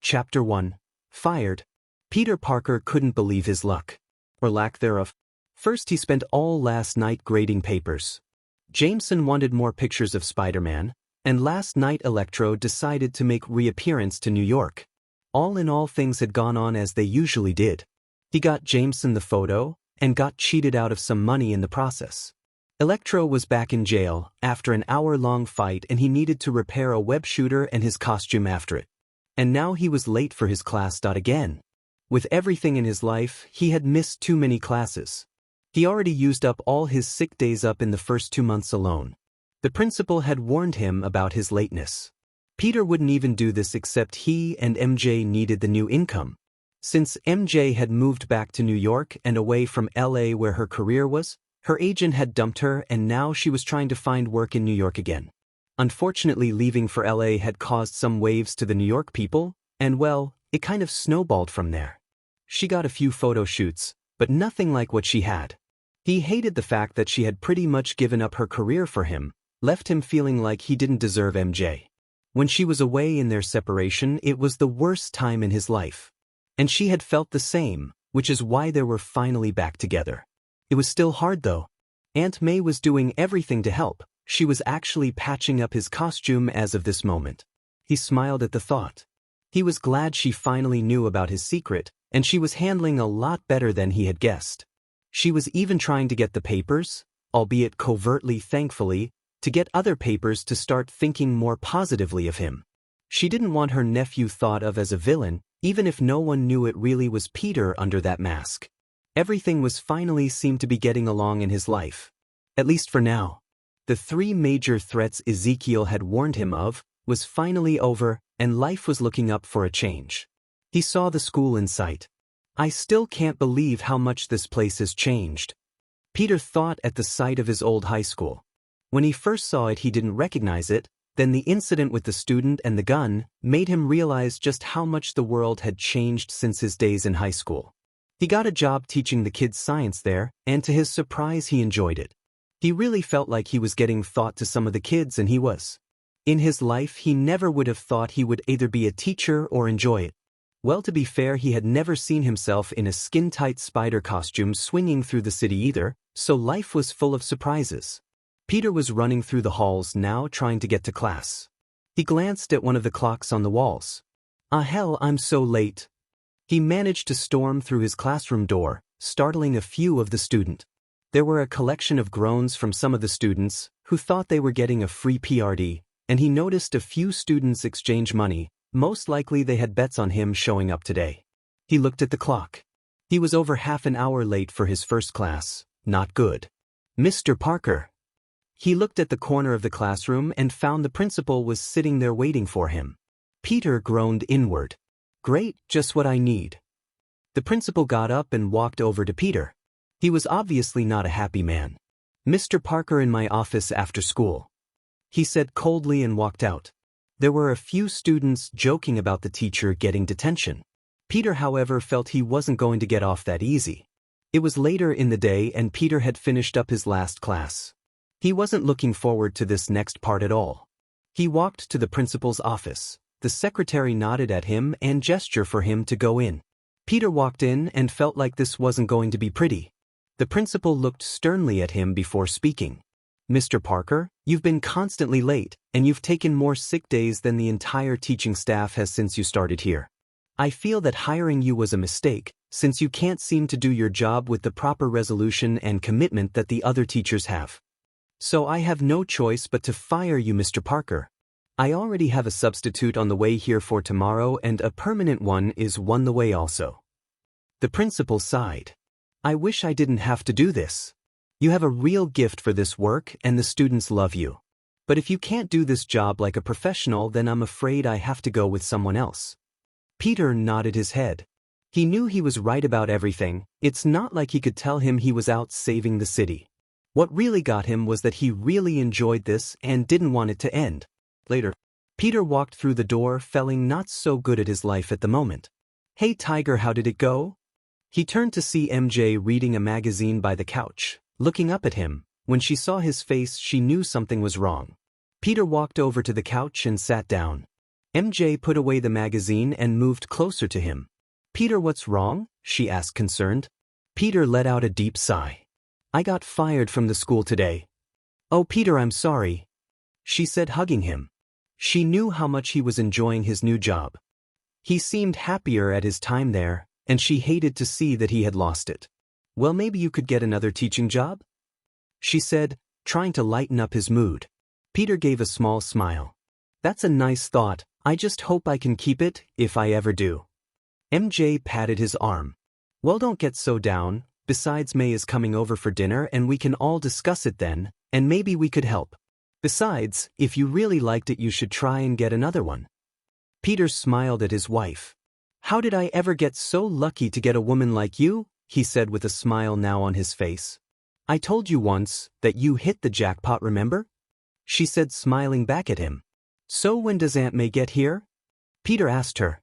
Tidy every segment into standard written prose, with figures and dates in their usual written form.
Chapter 1. Fired. Peter Parker couldn't believe his luck. Or lack thereof. First he spent all last night grading papers. Jameson wanted more pictures of Spider-Man, and last night Electro decided to make reappearance to New York. All in all, things had gone on as they usually did. He got Jameson the photo, and got cheated out of some money in the process. Electro was back in jail after an hour-long fight, and he needed to repair a web shooter and his costume after it. And now he was late for his class. Again. With everything in his life, he had missed too many classes. He already used up all his sick days up in the first 2 months alone. The principal had warned him about his lateness. Peter wouldn't even do this except he and MJ needed the new income. Since MJ had moved back to New York and away from LA where her career was, her agent had dumped her and now she was trying to find work in New York again. Unfortunately, leaving for LA had caused some waves to the New York people, and well, it kind of snowballed from there. She got a few photo shoots, but nothing like what she had. He hated the fact that she had pretty much given up her career for him, left him feeling like he didn't deserve MJ. When she was away in their separation, it was the worst time in his life. And she had felt the same, which is why they were finally back together. It was still hard though. Aunt May was doing everything to help. She was actually patching up his costume as of this moment. He smiled at the thought. He was glad she finally knew about his secret, and she was handling a lot better than he had guessed. She was even trying to get the papers, albeit covertly thankfully, to get other papers to start thinking more positively of him. She didn't want her nephew thought of as a villain, even if no one knew it really was Peter under that mask. Everything was finally seemed to be getting along in his life. At least for now. The 3 major threats Ezekiel had warned him of was finally over, and life was looking up for a change. He saw the school in sight. I still can't believe how much this place has changed. Peter thought at the sight of his old high school. When he first saw it he didn't recognize it, then the incident with the student and the gun made him realize just how much the world had changed since his days in high school. He got a job teaching the kids science there, and to his surprise he enjoyed it. He really felt like he was getting taught to some of the kids, and he was. In his life he never would have thought he would either be a teacher or enjoy it. Well, to be fair, he had never seen himself in a skin-tight spider costume swinging through the city either, so life was full of surprises. Peter was running through the halls now trying to get to class. He glanced at one of the clocks on the walls. Ah hell, I'm so late. He managed to storm through his classroom door, startling a few of the students. There were a collection of groans from some of the students, who thought they were getting a free PRD, and he noticed a few students exchange money. Most likely they had bets on him showing up today. He looked at the clock. He was over half an hour late for his first class. Not good. Mr. Parker. He looked at the corner of the classroom and found the principal was sitting there waiting for him. Peter groaned inward. Great, just what I need. The principal got up and walked over to Peter. He was obviously not a happy man. Mr. Parker in my office after school. He said coldly and walked out. There were a few students joking about the teacher getting detention. Peter, however, felt he wasn't going to get off that easy. It was later in the day and Peter had finished up his last class. He wasn't looking forward to this next part at all. He walked to the principal's office. The secretary nodded at him and gestured for him to go in. Peter walked in and felt like this wasn't going to be pretty. The principal looked sternly at him before speaking. Mr. Parker, you've been constantly late, and you've taken more sick days than the entire teaching staff has since you started here. I feel that hiring you was a mistake, since you can't seem to do your job with the proper resolution and commitment that the other teachers have. So I have no choice but to fire you, Mr. Parker. I already have a substitute on the way here for tomorrow, and a permanent one is on the way also. The principal sighed. I wish I didn't have to do this. You have a real gift for this work and the students love you. But if you can't do this job like a professional, then I'm afraid I have to go with someone else. Peter nodded his head. He knew he was right about everything. It's not like he could tell him he was out saving the city. What really got him was that he really enjoyed this and didn't want it to end. Later, Peter walked through the door feeling not so good at his life at the moment. Hey Tiger, how did it go? He turned to see MJ reading a magazine by the couch, looking up at him. When she saw his face, she knew something was wrong. Peter walked over to the couch and sat down. MJ put away the magazine and moved closer to him. Peter, what's wrong? She asked, concerned. Peter let out a deep sigh. I got fired from the school today. Oh, Peter, I'm sorry, she said, hugging him. She knew how much he was enjoying his new job. He seemed happier at his time there, and she hated to see that he had lost it. Well, maybe you could get another teaching job? She said, trying to lighten up his mood. Peter gave a small smile. That's a nice thought. I just hope I can keep it, if I ever do. MJ patted his arm. Well, don't get so down. Besides, May is coming over for dinner and we can all discuss it then, and maybe we could help. Besides, if you really liked it, you should try and get another one. Peter smiled at his wife. How did I ever get so lucky to get a woman like you? He said with a smile now on his face. I told you once that you hit the jackpot, remember? She said, smiling back at him. So when does Aunt May get here? Peter asked her.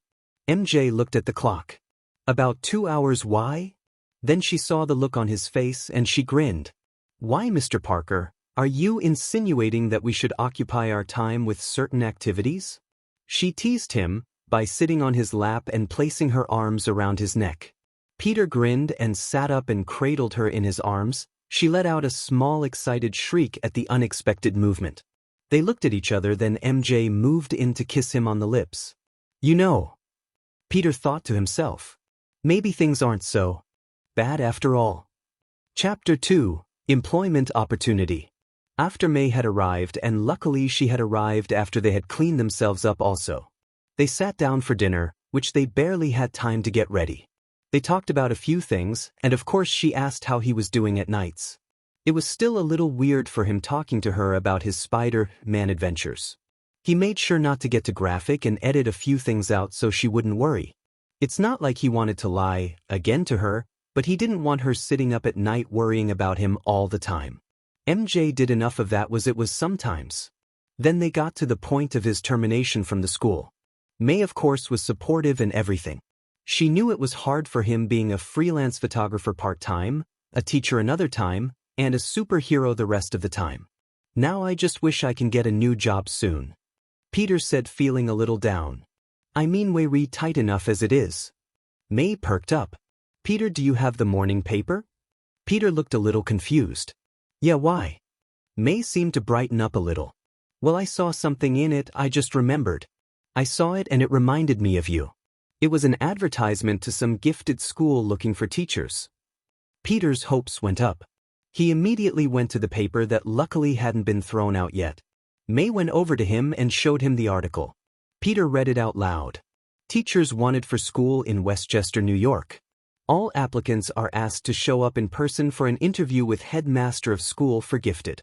MJ looked at the clock. About 2 hours. Why? Then she saw the look on his face and she grinned. Why, Mr. Parker, are you insinuating that we should occupy our time with certain activities? She teased him by sitting on his lap and placing her arms around his neck. Peter grinned and sat up and cradled her in his arms. She let out a small excited shriek at the unexpected movement. They looked at each other, then MJ moved in to kiss him on the lips. You know, Peter thought to himself, maybe things aren't so bad after all. Chapter 2, Employment Opportunity. After May had arrived, and luckily she had arrived after they had cleaned themselves up also. They sat down for dinner, which they barely had time to get ready. They talked about a few things, and of course she asked how he was doing at nights. It was still a little weird for him talking to her about his Spider-Man adventures. He made sure not to get too graphic and edit a few things out so she wouldn't worry. It's not like he wanted to lie again to her, but he didn't want her sitting up at night worrying about him all the time. MJ did enough of that it was sometimes. Then they got to the point of his termination from the school. May, of course, was supportive and everything. She knew it was hard for him being a freelance photographer part-time, a teacher another time, and a superhero the rest of the time. Now I just wish I can get a new job soon, Peter said, feeling a little down. I mean, we're tight enough as it is. May perked up. Peter, do you have the morning paper? Peter looked a little confused. Yeah, why? May seemed to brighten up a little. Well, I saw something in it, I just remembered. I saw it and it reminded me of you. It was an advertisement to some gifted school looking for teachers. Peter's hopes went up. He immediately went to the paper that luckily hadn't been thrown out yet. May went over to him and showed him the article. Peter read it out loud. Teachers wanted for school in Westchester, New York. All applicants are asked to show up in person for an interview with headmaster of school for gifted.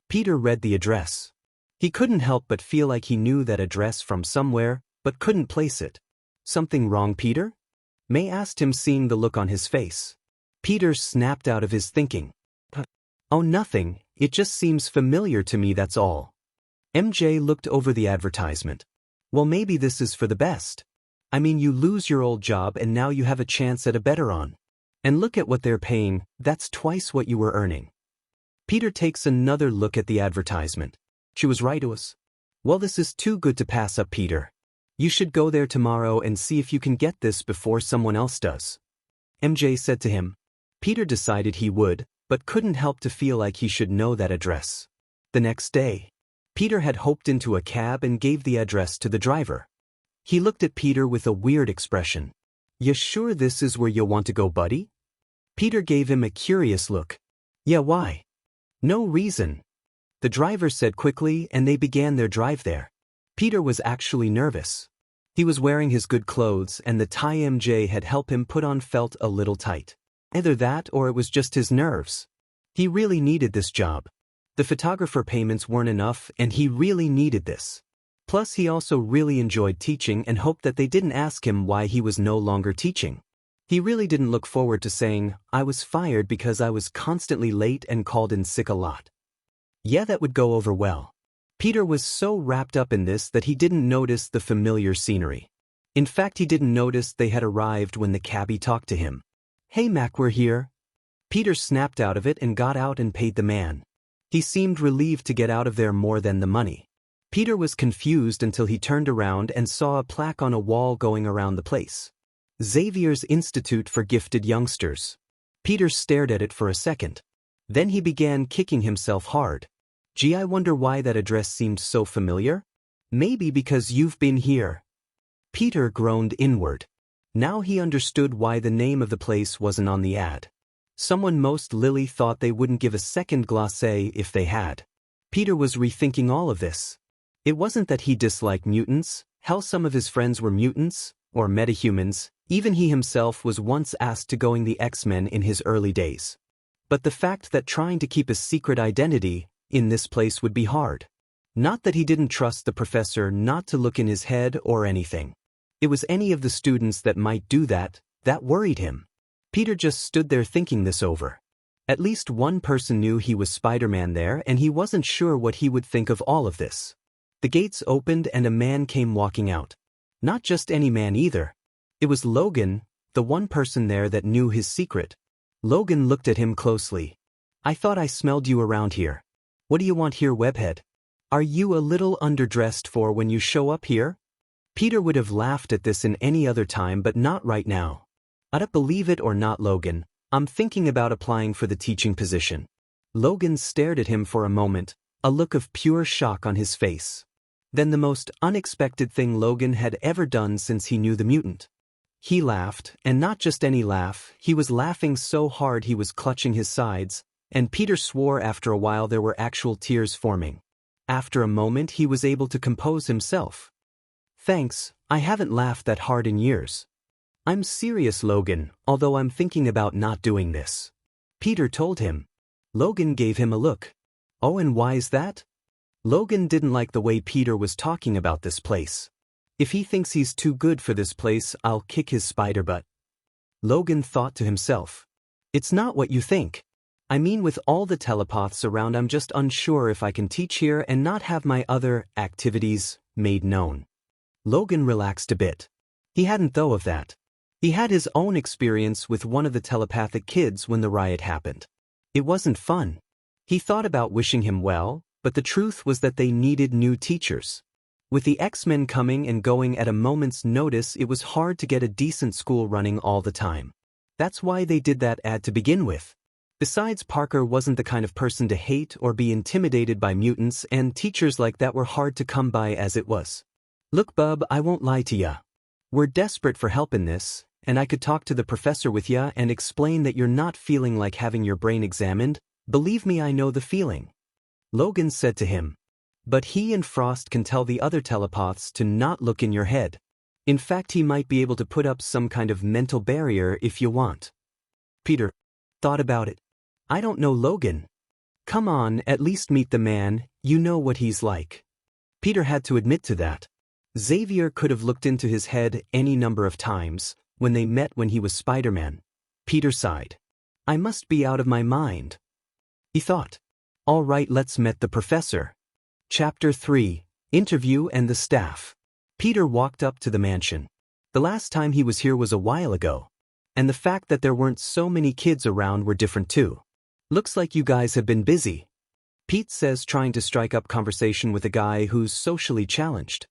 Peter read the address. He couldn't help but feel like he knew that address from somewhere, but couldn't place it. Something wrong, Peter? May asked him, seeing the look on his face. Peter snapped out of his thinking. Oh, nothing, it just seems familiar to me, that's all. MJ looked over the advertisement. Well, maybe this is for the best. I mean, you lose your old job and now you have a chance at a better one. And look at what they're paying, that's twice what you were earning. Peter takes another look at the advertisement. She was right to us. Well, this is too good to pass up, Peter. You should go there tomorrow and see if you can get this before someone else does. MJ said to him. Peter decided he would, but couldn't help to feel like he should know that address. The next day, Peter had hopped into a cab and gave the address to the driver. He looked at Peter with a weird expression. You sure this is where you want to go, buddy? Peter gave him a curious look. Yeah, why? No reason, the driver said quickly, and they began their drive there. Peter was actually nervous. He was wearing his good clothes and the tie MJ had helped him put on felt a little tight. Either that or it was just his nerves. He really needed this job. The photographer payments weren't enough and he really needed this. Plus he also really enjoyed teaching and hoped that they didn't ask him why he was no longer teaching. He really didn't look forward to saying, I was fired because I was constantly late and called in sick a lot. Yeah, that would go over well. Peter was so wrapped up in this that he didn't notice the familiar scenery. In fact, he didn't notice they had arrived when the cabbie talked to him. Hey Mac, we're here. Peter snapped out of it and got out and paid the man. He seemed relieved to get out of there more than the money. Peter was confused until he turned around and saw a plaque on a wall going around the place. Xavier's Institute for Gifted Youngsters. Peter stared at it for a second. Then he began kicking himself hard. Gee, I wonder why that address seemed so familiar? Maybe because you've been here. Peter groaned inward. Now he understood why the name of the place wasn't on the ad. Someone most Lily thought they wouldn't give a second glacé if they had. Peter was rethinking all of this. It wasn't that he disliked mutants, hell some of his friends were mutants, or metahumans, even he himself was once asked to join the X-Men in his early days. But the fact that trying to keep a secret identity in this place would be hard. Not that he didn't trust the professor not to look in his head or anything. It was any of the students that might do that worried him. Peter just stood there thinking this over. At least one person knew he was Spider-Man there, and he wasn't sure what he would think of all of this. The gates opened and a man came walking out. Not just any man either. It was Logan, the one person there that knew his secret. Logan looked at him closely. I thought I smelled you around here. What do you want here, Webhead? Are you a little underdressed for when you show up here? Peter would have laughed at this in any other time, but not right now. I'd believe it or not, Logan, I'm thinking about applying for the teaching position. Logan stared at him for a moment, a look of pure shock on his face. Then the most unexpected thing Logan had ever done since he knew the mutant. He laughed, and not just any laugh, he was laughing so hard he was clutching his sides, and Peter swore after a while there were actual tears forming. After a moment he was able to compose himself. Thanks, I haven't laughed that hard in years. I'm serious, Logan, although I'm thinking about not doing this. Peter told him. Logan gave him a look. Oh, and why's that? Logan didn't like the way Peter was talking about this place. If he thinks he's too good for this place, I'll kick his spider butt. Logan thought to himself. It's not what you think. I mean, with all the telepaths around, I'm just unsure if I can teach here and not have my other activities made known. Logan relaxed a bit. He hadn't thought of that. He had his own experience with one of the telepathic kids when the riot happened. It wasn't fun. He thought about wishing him well, but the truth was that they needed new teachers. With the X-Men coming and going at a moment's notice, it was hard to get a decent school running all the time. That's why they did that ad to begin with. Besides, Parker wasn't the kind of person to hate or be intimidated by mutants, and teachers like that were hard to come by as it was. Look, bub, I won't lie to ya. We're desperate for help in this, and I could talk to the professor with ya and explain that you're not feeling like having your brain examined. Believe me, I know the feeling. Logan said to him. But he and Frost can tell the other telepaths to not look in your head. In fact, he might be able to put up some kind of mental barrier if you want. Peter thought about it. I don't know, Logan. Come on, at least meet the man, you know what he's like. Peter had to admit to that. Xavier could have looked into his head any number of times, when they met when he was Spider-Man. Peter sighed. I must be out of my mind. He thought. All right, let's meet the professor. Chapter 3, Interview and the Staff. Peter walked up to the mansion. The last time he was here was a while ago. And the fact that there weren't so many kids around were different too. Looks like you guys have been busy. Pete says, trying to strike up conversation with a guy who's socially challenged.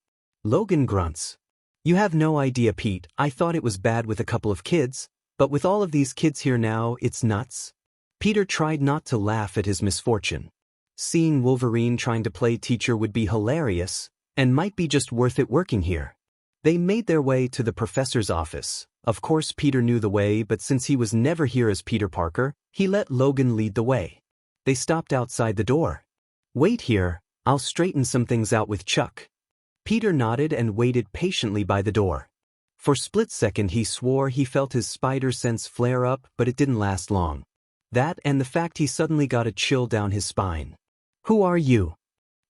Logan grunts. You have no idea, Pete, I thought it was bad with a couple of kids, but with all of these kids here now, it's nuts. Peter tried not to laugh at his misfortune. Seeing Wolverine trying to play teacher would be hilarious, and might be just worth it working here. They made their way to the professor's office. Of course Peter knew the way, but since he was never here as Peter Parker, he let Logan lead the way. They stopped outside the door. Wait here, I'll straighten some things out with Chuck. Peter nodded and waited patiently by the door. For a split second he swore he felt his spider sense flare up, but it didn't last long. That and the fact he suddenly got a chill down his spine. Who are you?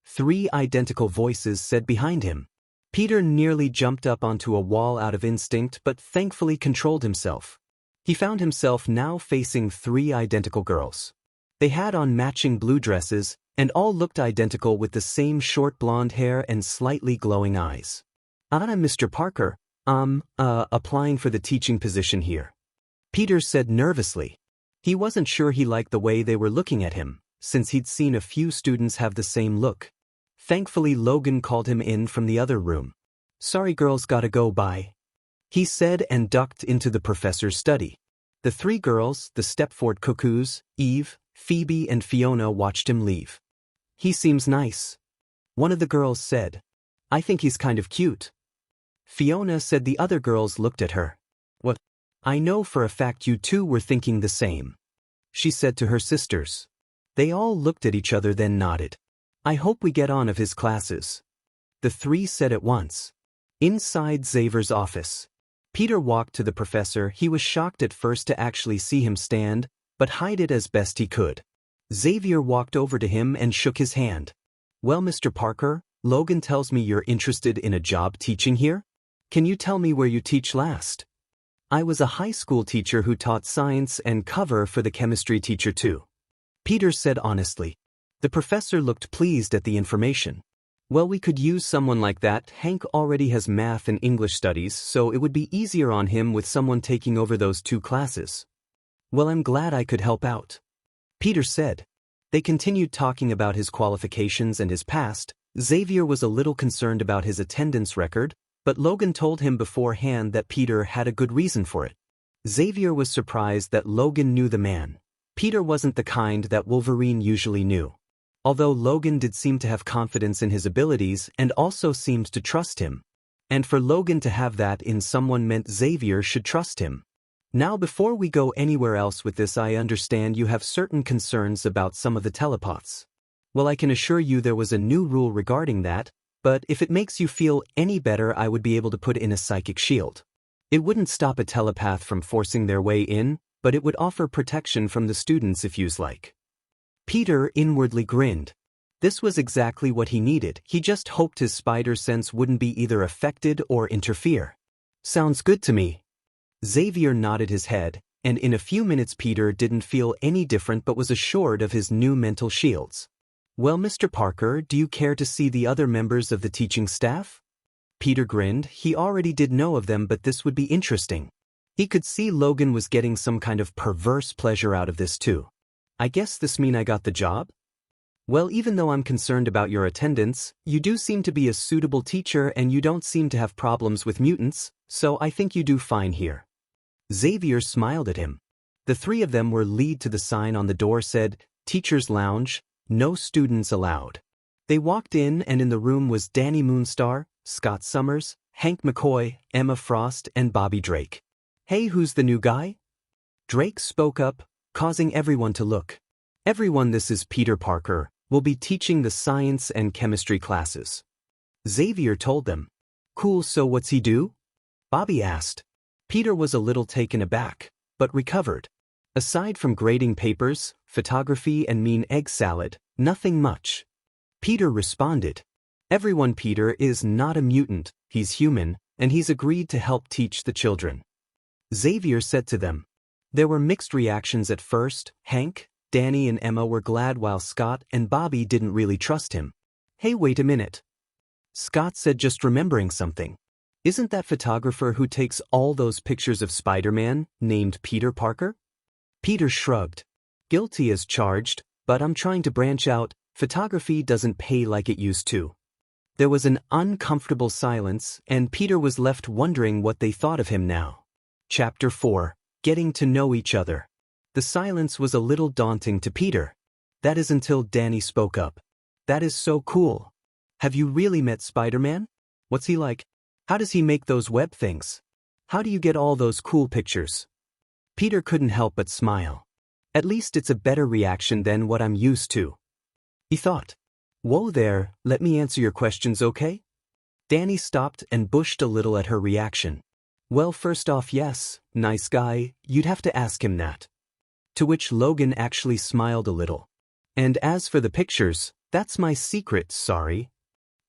3 identical voices said behind him. Peter nearly jumped up onto a wall out of instinct, but thankfully controlled himself. He found himself now facing 3 identical girls. They had on matching blue dresses, and all looked identical with the same short blonde hair and slightly glowing eyes. I'm Mr. Parker. Applying for the teaching position here. Peter said nervously. He wasn't sure he liked the way they were looking at him, since he'd seen a few students have the same look. Thankfully Logan called him in from the other room. "Sorry girls, gotta go, bye," he said and ducked into the professor's study. The three girls, the Stepford Cuckoos, Eve, Phoebe and Fiona, watched him leave. "He seems nice," one of the girls said. "I think he's kind of cute." Fiona said. The other girls looked at her. "What? I know for a fact you two were thinking the same," she said to her sisters. They all looked at each other then nodded. "I hope we get on of his classes," the three said at once. Inside Xavier's office, Peter walked to the professor. He was shocked at first to actually see him stand, but hide it as best he could. Xavier walked over to him and shook his hand. "Well, Mr. Parker, Logan tells me you're interested in a job teaching here. Can you tell me where you teach last?" "I was a high school teacher who taught science and cover for the chemistry teacher too," Peter said honestly. The professor looked pleased at the information. "Well, we could use someone like that. Hank already has math and English studies, so it would be easier on him with someone taking over those two classes." "Well, I'm glad I could help out," Peter said. They continued talking about his qualifications and his past. Xavier was a little concerned about his attendance record, but Logan told him beforehand that Peter had a good reason for it. Xavier was surprised that Logan knew the man. Peter wasn't the kind that Wolverine usually knew. Although Logan did seem to have confidence in his abilities and also seemed to trust him. And for Logan to have that in someone meant Xavier should trust him. "Now before we go anywhere else with this, I understand you have certain concerns about some of the telepaths. Well, I can assure you there was a new rule regarding that, but if it makes you feel any better, I would be able to put in a psychic shield. It wouldn't stop a telepath from forcing their way in, but it would offer protection from the students if you'd like." Peter inwardly grinned. This was exactly what he needed. He just hoped his spider sense wouldn't be either affected or interfere. "Sounds good to me." Xavier nodded his head, and in a few minutes Peter didn't feel any different but was assured of his new mental shields. "Well, Mr. Parker, do you care to see the other members of the teaching staff?" Peter grinned. He already did know of them, but this would be interesting. He could see Logan was getting some kind of perverse pleasure out of this too. "I guess this mean I got the job?" "Well, even though I'm concerned about your attendance, you do seem to be a suitable teacher and you don't seem to have problems with mutants, so I think you do fine here." Xavier smiled at him. The three of them were led to the sign on the door said, "Teacher's Lounge, no students allowed." They walked in and in the room was Danny Moonstar, Scott Summers, Hank McCoy, Emma Frost and Bobby Drake. "Hey, who's the new guy?" Drake spoke up, causing everyone to look. "Everyone, this is Peter Parker. We'll be teaching the science and chemistry classes." Xavier told them. "Cool, so what's he do?" Bobby asked. Peter was a little taken aback, but recovered. Aside from grading papers, photography and mean egg salad, nothing much. Peter responded. "Everyone, Peter is not a mutant, he's human, and he's agreed to help teach the children." Xavier said to them. There were mixed reactions at first. Hank, Danny and Emma were glad while Scott and Bobby didn't really trust him. "Hey, wait a minute," Scott said, just remembering something. "Isn't that photographer who takes all those pictures of Spider-Man named Peter Parker?" Peter shrugged. "Guilty as charged, but I'm trying to branch out. Photography doesn't pay like it used to." There was an uncomfortable silence, and Peter was left wondering what they thought of him now. Chapter 4. Getting to know each other. The silence was a little daunting to Peter. That is until Danny spoke up. "That is so cool. Have you really met Spider-Man? What's he like? How does he make those web things? How do you get all those cool pictures?" Peter couldn't help but smile. At least it's a better reaction than what I'm used to, he thought. "Whoa there, let me answer your questions, okay?" Danny stopped and bushed a little at her reaction. "Well, first off, yes, nice guy, you'd have to ask him that." To which Logan actually smiled a little. "And as for the pictures, that's my secret, sorry."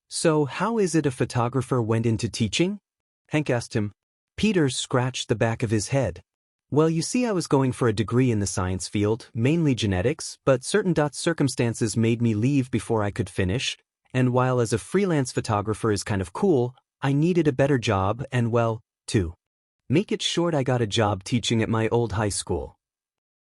"So how is it a photographer went into teaching?" Hank asked him. Peter scratched the back of his head. "Well, you see, I was going for a degree in the science field, mainly genetics, but certain circumstances made me leave before I could finish, and while as a freelance photographer is kind of cool, I needed a better job and, well, to make it short, I got a job teaching at my old high school."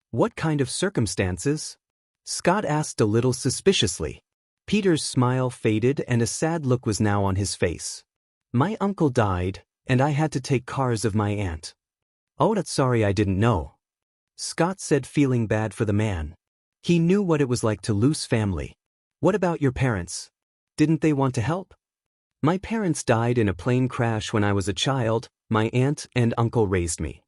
"What kind of circumstances?" Scott asked a little suspiciously. Peter's smile faded and a sad look was now on his face. My uncle died, and I had to take cars of my aunt. Oh, that's sorry I didn't know. Scott said, feeling bad for the man. He knew what it was like to lose family. What about your parents? Didn't they want to help? My parents died in a plane crash when I was a child. My aunt and uncle raised me.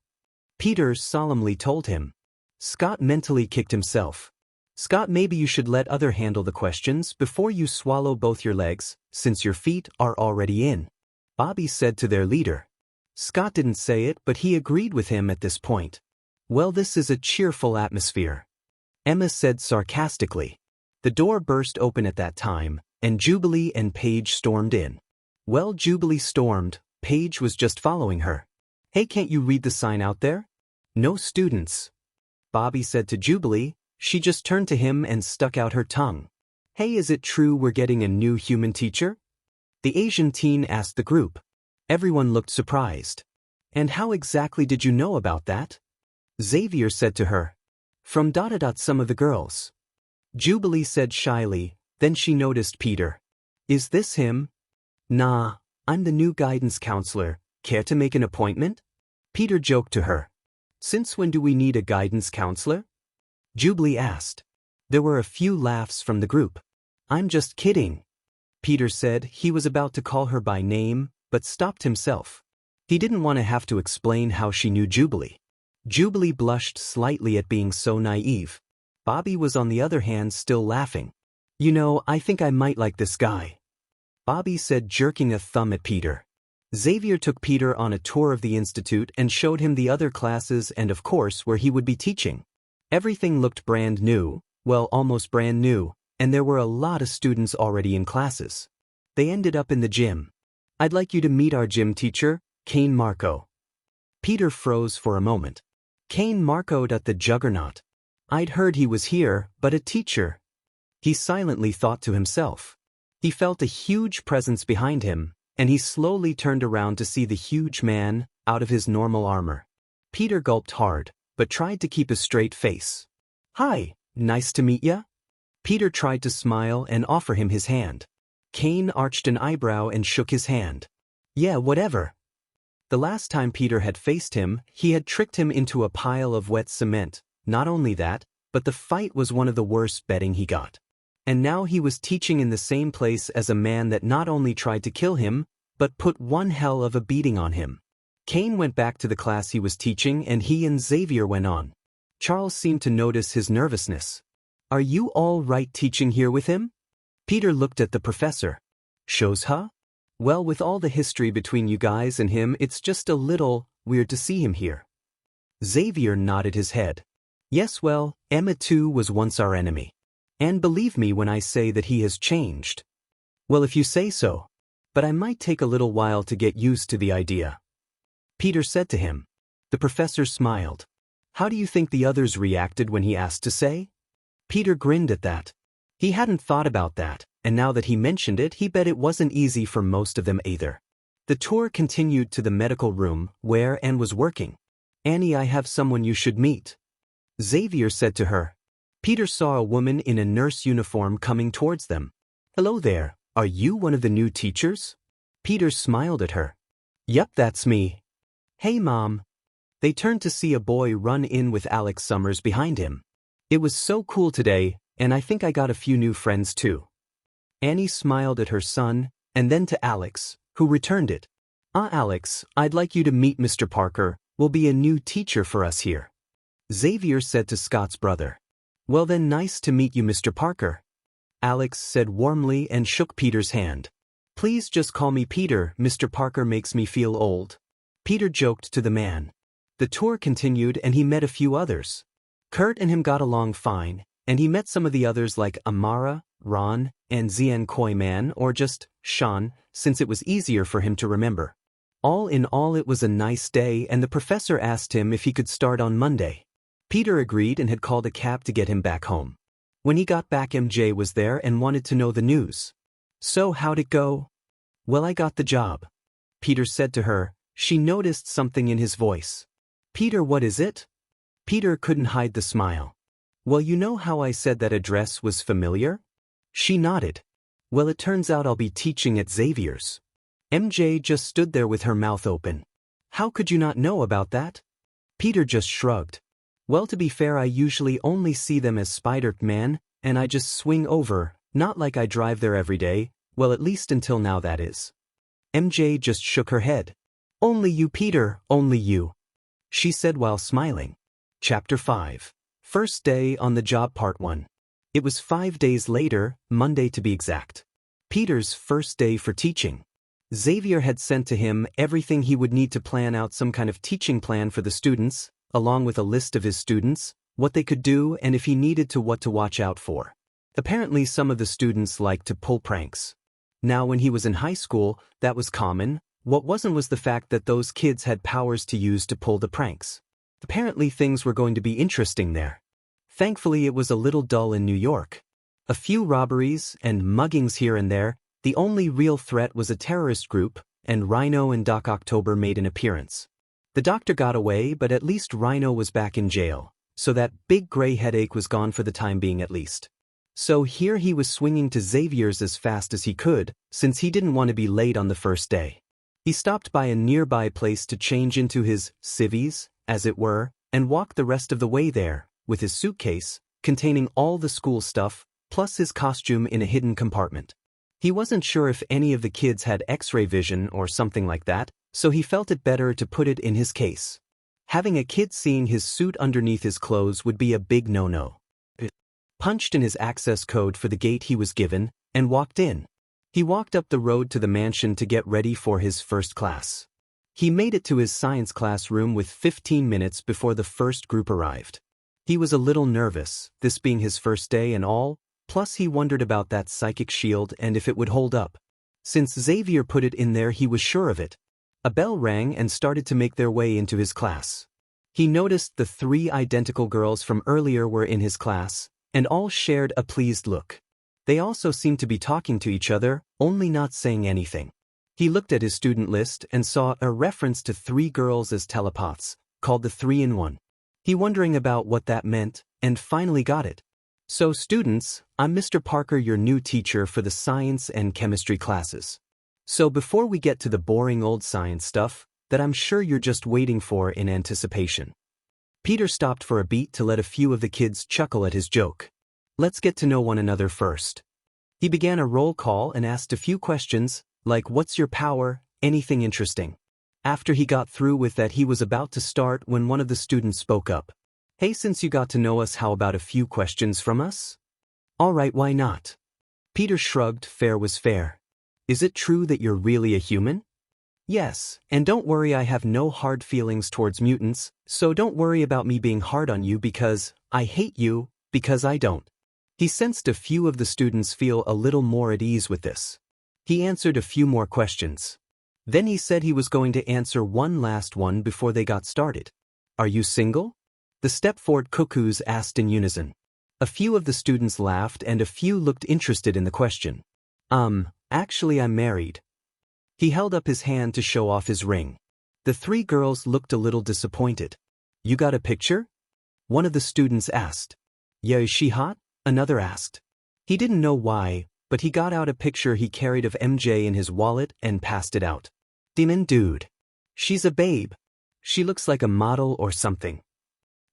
Peter solemnly told him. Scott mentally kicked himself. Scott, maybe you should let other handle the questions before you swallow both your legs, since your feet are already in. Bobby said to their leader. Scott didn't say it, but he agreed with him at this point. Well, this is a cheerful atmosphere. Emma said sarcastically. The door burst open at that time, and Jubilee and Paige stormed in. Well, Jubilee stormed, Paige was just following her. Hey, can't you read the sign out there? No students. Bobby said to Jubilee. She just turned to him and stuck out her tongue. Hey, is it true we're getting a new human teacher? The Asian teen asked the group. Everyone looked surprised. And how exactly did you know about that? Xavier said to her. From ... some of the girls. Jubilee said shyly, then she noticed Peter. Is this him? Nah, I'm the new guidance counselor. Care to make an appointment? Peter joked to her. Since when do we need a guidance counselor? Jubilee asked. There were a few laughs from the group. I'm just kidding. Peter said. He was about to call her by name, but stopped himself. He didn't want to have to explain how she knew Jubilee. Jubilee blushed slightly at being so naive. Bobby was on the other hand still laughing. You know, I think I might like this guy. Bobby said, jerking a thumb at Peter. Xavier took Peter on a tour of the institute and showed him the other classes and of course where he would be teaching. Everything looked brand new, well, almost brand new, and there were a lot of students already in classes. They ended up in the gym. I'd like you to meet our gym teacher, Kane Marco. Peter froze for a moment. Kane Marco, the juggernaut. I'd heard he was here, but a teacher. He silently thought to himself. He felt a huge presence behind him, and he slowly turned around to see the huge man, out of his normal armor. Peter gulped hard, but tried to keep a straight face. Hi, nice to meet ya. Peter tried to smile and offer him his hand. Kane arched an eyebrow and shook his hand. Yeah, whatever. The last time Peter had faced him, he had tricked him into a pile of wet cement. Not only that, but the fight was one of the worst betting he got. And now he was teaching in the same place as a man that not only tried to kill him, but put one hell of a beating on him. Kane went back to the class he was teaching and he and Xavier went on. Charles seemed to notice his nervousness. Are you all right teaching here with him? Peter looked at the professor. Shows, huh? Well, with all the history between you guys and him, it's just a little weird to see him here. Xavier nodded his head. Yes, well, Emma too was once our enemy. And believe me when I say that he has changed. Well, if you say so. But I might take a little while to get used to the idea. Peter said to him. The professor smiled. How do you think the others reacted when he asked to say? Peter grinned at that. He hadn't thought about that, and now that he mentioned it, he bet it wasn't easy for most of them either. The tour continued to the medical room, where Anne was working. Annie, I have someone you should meet. Xavier said to her. Peter saw a woman in a nurse uniform coming towards them. Hello there, are you one of the new teachers? Peter smiled at her. Yup, that's me. Hey, Mom. They turned to see a boy run in with Alex Summers behind him. It was so cool today, and I think I got a few new friends too. Annie smiled at her son, and then to Alex, who returned it. Alex, I'd like you to meet Mr. Parker, will be a new teacher for us here. Xavier said to Scott's brother. Well then, nice to meet you, Mr. Parker. Alex said warmly and shook Peter's hand. Please just call me Peter, Mr. Parker makes me feel old. Peter joked to the man. The tour continued and he met a few others. Kurt and him got along fine, and he met some of the others like Amara, Ron, and Zian Koi Man, or just Sean, since it was easier for him to remember. All in all, it was a nice day, and the professor asked him if he could start on Monday. Peter agreed and had called a cab to get him back home. When he got back, MJ was there and wanted to know the news. So how'd it go? Well, I got the job. Peter said to her. She noticed something in his voice. Peter, what is it? Peter couldn't hide the smile. Well, you know how I said that address was familiar? She nodded. Well, it turns out I'll be teaching at Xavier's. MJ just stood there with her mouth open. How could you not know about that? Peter just shrugged. Well, to be fair, I usually only see them as Spider-Man, and I just swing over, not like I drive there every day, well, at least until now, that is. MJ just shook her head. Only you, Peter, only you, she said while smiling. Chapter 5. First Day on the Job Part 1. It was 5 days later, Monday to be exact. Peter's first day for teaching. Xavier had sent to him everything he would need to plan out some kind of teaching plan for the students, along with a list of his students, what they could do and if he needed to what to watch out for. Apparently some of the students liked to pull pranks. Now when he was in high school, that was common. What wasn't was the fact that those kids had powers to use to pull the pranks. Apparently things were going to be interesting there. Thankfully it was a little dull in New York. A few robberies and muggings here and there. The only real threat was a terrorist group, and Rhino and Doc October made an appearance. The doctor got away, but at least Rhino was back in jail, so that big gray headache was gone for the time being at least. So here he was swinging to Xavier's as fast as he could, since he didn't want to be late on the first day. He stopped by a nearby place to change into his civvies, as it were, and walked the rest of the way there, with his suitcase, containing all the school stuff, plus his costume in a hidden compartment. He wasn't sure if any of the kids had X-ray vision or something like that, so he felt it better to put it in his case. Having a kid seeing his suit underneath his clothes would be a big no-no. Punched in his access code for the gate he was given, and walked in. He walked up the road to the mansion to get ready for his first class. He made it to his science classroom with 15 minutes before the first group arrived. He was a little nervous, this being his first day and all, plus he wondered about that psychic shield and if it would hold up. Since Xavier put it in there, he was sure of it. A bell rang and started to make their way into his class. He noticed the 3 identical girls from earlier were in his class, and all shared a pleased look. They also seemed to be talking to each other, only not saying anything. He looked at his student list and saw a reference to 3 girls as telepaths, called the 3-in-1. He wondering about what that meant, and finally got it. So students, I'm Mr. Parker, your new teacher for the science and chemistry classes. So before we get to the boring old science stuff that I'm sure you're just waiting for in anticipation. Peter stopped for a beat to let a few of the kids chuckle at his joke. Let's get to know one another first. He began a roll call and asked a few questions, like what's your power, anything interesting. After he got through with that, he was about to start when one of the students spoke up. Hey, since you got to know us, how about a few questions from us? All right, why not? Peter shrugged, fair was fair. Is it true that you're really a human? Yes, and don't worry, I have no hard feelings towards mutants, so don't worry about me being hard on you because I hate you, because I don't. He sensed a few of the students feel a little more at ease with this. He answered a few more questions. Then he said he was going to answer one last one before they got started. Are you single? The Stepford Cuckoos asked in unison. A few of the students laughed and a few looked interested in the question. Actually I'm married. He held up his hand to show off his ring. The 3 girls looked a little disappointed. You got a picture? One of the students asked. Yeah, is she hot? Another asked. He didn't know why, but he got out a picture he carried of MJ in his wallet and passed it out. Demon dude. She's a babe. She looks like a model or something.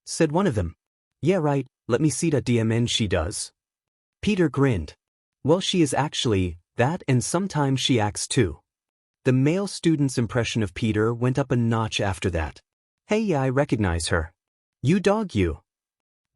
Said one of them. Yeah, right, let me see that DMN she does. Peter grinned. Well, she is actually that, and sometimes she acts too. The male student's impression of Peter went up a notch after that. Hey, yeah, I recognize her. You dog you.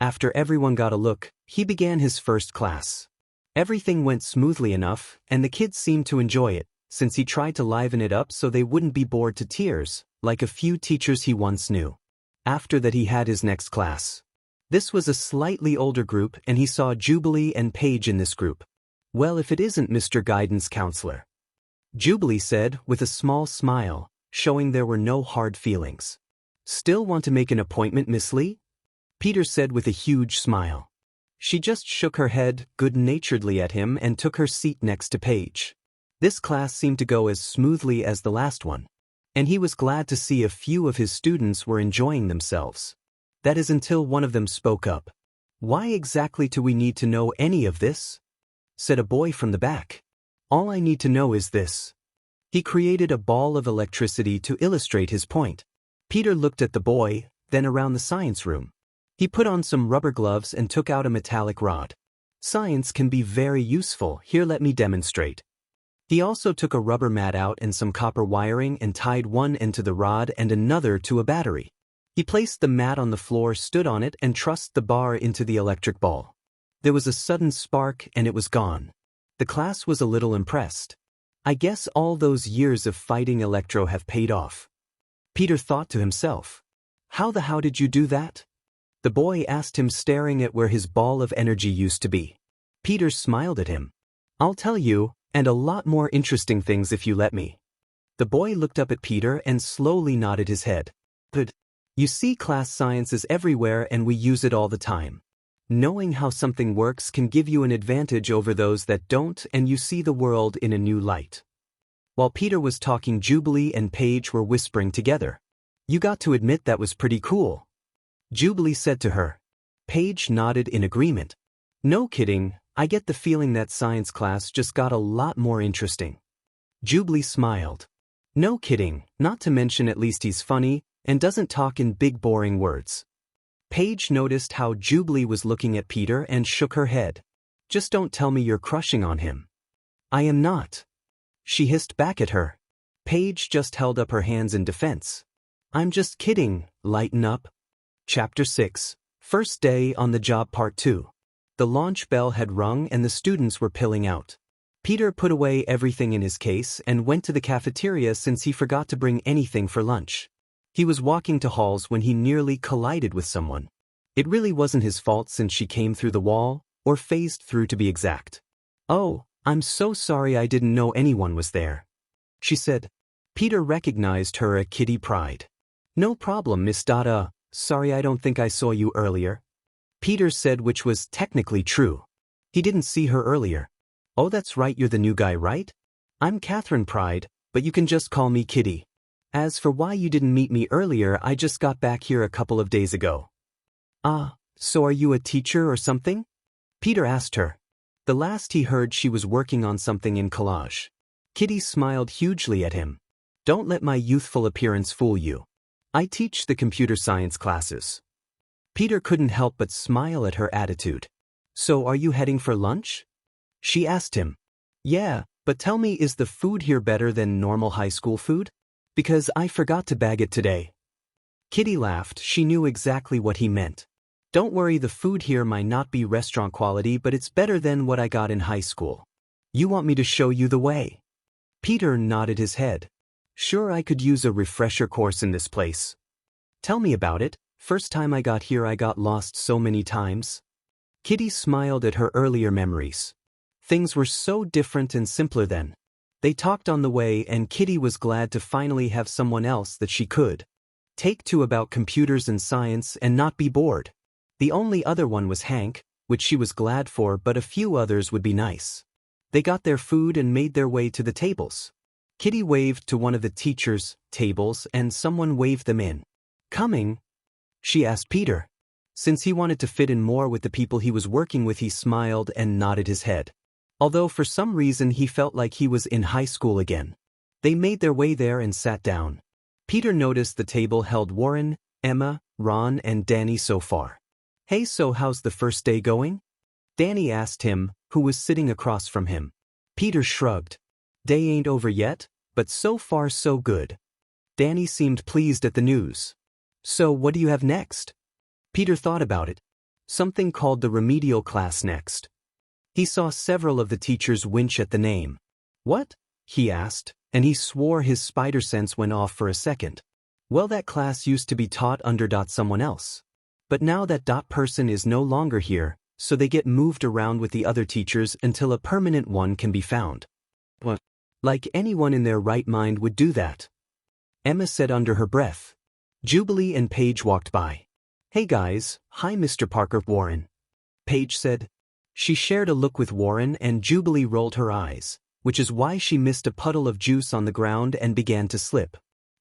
After everyone got a look, he began his first class. Everything went smoothly enough, and the kids seemed to enjoy it, since he tried to liven it up so they wouldn't be bored to tears, like a few teachers he once knew. After that he had his next class. This was a slightly older group, and he saw Jubilee and Paige in this group. Well, if it isn't Mr. Guidance Counselor. Jubilee said, with a small smile, showing there were no hard feelings. Still want to make an appointment, Miss Lee? Peter said with a huge smile. She just shook her head good-naturedly at him and took her seat next to Paige. This class seemed to go as smoothly as the last one. And he was glad to see a few of his students were enjoying themselves. That is until one of them spoke up. Why exactly do we need to know any of this? Said a boy from the back. All I need to know is this. He created a ball of electricity to illustrate his point. Peter looked at the boy, then around the science room. He put on some rubber gloves and took out a metallic rod. Science can be very useful, here let me demonstrate. He also took a rubber mat out and some copper wiring and tied one end to the rod and another to a battery. He placed the mat on the floor, stood on it, and thrust the bar into the electric ball. There was a sudden spark and it was gone. The class was a little impressed. I guess all those years of fighting electro have paid off. Peter thought to himself. How did you do that? The boy asked him, staring at where his ball of energy used to be. Peter smiled at him. I'll tell you, and a lot more interesting things if you let me. The boy looked up at Peter and slowly nodded his head. Good. You see, class science is everywhere and we use it all the time. Knowing how something works can give you an advantage over those that don't, and you see the world in a new light. While Peter was talking, Jubilee and Paige were whispering together. You got to admit that was pretty cool. Jubilee said to her. Paige nodded in agreement. No kidding, I get the feeling that science class just got a lot more interesting. Jubilee smiled. No kidding, not to mention at least he's funny, and doesn't talk in big boring words. Paige noticed how Jubilee was looking at Peter and shook her head. Just don't tell me you're crushing on him. I am not. She hissed back at her. Paige just held up her hands in defense. I'm just kidding, lighten up. Chapter 6, First Day on the Job Part 2. The launch bell had rung and the students were piling out. Peter put away everything in his case and went to the cafeteria since he forgot to bring anything for lunch. He was walking to Halls when he nearly collided with someone. It really wasn't his fault since she came through the wall, or phased through to be exact. Oh, I'm so sorry, I didn't know anyone was there, she said. Peter recognized her as Kitty Pryde. No problem, Miss Dada, sorry I don't think I saw you earlier. Peter said, which was technically true. He didn't see her earlier. Oh, that's right, you're the new guy, right? I'm Catherine Pryde, but you can just call me Kitty. As for why you didn't meet me earlier, I just got back here a couple of days ago. Ah, so are you a teacher or something? Peter asked her. The last he heard, she was working on something in collage. Kitty smiled hugely at him. Don't let my youthful appearance fool you. I teach the computer science classes. Peter couldn't help but smile at her attitude. So are you heading for lunch? She asked him. Yeah, but tell me, is the food here better than normal high school food? Because I forgot to bag it today. Kitty laughed. She knew exactly what he meant. Don't worry, the food here might not be restaurant quality, but it's better than what I got in high school. You want me to show you the way? Peter nodded his head. Sure, I could use a refresher course in this place. Tell me about it. First time I got here, I got lost so many times. Kitty smiled at her earlier memories. Things were so different and simpler then. They talked on the way, and Kitty was glad to finally have someone else that she could take to about computers and science and not be bored. The only other one was Hank, which she was glad for, but a few others would be nice. They got their food and made their way to the tables. Kitty waved to one of the teachers' tables and someone waved them in. Coming? She asked Peter. Since he wanted to fit in more with the people he was working with, he smiled and nodded his head. Although for some reason he felt like he was in high school again. They made their way there and sat down. Peter noticed the table held Warren, Emma, Ron, and Danny so far. Hey, so how's the first day going? Danny asked him, who was sitting across from him. Peter shrugged. Day ain't over yet, but so far so good. Danny seemed pleased at the news. So what do you have next? Peter thought about it. Something called the remedial class next. He saw several of the teachers winch at the name. What? He asked, and he swore his spider sense went off for a second. Well, that class used to be taught under someone else. But now that person is no longer here, so they get moved around with the other teachers until a permanent one can be found. What? Like anyone in their right mind would do that. Emma said under her breath. Jubilee and Paige walked by. Hey guys, hi Mr. Parker. Warren. Paige said. She shared a look with Warren and Jubilee rolled her eyes, which is why she missed a puddle of juice on the ground and began to slip.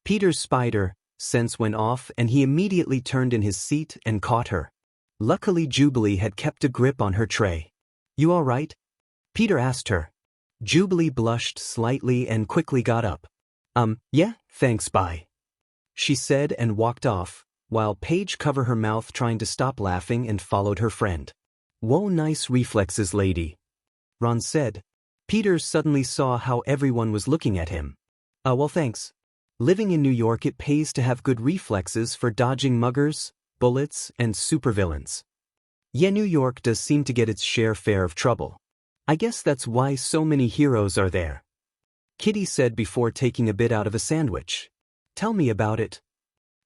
Peter's spider sense went off and he immediately turned in his seat and caught her. Luckily Jubilee had kept a grip on her tray. You all right? Peter asked her. Jubilee blushed slightly and quickly got up. Yeah, thanks, bye," she said and walked off, while Paige covered her mouth trying to stop laughing and followed her friend. "Whoa, nice reflexes, lady," Ron said. Peter suddenly saw how everyone was looking at him. Well, thanks. Living in New York, it pays to have good reflexes for dodging muggers, bullets, and supervillains. Yeah, New York does seem to get its share of trouble. I guess that's why so many heroes are there," Kitty said before taking a bit out of a sandwich. "Tell me about it,"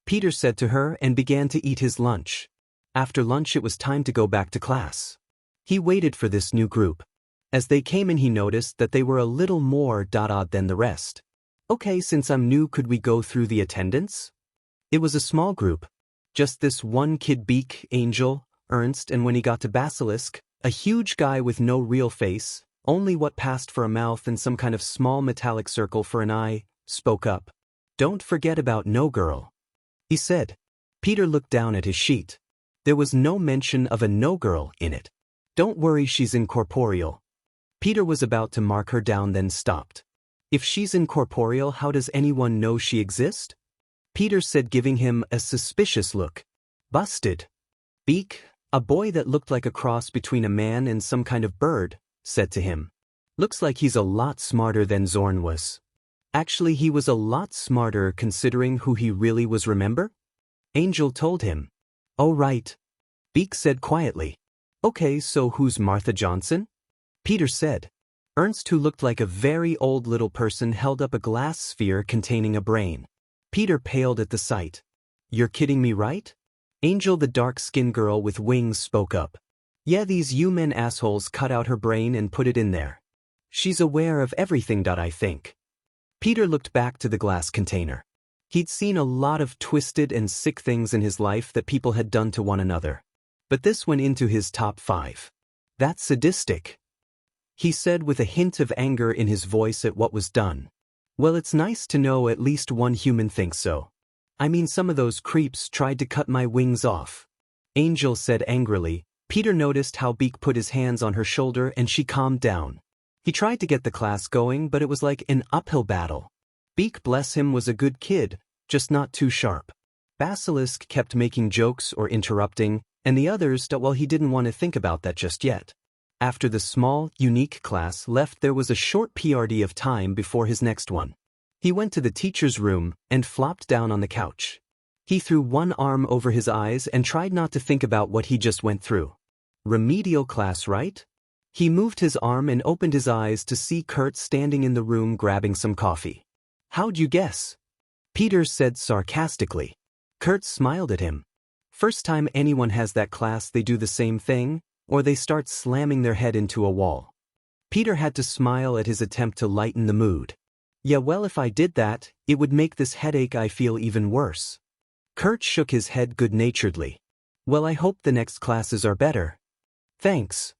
Peter said to her and began to eat his lunch. After lunch it was time to go back to class. He waited for this new group. As they came in he noticed that they were a little more odd than the rest. "Okay, since I'm new, could we go through the attendance?" It was a small group. Just this one kid, Beak, Angel, Ernst, and when he got to Basilisk, a huge guy with no real face, only what passed for a mouth and some kind of small metallic circle for an eye, spoke up. "Don't forget about No Girl," he said. Peter looked down at his sheet. There was no mention of a No Girl in it. "Don't worry, she's incorporeal." Peter was about to mark her down, then stopped. "If she's incorporeal, how does anyone know she exists?" Peter said, giving him a suspicious look. "Busted." Beak, a boy that looked like a cross between a man and some kind of bird, said to him. "Looks like he's a lot smarter than Zorn was." Actually, he was a lot smarter considering who he really was, remember? Angel told him. "Oh, right," Beak said quietly. "Okay, so who's Martha Johnson?" Peter said. Ernst, who looked like a very old little person, held up a glass sphere containing a brain. Peter paled at the sight. "You're kidding me, right?" Angel, the dark-skinned girl with wings, spoke up. "Yeah, these you-men assholes cut out her brain and put it in there. She's aware of everything, I think." Peter looked back to the glass container. He'd seen a lot of twisted and sick things in his life that people had done to one another. But this went into his top 5. "That's sadistic," he said with a hint of anger in his voice at what was done. "Well, it's nice to know at least one human thinks so. I mean, some of those creeps tried to cut my wings off," Angel said angrily. Peter noticed how Beak put his hands on her shoulder and she calmed down. He tried to get the class going, but it was like an uphill battle. Beak, bless him, was a good kid, just not too sharp. Basilisk kept making jokes or interrupting, and the others, well, he didn't want to think about that just yet. After the small, unique class left, there was a short PRD of time before his next one. He went to the teacher's room and flopped down on the couch. He threw one arm over his eyes and tried not to think about what he just went through. Remedial class, right? He moved his arm and opened his eyes to see Kurt standing in the room grabbing some coffee. "How'd you guess?" Peter said sarcastically. Kurt smiled at him. First time anyone has that class, they do the same thing, or they start slamming their head into a wall. Peter had to smile at his attempt to lighten the mood. "Yeah, well, if I did that, it would make this headache I feel even worse." Kurt shook his head good-naturedly. "Well, I hope the next classes are better." "Thanks,"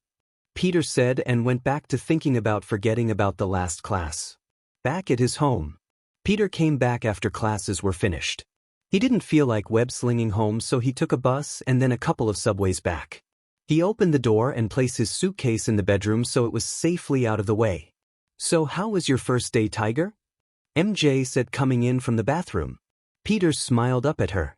Peter said and went back to thinking about forgetting about the last class. Back at his home, Peter came back after classes were finished. He didn't feel like web-slinging home, so he took a bus and then a couple of subways back. He opened the door and placed his suitcase in the bedroom so it was safely out of the way. "So how was your first day, Tiger?" MJ said, coming in from the bathroom. Peter smiled up at her.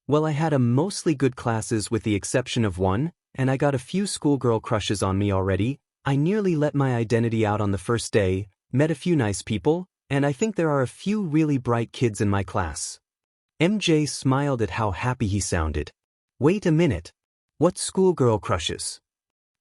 "Well, I had a mostly good classes with the exception of one, and I got a few schoolgirl crushes on me already. I nearly let my identity out on the first day, met a few nice people, and I think there are a few really bright kids in my class." MJ smiled at how happy he sounded. "Wait a minute. What schoolgirl crushes?"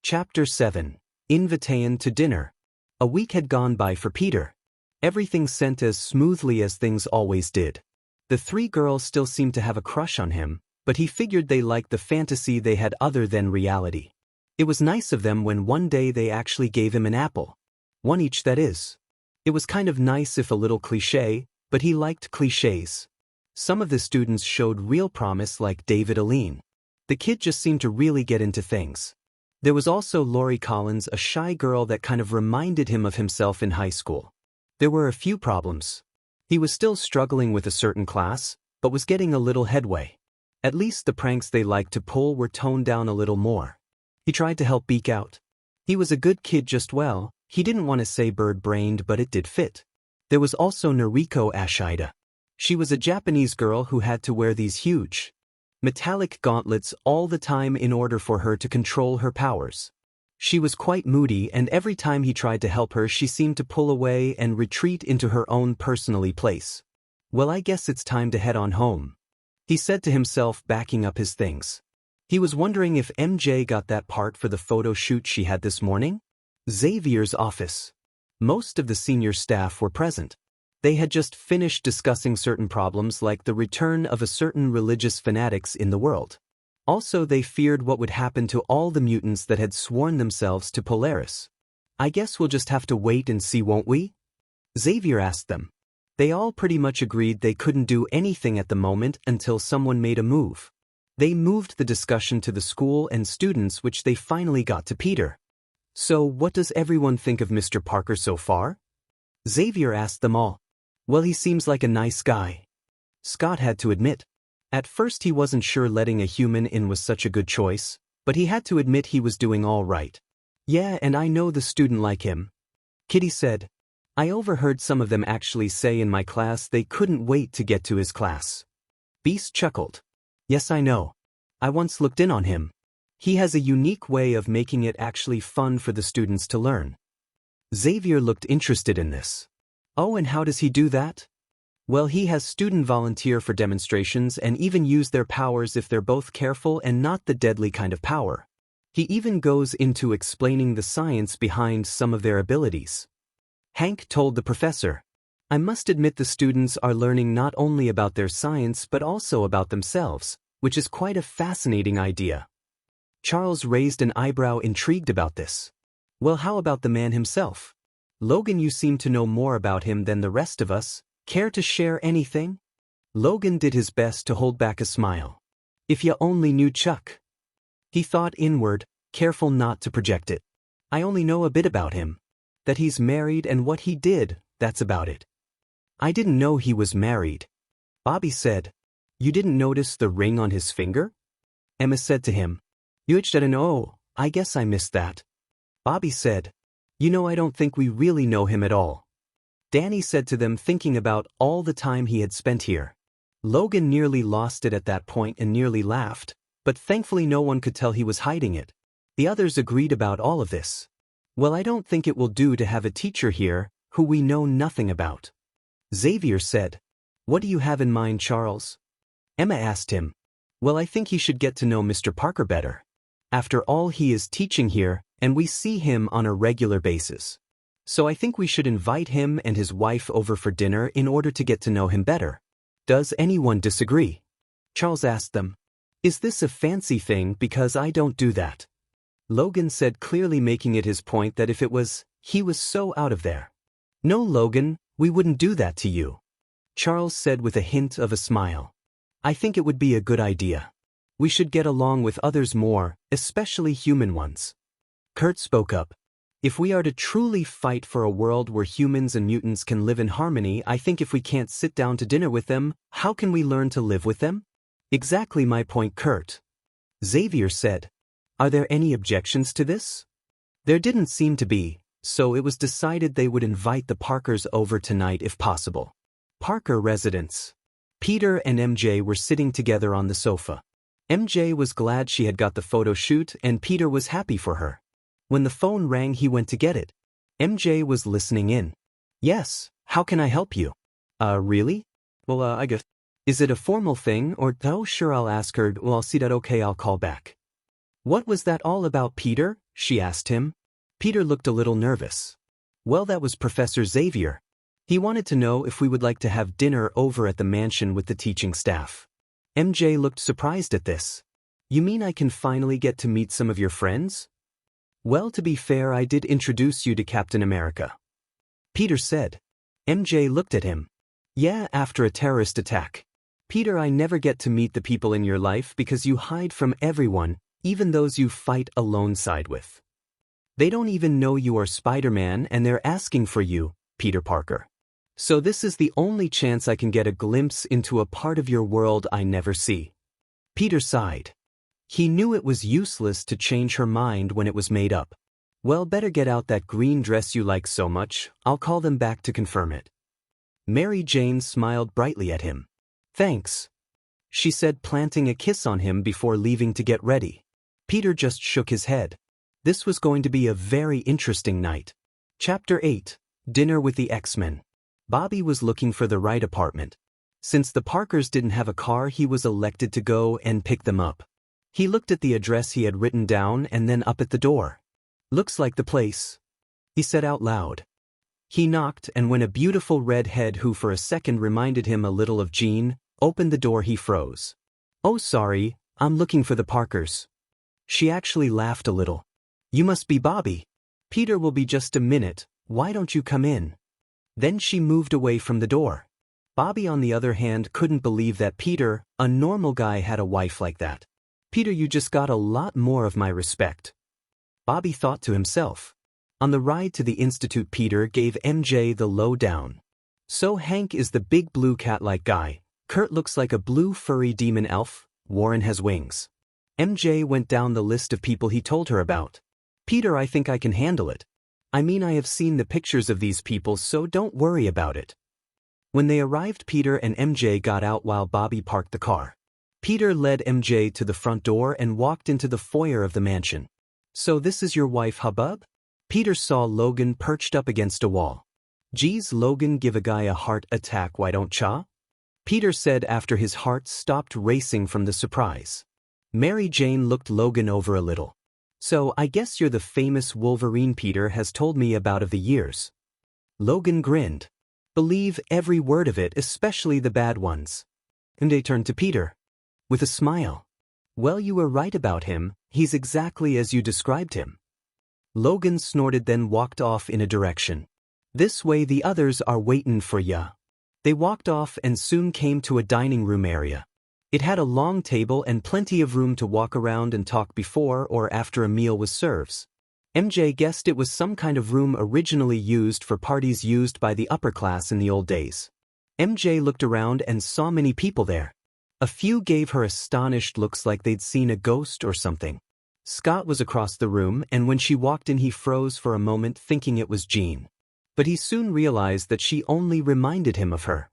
Chapter 7. Invitation to Dinner. A week had gone by for Peter. Everything sent as smoothly as things always did. The 3 girls still seemed to have a crush on him, but he figured they liked the fantasy they had other than reality. It was nice of them when one day they actually gave him an apple. One each, that is. It was kind of nice if a little cliché, but he liked clichés. Some of the students showed real promise, like David Aline. The kid just seemed to really get into things. There was also Lori Collins, a shy girl that kind of reminded him of himself in high school. There were a few problems. He was still struggling with a certain class, but was getting a little headway. At least the pranks they liked to pull were toned down a little more. He tried to help Beak out. He was a good kid, just, well, He didn't want to say bird-brained, but it did fit. There was also Noriko Ashida. She was a Japanese girl who had to wear these huge, metallic gauntlets all the time in order for her to control her powers. She was quite moody, and every time he tried to help her she seemed to pull away and retreat into her own personally place. Well, I guess it's time to head on home, he said to himself, backing up his things. He was wondering if MJ got that part for the photo shoot she had this morning. Xavier's office. Most of the senior staff were present. They had just finished discussing certain problems like the return of a certain religious fanatics in the world. Also, they feared what would happen to all the mutants that had sworn themselves to Polaris. I guess we'll just have to wait and see, won't we? Xavier asked them. They all pretty much agreed they couldn't do anything at the moment until someone made a move. They moved the discussion to the school and students, which they finally got to Peter. So what does everyone think of Mr. Parker so far? Xavier asked them all. Well, he seems like a nice guy. Scott had to admit. At first he wasn't sure letting a human in was such a good choice, but he had to admit he was doing all right. Yeah, and I know the student like him. Kitty said. I overheard some of them actually say in my class they couldn't wait to get to his class. Beast chuckled. Yes, I know. I once looked in on him. He has a unique way of making it actually fun for the students to learn. Xavier looked interested in this. Oh, and how does he do that? Well, he has students volunteer for demonstrations and even use their powers if they're both careful and not the deadly kind of power. He even goes into explaining the science behind some of their abilities. Hank told the professor. I must admit the students are learning not only about their science but also about themselves, which is quite a fascinating idea. Charles raised an eyebrow, intrigued about this. Well, how about the man himself? Logan, you seem to know more about him than the rest of us. Care to share anything? Logan did his best to hold back a smile. If you only knew Chuck. He thought inward, careful not to project it. I only know a bit about him. That he's married and what he did, that's about it. I didn't know he was married. Bobby said. You didn't notice the ring on his finger? Emma said to him. You didn't? Oh, I guess I missed that. Bobby said. You know, I don't think we really know him at all. Danny said to them, thinking about all the time he had spent here. Logan nearly lost it at that point and nearly laughed, but thankfully no one could tell he was hiding it. The others agreed about all of this. Well, I don't think it will do to have a teacher here who we know nothing about. Xavier said. What do you have in mind, Charles? Emma asked him. Well, I think he should get to know Mr. Parker better. After all, he is teaching here, and we see him on a regular basis. So I think we should invite him and his wife over for dinner in order to get to know him better. Does anyone disagree? Charles asked them. Is this a fancy thing, because I don't do that? Logan said, clearly making it his point that if it was, he was so out of there. No, Logan, we wouldn't do that to you. Charles said with a hint of a smile. I think it would be a good idea. We should get along with others more, especially human ones. Kurt spoke up. If we are to truly fight for a world where humans and mutants can live in harmony, I think if we can't sit down to dinner with them, how can we learn to live with them? Exactly my point, Kurt. Xavier said. Are there any objections to this? There didn't seem to be, so it was decided they would invite the Parkers over tonight if possible. Parker residence. Peter and MJ were sitting together on the sofa. MJ was glad she had got the photo shoot and Peter was happy for her. When the phone rang, he went to get it. MJ was listening in. Yes, how can I help you? Really? Well, I guess. Is it a formal thing or, oh sure, I'll ask her, well, I'll see that, okay, I'll call back. What was that all about, Peter? She asked him. Peter looked a little nervous. Well, that was Professor Xavier. He wanted to know if we would like to have dinner over at the mansion with the teaching staff. MJ looked surprised at this. You mean I can finally get to meet some of your friends? Well, to be fair, I did introduce you to Captain America. Peter said. MJ looked at him. Yeah, after a terrorist attack. Peter, I never get to meet the people in your life because you hide from everyone, even those you fight alongside with. They don't even know you are Spider-Man and they're asking for you, Peter Parker. So this is the only chance I can get a glimpse into a part of your world I never see. Peter sighed. He knew it was useless to change her mind when it was made up. Well, better get out that green dress you like so much, I'll call them back to confirm it. Mary Jane smiled brightly at him. Thanks, she said, planting a kiss on him before leaving to get ready. Peter just shook his head. This was going to be a very interesting night. Chapter 8. Dinner with the X-Men. Bobby was looking for the right apartment. Since the Parkers didn't have a car, he was elected to go and pick them up. He looked at the address he had written down and then up at the door. Looks like the place, he said out loud. He knocked, and when a beautiful redhead who for a second reminded him a little of Jean opened the door, he froze. Oh, sorry, I'm looking for the Parkers. She actually laughed a little. You must be Bobby. Peter will be just a minute, why don't you come in? Then she moved away from the door. Bobby, on the other hand, couldn't believe that Peter, a normal guy, had a wife like that. Peter, you just got a lot more of my respect, Bobby thought to himself. On the ride to the institute, Peter gave MJ the lowdown. So Hank is the big blue cat-like guy. Kurt looks like a blue furry demon elf. Warren has wings. MJ went down the list of people he told her about. Peter, I think I can handle it. I mean, I have seen the pictures of these people, so don't worry about it. When they arrived, Peter and MJ got out while Bobby parked the car. Peter led MJ to the front door and walked into the foyer of the mansion. So this is your wife, hubbub? Peter saw Logan perched up against a wall. Geez, Logan, give a guy a heart attack, why don't ya? Peter said after his heart stopped racing from the surprise. Mary Jane looked Logan over a little. So I guess you're the famous Wolverine Peter has told me about of the years. Logan grinned. Believe every word of it, especially the bad ones. And they turned to Peter with a smile. Well, you were right about him, he's exactly as you described him. Logan snorted, then walked off in a direction. This way, the others are waitin' for ya. They walked off and soon came to a dining room area. It had a long table and plenty of room to walk around and talk before or after a meal was served. MJ guessed it was some kind of room originally used for parties used by the upper class in the old days. MJ looked around and saw many people there. A few gave her astonished looks like they'd seen a ghost or something. Scott was across the room, and when she walked in he froze for a moment, thinking it was Jean. But he soon realized that she only reminded him of her.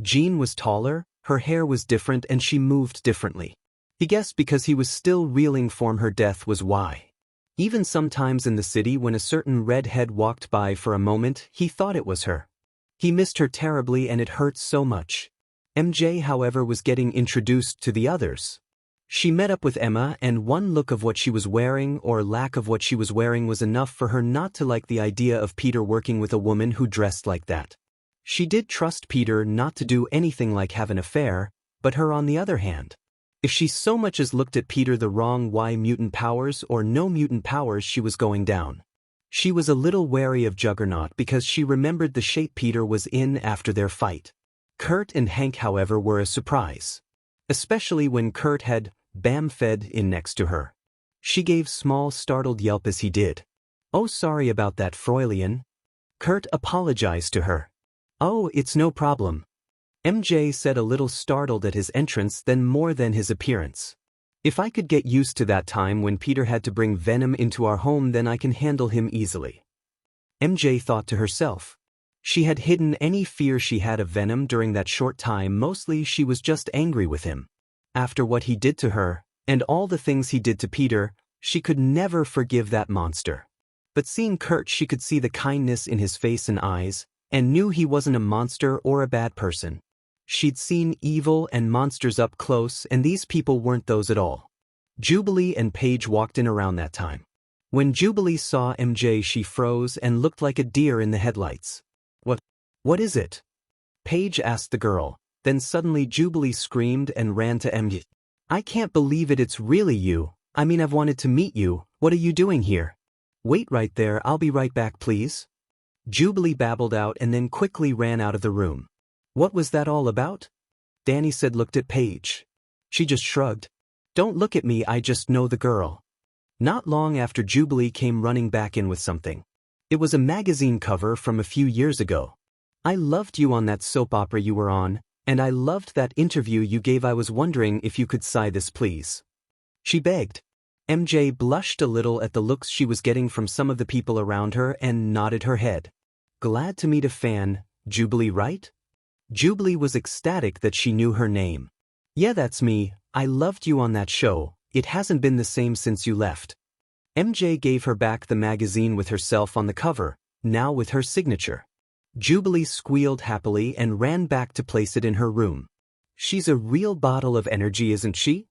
Jean was taller, her hair was different, and she moved differently. He guessed because he was still reeling from her death was why. Even sometimes in the city, when a certain redhead walked by for a moment, he thought it was her. He missed her terribly, and it hurt so much. MJ, however, was getting introduced to the others. She met up with Emma, and one look of what she was wearing or lack of what she was wearing was enough for her not to like the idea of Peter working with a woman who dressed like that. She did trust Peter not to do anything like have an affair, but her on the other hand. If she so much as looked at Peter the wrong way, mutant powers or no mutant powers, she was going down. She was a little wary of Juggernaut because she remembered the shape Peter was in after their fight. Kurt and Hank, however, were a surprise. Especially when Kurt had fed in next to her. She gave small startled yelp as he did. Oh, sorry about that, Fräulein. Kurt apologized to her. Oh, it's no problem. MJ said, a little startled at his entrance than more than his appearance. If I could get used to that time when Peter had to bring Venom into our home, then I can handle him easily. MJ thought to herself. She had hidden any fear she had of Venom during that short time. Mostly she was just angry with him. After what he did to her, and all the things he did to Peter, she could never forgive that monster. But seeing Kurt, she could see the kindness in his face and eyes, and knew he wasn't a monster or a bad person. She'd seen evil and monsters up close, and these people weren't those at all. Jubilee and Paige walked in around that time. When Jubilee saw MJ, she froze and looked like a deer in the headlights. What is it? Paige asked the girl. Then suddenly Jubilee screamed and ran to MJ. I can't believe it, it's really you. I mean, I've wanted to meet you. What are you doing here? Wait right there, I'll be right back, please. Jubilee babbled out and then quickly ran out of the room. What was that all about? Danny said, looked at Paige. She just shrugged. Don't look at me, I just know the girl. Not long after, Jubilee came running back in with something. It was a magazine cover from a few years ago. I loved you on that soap opera you were on, and I loved that interview you gave. I was wondering if you could sign this, please. She begged. MJ blushed a little at the looks she was getting from some of the people around her and nodded her head. Glad to meet a fan, Jubilee, right? Jubilee was ecstatic that she knew her name. Yeah, that's me. I loved you on that show. It hasn't been the same since you left. MJ gave her back the magazine with herself on the cover, now with her signature. Jubilee squealed happily and ran back to place it in her room. She's a real bottle of energy, isn't she?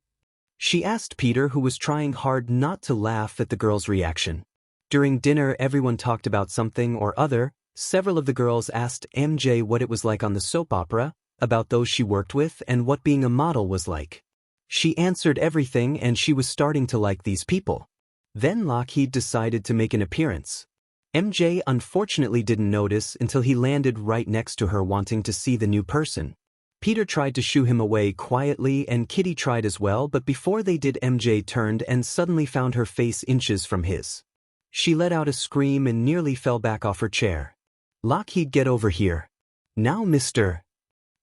She asked Peter, who was trying hard not to laugh at the girl's reaction. During dinner, everyone talked about something or other. Several of the girls asked MJ what it was like on the soap opera, about those she worked with, and what being a model was like. She answered everything, and she was starting to like these people. Then Lockheed decided to make an appearance. MJ unfortunately didn't notice until he landed right next to her, wanting to see the new person. Peter tried to shoo him away quietly, and Kitty tried as well, but before they did, MJ turned and suddenly found her face inches from his. She let out a scream and nearly fell back off her chair. Lockheed, get over here. Now, mister.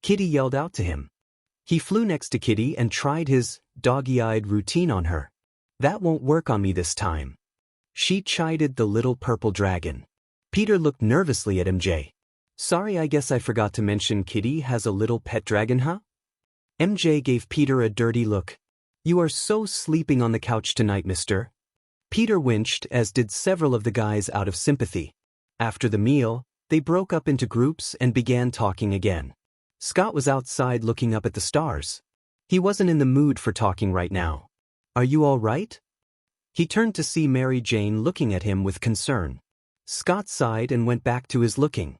Kitty yelled out to him. He flew next to Kitty and tried his doggy-eyed routine on her. That won't work on me this time. She chided the little purple dragon. Peter looked nervously at MJ. Sorry, I guess I forgot to mention Kitty has a little pet dragon, huh? MJ gave Peter a dirty look. You are so sleeping on the couch tonight, mister. Peter winced, as did several of the guys out of sympathy. After the meal, they broke up into groups and began talking again. Scott was outside looking up at the stars. He wasn't in the mood for talking right now. Are you all right? He turned to see Mary Jane looking at him with concern. Scott sighed and went back to his looking.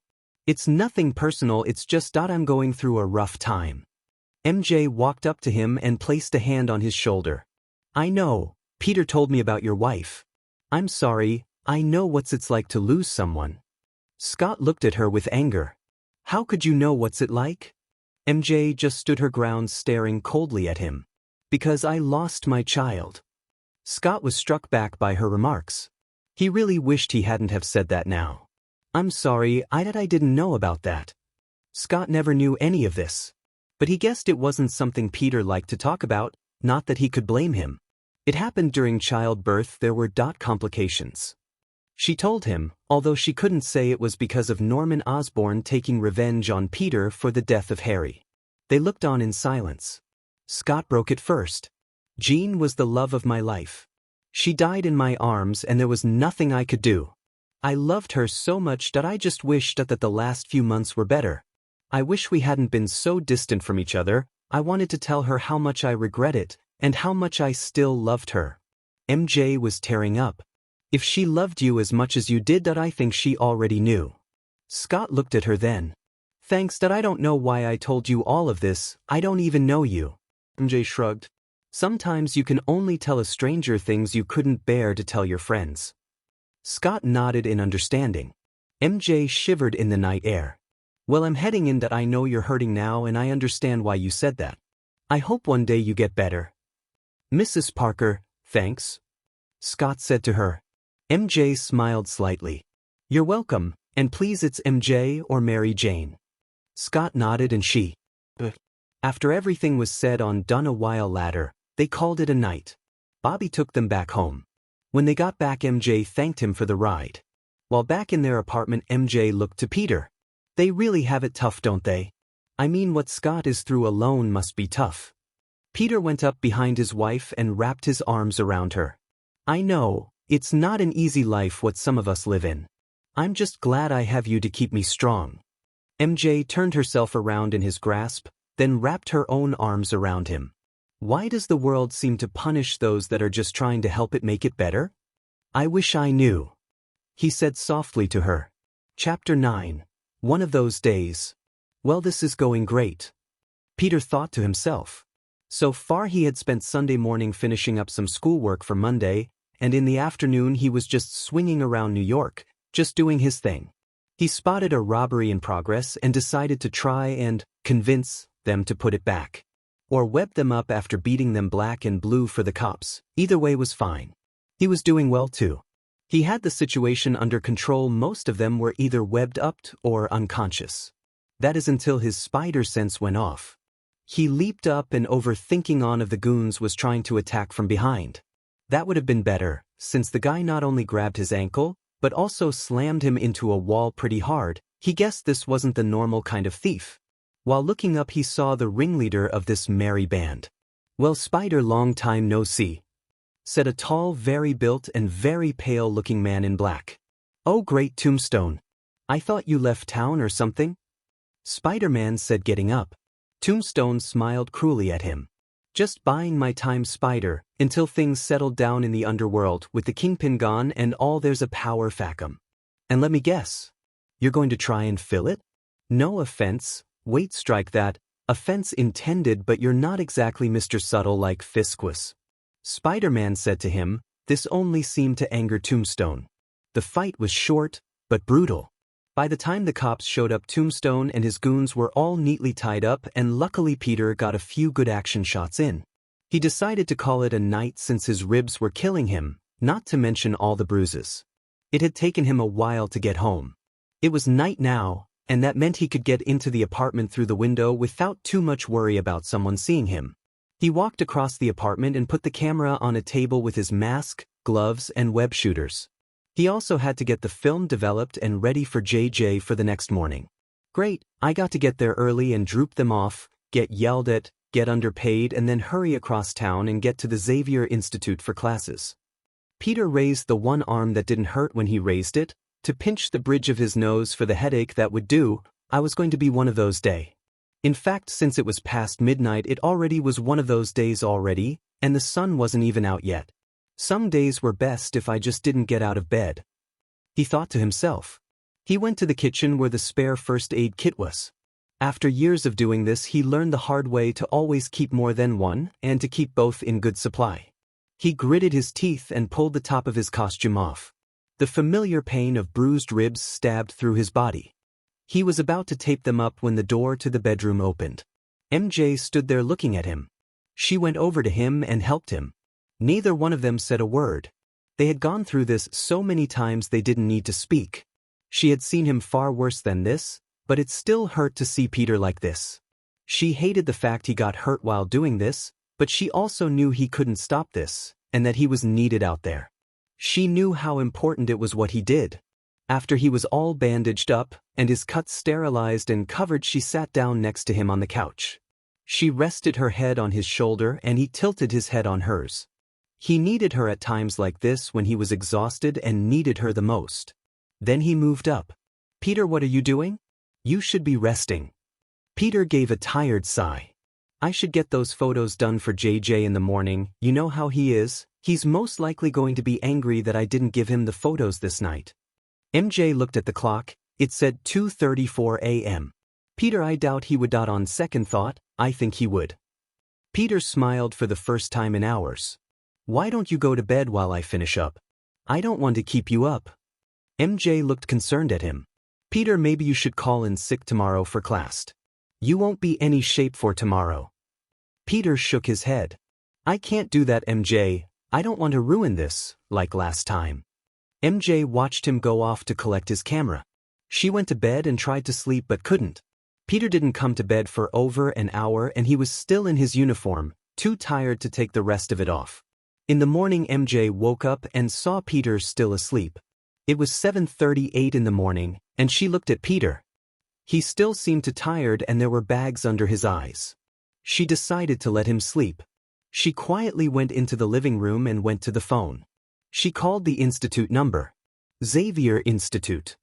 It's nothing personal, it's just that I'm going through a rough time. MJ walked up to him and placed a hand on his shoulder. I know, Peter told me about your wife. I'm sorry, I know what it's like to lose someone. Scott looked at her with anger. How could you know what's it like? MJ just stood her ground, staring coldly at him. Because I lost my child. Scott was struck back by her remarks. He really wished he hadn't have said that now. I'm sorry, I didn't know about that. Scott never knew any of this. But he guessed it wasn't something Peter liked to talk about, not that he could blame him. It happened during childbirth, there were complications. She told him, although she couldn't say it was because of Norman Osborn taking revenge on Peter for the death of Harry. They looked on in silence. Scott broke it first. Jean was the love of my life. She died in my arms and there was nothing I could do. I loved her so much that I just wished that the last few months were better. I wish we hadn't been so distant from each other. I wanted to tell her how much I regret it and how much I still loved her. MJ was tearing up. If she loved you as much as you did, that I think she already knew. Scott looked at her then. Thanks, that I don't know why I told you all of this, I don't even know you. MJ shrugged. Sometimes you can only tell a stranger things you couldn't bear to tell your friends. Scott nodded in understanding. MJ shivered in the night air. Well, I'm heading in, that I know you're hurting now and I understand why you said that. I hope one day you get better. Mrs. Parker, thanks. Scott said to her. MJ smiled slightly. You're welcome, and please, it's MJ or Mary Jane. Scott nodded and she. After everything was said and done a while later, they called it a night. Bobby took them back home. When they got back, MJ thanked him for the ride. While back in their apartment, MJ looked to Peter. They really have it tough, don't they? I mean, what Scott is through alone must be tough. Peter went up behind his wife and wrapped his arms around her. I know, it's not an easy life what some of us live in. I'm just glad I have you to keep me strong. MJ turned herself around in his grasp, then wrapped her own arms around him. Why does the world seem to punish those that are just trying to help it make it better? I wish I knew. He said softly to her. Chapter 9. One of those days. Well, this is going great. Peter thought to himself. So far he had spent Sunday morning finishing up some schoolwork for Monday, and in the afternoon he was just swinging around New York, just doing his thing. He spotted a robbery in progress and decided to try and convince them to put it back. Or web them up after beating them black and blue for the cops. Either way was fine. He was doing well too. He had the situation under control. Most of them were either webbed up or unconscious. That is until his spider sense went off. He leaped up and, overthinking on of the goons was trying to attack from behind. That would have been better, since the guy not only grabbed his ankle, but also slammed him into a wall pretty hard. He guessed this wasn't the normal kind of thief. While looking up he saw the ringleader of this merry band. "Well, Spider, long time no see," said a tall, very built and very pale-looking man in black. "Oh great, Tombstone. I thought you left town or something?" Spider-Man said, getting up. Tombstone smiled cruelly at him. "Just buying my time, Spider, until things settled down in the underworld with the Kingpin gone and all. There's a power vacuum. And let me guess, you're going to try and fill it? No offense, wait, strike that, offense intended, but you're not exactly Mr. Subtle like Fisquus," Spider-Man said to him. This only seemed to anger Tombstone. The fight was short, but brutal. By the time the cops showed up, Tombstone and his goons were all neatly tied up, and luckily Peter got a few good action shots in. He decided to call it a night since his ribs were killing him, not to mention all the bruises. It had taken him a while to get home. It was night now, and that meant he could get into the apartment through the window without too much worry about someone seeing him. He walked across the apartment and put the camera on a table with his mask, gloves, and web shooters. He also had to get the film developed and ready for JJ for the next morning. Great, I got to get there early and droop them off, get yelled at, get underpaid, and then hurry across town and get to the Xavier Institute for classes. Peter raised the one arm that didn't hurt when he raised it, to pinch the bridge of his nose for the headache that would do. I was going to be one of those days. In fact, since it was past midnight, it already was one of those days already, and the sun wasn't even out yet. Some days were best if I just didn't get out of bed, he thought to himself. He went to the kitchen where the spare first aid kit was. After years of doing this, he learned the hard way to always keep more than one, and to keep both in good supply. He gritted his teeth and pulled the top of his costume off. The familiar pain of bruised ribs stabbed through his body. He was about to tape them up when the door to the bedroom opened. MJ stood there looking at him. She went over to him and helped him. Neither one of them said a word. They had gone through this so many times they didn't need to speak. She had seen him far worse than this, but it still hurt to see Peter like this. She hated the fact he got hurt while doing this, but she also knew he couldn't stop this, and that he was needed out there. She knew how important it was what he did. After he was all bandaged up, and his cuts sterilized and covered, she sat down next to him on the couch. She rested her head on his shoulder and he tilted his head on hers. He needed her at times like this when he was exhausted and needed her the most. Then he moved up. "Peter, what are you doing? You should be resting." Peter gave a tired sigh. "I should get those photos done for JJ in the morning. You know how he is. He's most likely going to be angry that I didn't give him the photos this night." MJ looked at the clock. It said 2:34 a.m. "Peter, I doubt he would. On second thought, I think he would." Peter smiled for the first time in hours. "Why don't you go to bed while I finish up? I don't want to keep you up." MJ looked concerned at him. "Peter, maybe you should call in sick tomorrow for class. You won't be any shape for tomorrow." Peter shook his head. "I can't do that, MJ. I don't want to ruin this, like last time." MJ watched him go off to collect his camera. She went to bed and tried to sleep but couldn't. Peter didn't come to bed for over an hour and he was still in his uniform, too tired to take the rest of it off. In the morning, MJ woke up and saw Peter still asleep. It was 7:38 in the morning, and she looked at Peter. He still seemed too tired and there were bags under his eyes. She decided to let him sleep. She quietly went into the living room and went to the phone. She called the institute number. "Xavier Institute."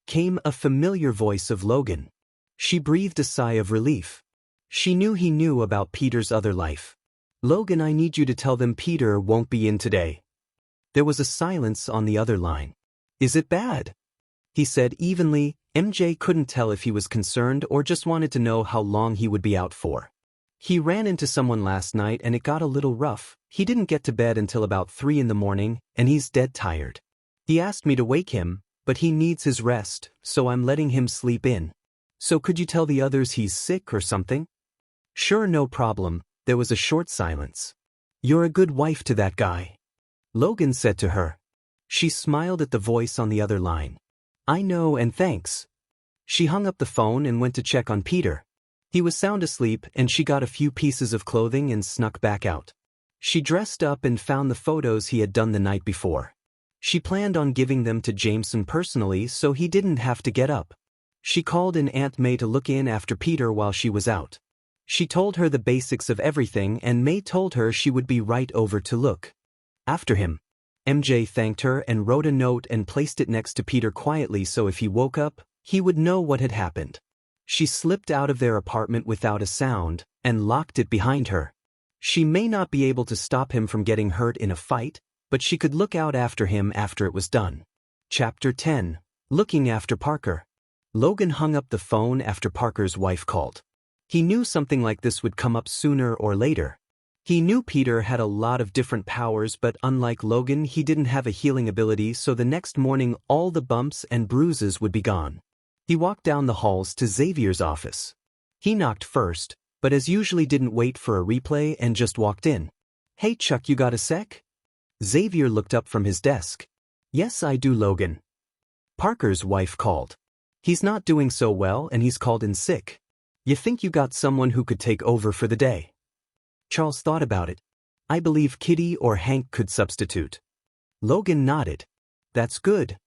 Came a familiar voice of Logan. She breathed a sigh of relief. She knew he knew about Peter's other life. "Logan, I need you to tell them Peter won't be in today." There was a silence on the other line. "Is it bad?" he said evenly. MJ couldn't tell if he was concerned or just wanted to know how long he would be out for. "He ran into someone last night and it got a little rough. He didn't get to bed until about 3 in the morning, and he's dead tired. He asked me to wake him, but he needs his rest, so I'm letting him sleep in. So could you tell the others he's sick or something?" "Sure, no problem." There was a short silence. "You're a good wife to that guy," Logan said to her. She smiled at the voice on the other line. "I know, and thanks." She hung up the phone and went to check on Peter. He was sound asleep and she got a few pieces of clothing and snuck back out. She dressed up and found the photos he had done the night before. She planned on giving them to Jameson personally so he didn't have to get up. She called in Aunt May to look in after Peter while she was out. She told her the basics of everything and May told her she would be right over to look after him. MJ thanked her and wrote a note and placed it next to Peter quietly so if he woke up, he would know what had happened. She slipped out of their apartment without a sound and locked it behind her. She may not be able to stop him from getting hurt in a fight, but she could look out after him after it was done. Chapter 10. Looking after Parker. Logan hung up the phone after Parker's wife called. He knew something like this would come up sooner or later. He knew Peter had a lot of different powers, but unlike Logan, he didn't have a healing ability, so the next morning all the bumps and bruises would be gone. He walked down the halls to Xavier's office. He knocked first, but as usually didn't wait for a replay and just walked in. "Hey Chuck, you got a sec?" Xavier looked up from his desk. "Yes, I do, Logan." Parker's wife called. "He's not doing so well and he's called in sick. You think you got someone who could take over for the day?" Charles thought about it. "I believe Kitty or Hank could substitute." Logan nodded. "That's good."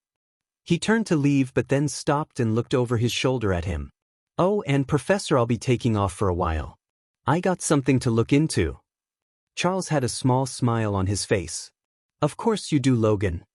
He turned to leave but then stopped and looked over his shoulder at him. "Oh, and Professor, I'll be taking off for a while. I got something to look into." Charles had a small smile on his face. "Of course you do, Logan."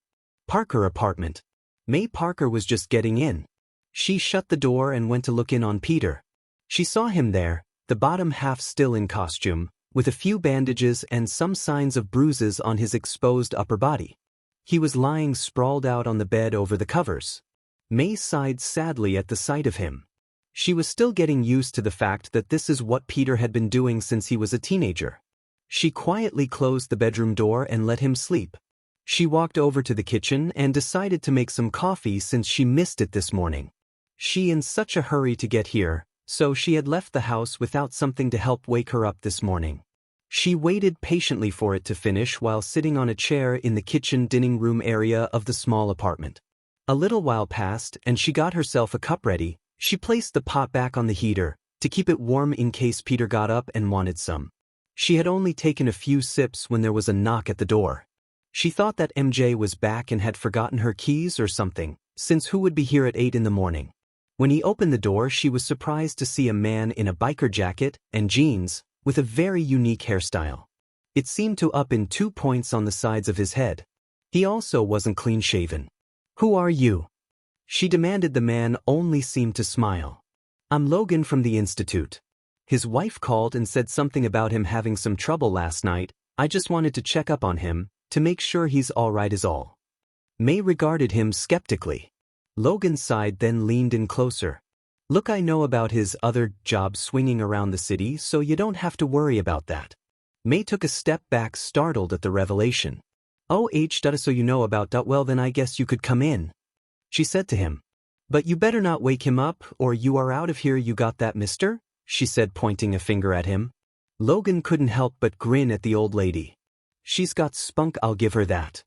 Parker apartment. May Parker was just getting in. She shut the door and went to look in on Peter. She saw him there, the bottom half still in costume, with a few bandages and some signs of bruises on his exposed upper body. He was lying sprawled out on the bed over the covers. May sighed sadly at the sight of him. She was still getting used to the fact that this is what Peter had been doing since he was a teenager. She quietly closed the bedroom door and let him sleep. She walked over to the kitchen and decided to make some coffee since she missed it this morning. She in such a hurry to get here, so she had left the house without something to help wake her up this morning. She waited patiently for it to finish while sitting on a chair in the kitchen dining room area of the small apartment. A little while passed and she got herself a cup ready. She placed the pot back on the heater to keep it warm in case Peter got up and wanted some. She had only taken a few sips when there was a knock at the door. She thought that MJ was back and had forgotten her keys or something, since who would be here at 8 in the morning? When he opened the door, she was surprised to see a man in a biker jacket and jeans, with a very unique hairstyle. It seemed to up in 2 points on the sides of his head. He also wasn't clean-shaven. "Who are you?" she demanded. The man only seemed to smile. "I'm Logan from the Institute. His wife called and said something about him having some trouble last night. I just wanted to check up on him, to make sure he's all right is all." May regarded him skeptically. Logan sighed then leaned in closer. "Look, I know about his other job swinging around the city, so you don't have to worry about that." May took a step back, startled at the revelation. "Oh, so you know about that? Well, then I guess you could come in," she said to him. "But you better not wake him up, or you are out of here. You got that, mister?" she said, pointing a finger at him. Logan couldn't help but grin at the old lady. "She's got spunk, I'll give her that,"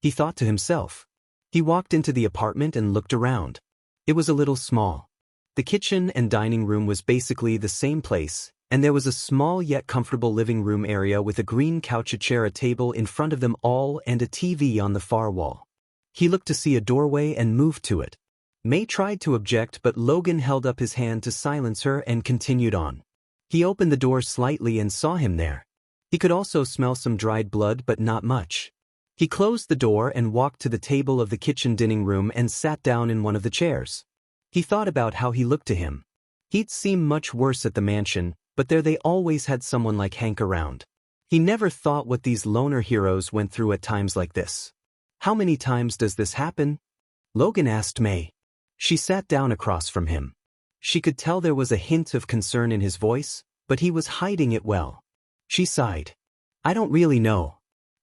he thought to himself. He walked into the apartment and looked around. It was a little small. The kitchen and dining room was basically the same place, and there was a small yet comfortable living room area with a green couch, a chair, a table in front of them all, and a TV on the far wall. He looked to see a doorway and moved to it. May tried to object, but Logan held up his hand to silence her and continued on. He opened the door slightly and saw him there. He could also smell some dried blood, but not much. He closed the door and walked to the table of the kitchen dining room and sat down in one of the chairs. He thought about how he looked to him. He'd seemed much worse at the mansion, but there they always had someone like Hank around. He never thought what these loner heroes went through at times like this. "How many times does this happen?" Logan asked May. She sat down across from him. She could tell there was a hint of concern in his voice, but he was hiding it well. She sighed. "I don't really know.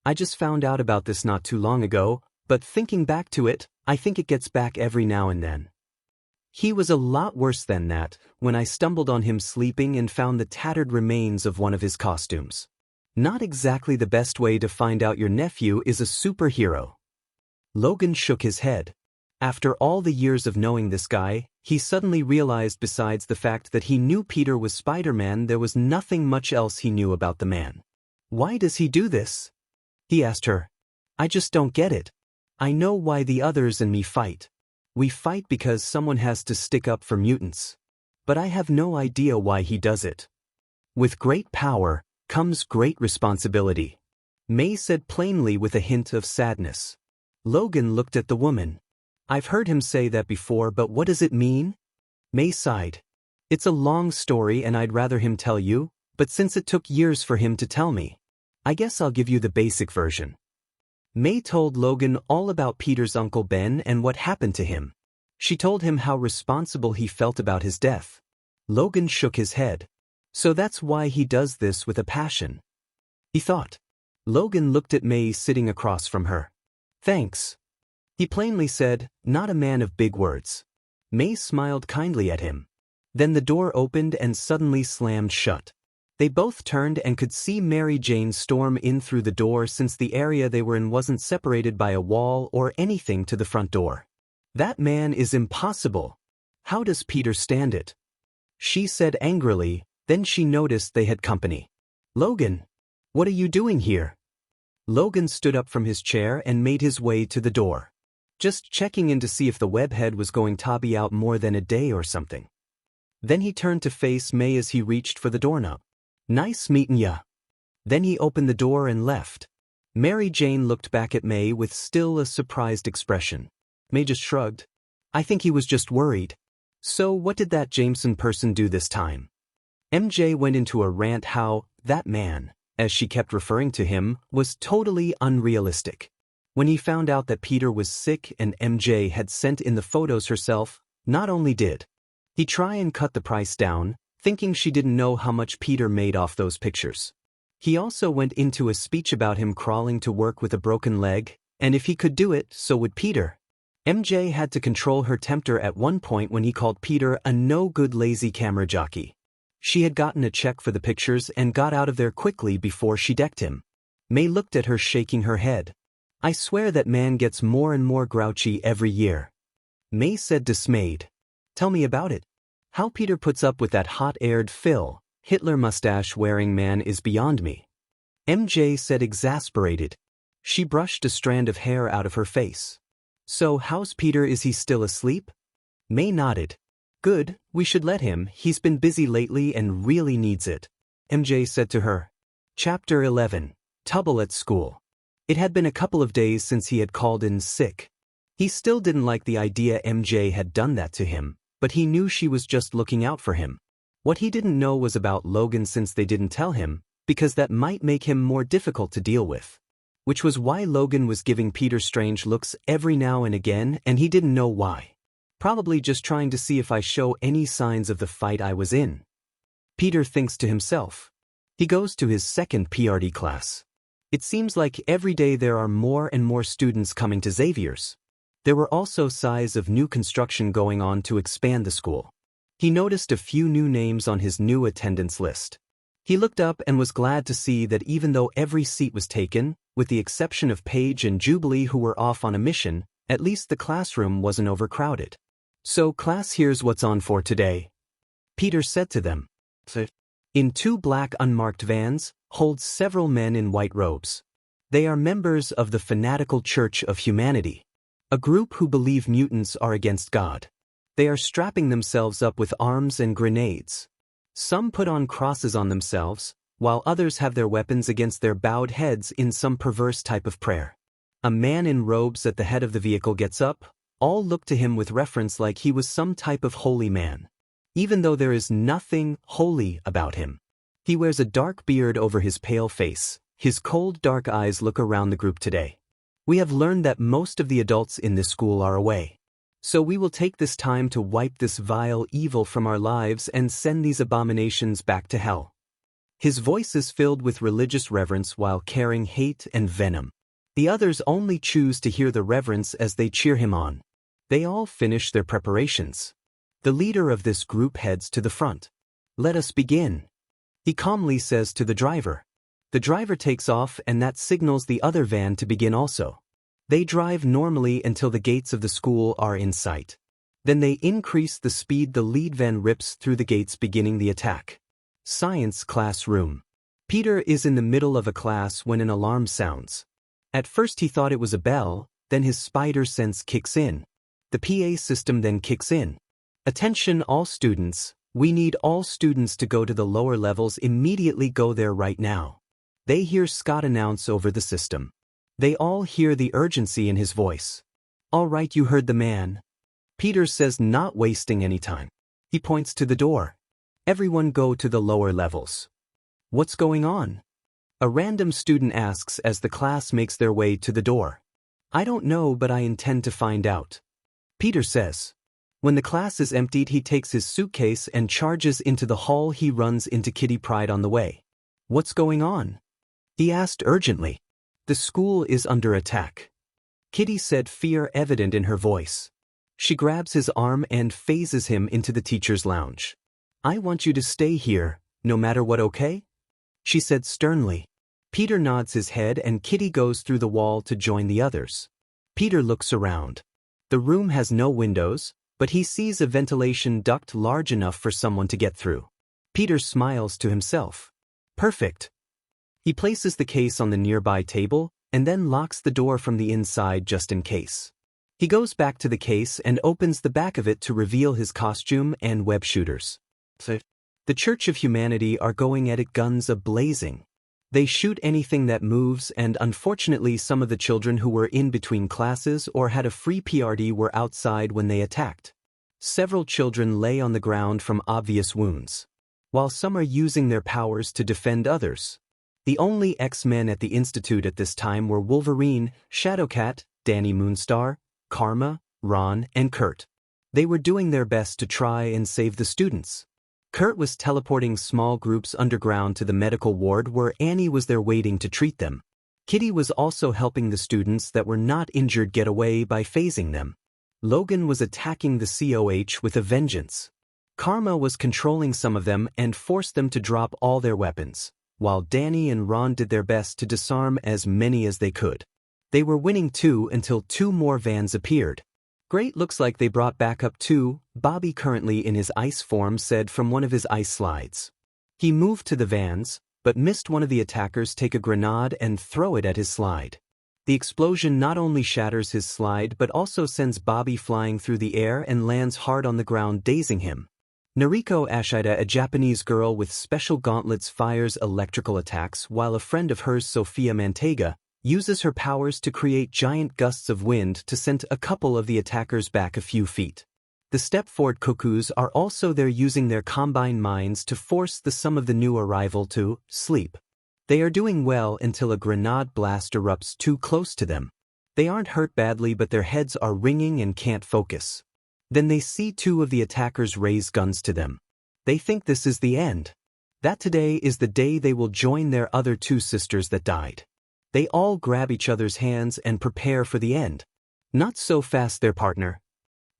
I just found out about this not too long ago, but thinking back to it, I think it gets back every now and then. He was a lot worse than that when I stumbled on him sleeping and found the tattered remains of one of his costumes. Not exactly the best way to find out your nephew is a superhero." Logan shook his head. After all the years of knowing this guy, he suddenly realized besides the fact that he knew Peter was Spider-Man, there was nothing much else he knew about the man. Why does he do this? He asked her. I just don't get it. I know why the others and me fight. We fight because someone has to stick up for mutants. But I have no idea why he does it. With great power comes great responsibility, May said plainly with a hint of sadness. Logan looked at the woman. I've heard him say that before, but what does it mean? May sighed. It's a long story and I'd rather him tell you, but since it took years for him to tell me, I guess I'll give you the basic version. May told Logan all about Peter's Uncle Ben and what happened to him. She told him how responsible he felt about his death. Logan shook his head. So that's why he does this with a passion, he thought. Logan looked at May sitting across from her. Thanks, he plainly said, not a man of big words. May smiled kindly at him. Then the door opened and suddenly slammed shut. They both turned and could see Mary Jane storm in through the door since the area they were in wasn't separated by a wall or anything to the front door. That man is impossible. How does Peter stand it? She said angrily, then she noticed they had company. Logan, what are you doing here? Logan stood up from his chair and made his way to the door. Just checking in to see if the webhead was going to be out more than a day or something. Then he turned to face May as he reached for the doorknob. Nice meetin' ya. Then he opened the door and left. Mary Jane looked back at May with still a surprised expression. May just shrugged. I think he was just worried. So what did that Jameson person do this time? MJ went into a rant how that man, as she kept referring to him, was totally unrealistic. When he found out that Peter was sick and MJ had sent in the photos herself, not only did he try and cut the price down, thinking she didn't know how much Peter made off those pictures. He also went into a speech about him crawling to work with a broken leg, and if he could do it, so would Peter. MJ had to control her temper at one point when he called Peter a no-good lazy camera jockey. She had gotten a check for the pictures and got out of there quickly before she decked him. May looked at her shaking her head. I swear that man gets more and more grouchy every year. May said dismayed. Tell me about it. How Peter puts up with that hot-aired Phil, Hitler mustache-wearing man is beyond me. MJ said exasperated. She brushed a strand of hair out of her face. So how's Peter, is he still asleep? May nodded. Good, we should let him, he's been busy lately and really needs it. MJ said to her. Chapter 11. Trouble at School. It had been a couple of days since he had called in sick. He still didn't like the idea MJ had done that to him, but he knew she was just looking out for him. What he didn't know was about Logan, since they didn't tell him, because that might make him more difficult to deal with. Which was why Logan was giving Peter strange looks every now and again, and he didn't know why. Probably just trying to see if I show any signs of the fight I was in. Peter thinks to himself. He goes to his second PRD class. It seems like every day there are more and more students coming to Xavier's. There were also signs of new construction going on to expand the school. He noticed a few new names on his new attendance list. He looked up and was glad to see that even though every seat was taken, with the exception of Paige and Jubilee who were off on a mission, at least the classroom wasn't overcrowded. So class, here's what's on for today, Peter said to them. In two black unmarked vans, hold several men in white robes. They are members of the Fanatical Church of Humanity, a group who believe mutants are against God. They are strapping themselves up with arms and grenades. Some put on crosses on themselves, while others have their weapons against their bowed heads in some perverse type of prayer. A man in robes at the head of the vehicle gets up. All look to him with reference like he was some type of holy man. Even though there is nothing holy about him. He wears a dark beard over his pale face. His cold dark eyes look around the group today. We have learned that most of the adults in this school are away. So we will take this time to wipe this vile evil from our lives and send these abominations back to hell. His voice is filled with religious reverence while carrying hate and venom. The others only choose to hear the reverence as they cheer him on. They all finish their preparations. The leader of this group heads to the front. Let us begin, he calmly says to the driver. The driver takes off and that signals the other van to begin also. They drive normally until the gates of the school are in sight. Then they increase the speed. The lead van rips through the gates, beginning the attack. Science classroom. Peter is in the middle of a class when an alarm sounds. At first he thought it was a bell, then his spider sense kicks in. The PA system then kicks in. Attention all students, we need all students to go to the lower levels, immediately go there right now. They hear Scott announce over the system. They all hear the urgency in his voice. All right, you heard the man. Peter says, not wasting any time. He points to the door. Everyone go to the lower levels. What's going on? A random student asks as the class makes their way to the door. I don't know, but I intend to find out. Peter says. When the class is emptied, he takes his suitcase and charges into the hall. He runs into Kitty Pryde on the way. What's going on? He asked urgently. The school is under attack. Kitty said, fear evident in her voice. She grabs his arm and phases him into the teacher's lounge. I want you to stay here, no matter what, okay? She said sternly. Peter nods his head and Kitty goes through the wall to join the others. Peter looks around. The room has no windows, but he sees a ventilation duct large enough for someone to get through. Peter smiles to himself. Perfect. He places the case on the nearby table and then locks the door from the inside just in case. He goes back to the case and opens the back of it to reveal his costume and web shooters. The Church of Humanity are going at it, guns a-blazing. They shoot anything that moves, and unfortunately some of the children who were in between classes or had a free PRD were outside when they attacked. Several children lay on the ground from obvious wounds, while some are using their powers to defend others. The only X-Men at the Institute at this time were Wolverine, Shadowcat, Danny Moonstar, Karma, Ron, and Kurt. They were doing their best to try and save the students. Kurt was teleporting small groups underground to the medical ward where Annie was there waiting to treat them. Kitty was also helping the students that were not injured get away by phasing them. Logan was attacking the COH with a vengeance. Karma was controlling some of them and forced them to drop all their weapons, while Danny and Ron did their best to disarm as many as they could. They were winning too until two more vans appeared. Great, looks like they brought back up too, Bobby, currently in his ice form, said from one of his ice slides. He moved to the vans, but missed one of the attackers take a grenade and throw it at his slide. The explosion not only shatters his slide but also sends Bobby flying through the air and lands hard on the ground, dazing him. Nariko Ashida, a Japanese girl with special gauntlets, fires electrical attacks, while a friend of hers, Sophia Mantega, uses her powers to create giant gusts of wind to send a couple of the attackers back a few feet. The Stepford Cuckoos are also there, using their combined minds to force some of the new arrival to sleep. They are doing well until a grenade blast erupts too close to them. They aren't hurt badly, but their heads are ringing and can't focus. Then they see two of the attackers raise guns to them. They think this is the end. That today is the day they will join their other two sisters that died. They all grab each other's hands and prepare for the end. Not so fast, their partner.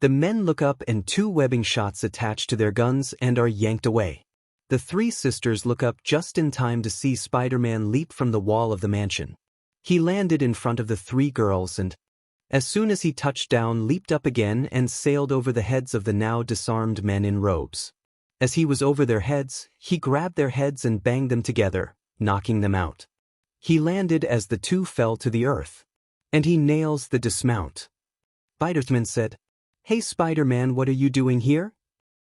The men look up and two webbing shots attach to their guns and are yanked away. The three sisters look up just in time to see Spider-Man leap from the wall of the mansion. He landed in front of the three girls and, as soon as he touched down, leaped up again and sailed over the heads of the now disarmed men in robes. As he was over their heads, he grabbed their heads and banged them together, knocking them out. He landed as the two fell to the earth. And he nails the dismount. Spider-Man said, "Hey Spider-Man, what are you doing here?"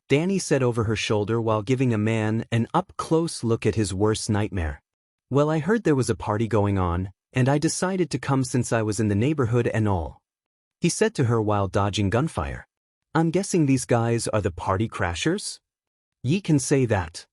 Danny said over her shoulder while giving a man an up-close look at his worst nightmare. "Well, I heard there was a party going on, and I decided to come since I was in the neighborhood and all," he said to her while dodging gunfire. "I'm guessing these guys are the party crashers?" "Ye can say that,"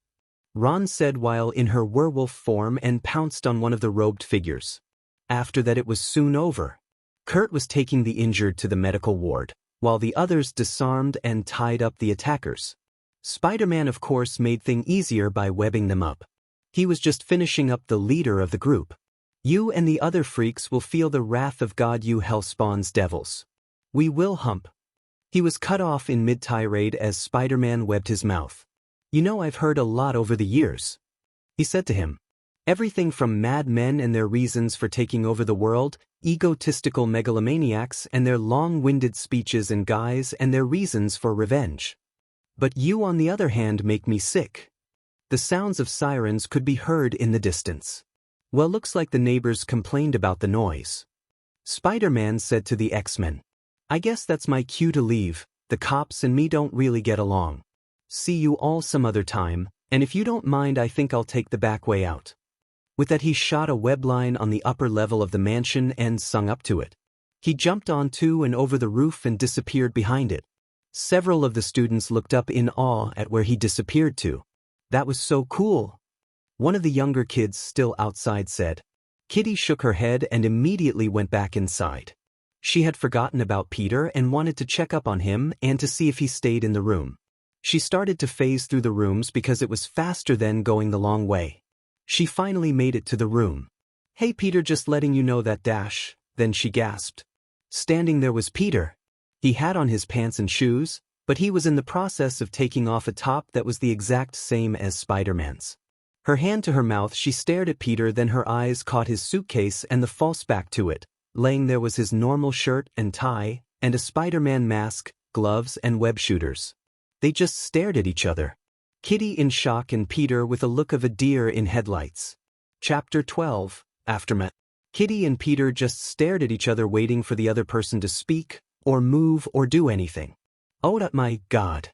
Ron said while in her werewolf form, and pounced on one of the robed figures. After that it was soon over. Kurt was taking the injured to the medical ward, while the others disarmed and tied up the attackers. Spider-Man, of course, made things easier by webbing them up. He was just finishing up the leader of the group. "You and the other freaks will feel the wrath of God, you hellspawn's devils. We will hump." He was cut off in mid-tirade as Spider-Man webbed his mouth. "You know, I've heard a lot over the years," he said to him. "Everything from mad men and their reasons for taking over the world, egotistical megalomaniacs and their long-winded speeches, and guys and their reasons for revenge. But you, on the other hand, make me sick." The sounds of sirens could be heard in the distance. Well, looks like the neighbors complained about the noise. Spider-Man said to the X-Men, I guess that's my cue to leave. The cops and me don't really get along. See you all some other time, and if you don't mind, I think I'll take the back way out. With that, he shot a web line on the upper level of the mansion and sung up to it. He jumped onto and over the roof and disappeared behind it. Several of the students looked up in awe at where he disappeared to. That was so cool. One of the younger kids still outside said. Kitty shook her head and immediately went back inside. She had forgotten about Peter and wanted to check up on him and to see if he stayed in the room. She started to phase through the rooms because it was faster than going the long way. She finally made it to the room. Hey Peter, just letting you know that dash, then she gasped. Standing there was Peter. He had on his pants and shoes, but he was in the process of taking off a top that was the exact same as Spider-Man's. Her hand to her mouth, she stared at Peter, then her eyes caught his suitcase and the false back to it. Laying there was his normal shirt and tie, and a Spider-Man mask, gloves and web shooters. They just stared at each other. Kitty in shock and Peter with a look of a deer in headlights. Chapter 12, Aftermath. Kitty and Peter just stared at each other, waiting for the other person to speak, or move, or do anything. Oh my God!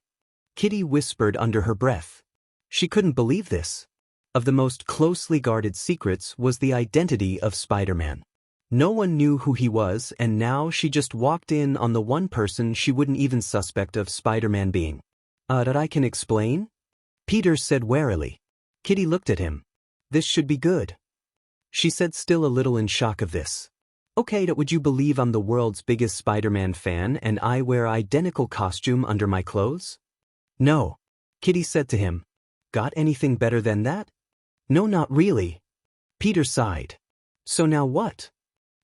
Kitty whispered under her breath. She couldn't believe this. Of the most closely guarded secrets was the identity of Spider-Man. No one knew who he was, and now she just walked in on the one person she wouldn't even suspect of Spider-Man being. That I can explain? Peter said warily. Kitty looked at him. This should be good. She said, still a little in shock of this. Okay, would you believe I'm the world's biggest Spider-Man fan and I wear identical costume under my clothes? No. Kitty said to him. Got anything better than that? No, not really. Peter sighed. So now what?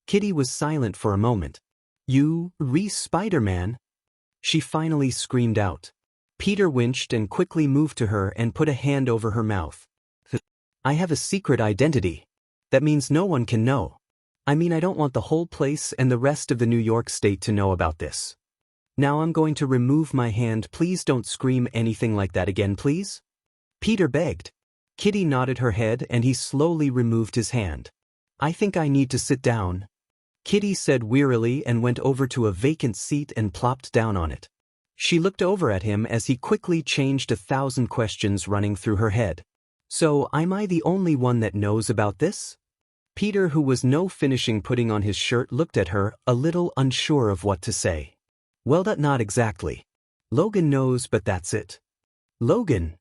Kitty was silent for a moment. You, Spider-Man? She finally screamed out. Peter winced and quickly moved to her and put a hand over her mouth. I have a secret identity. That means no one can know. I mean, I don't want the whole place and the rest of the New York State to know about this. Now I'm going to remove my hand. Please don't scream anything like that again, please. Peter begged. Kitty nodded her head and he slowly removed his hand. I think I need to sit down. Kitty said wearily and went over to a vacant seat and plopped down on it. She looked over at him as he quickly changed 1,000 questions running through her head. So, am I the only one that knows about this? Peter, who was no finishing putting on his shirt, looked at her, a little unsure of what to say. Well, that not exactly. Logan knows, but that's it. Logan!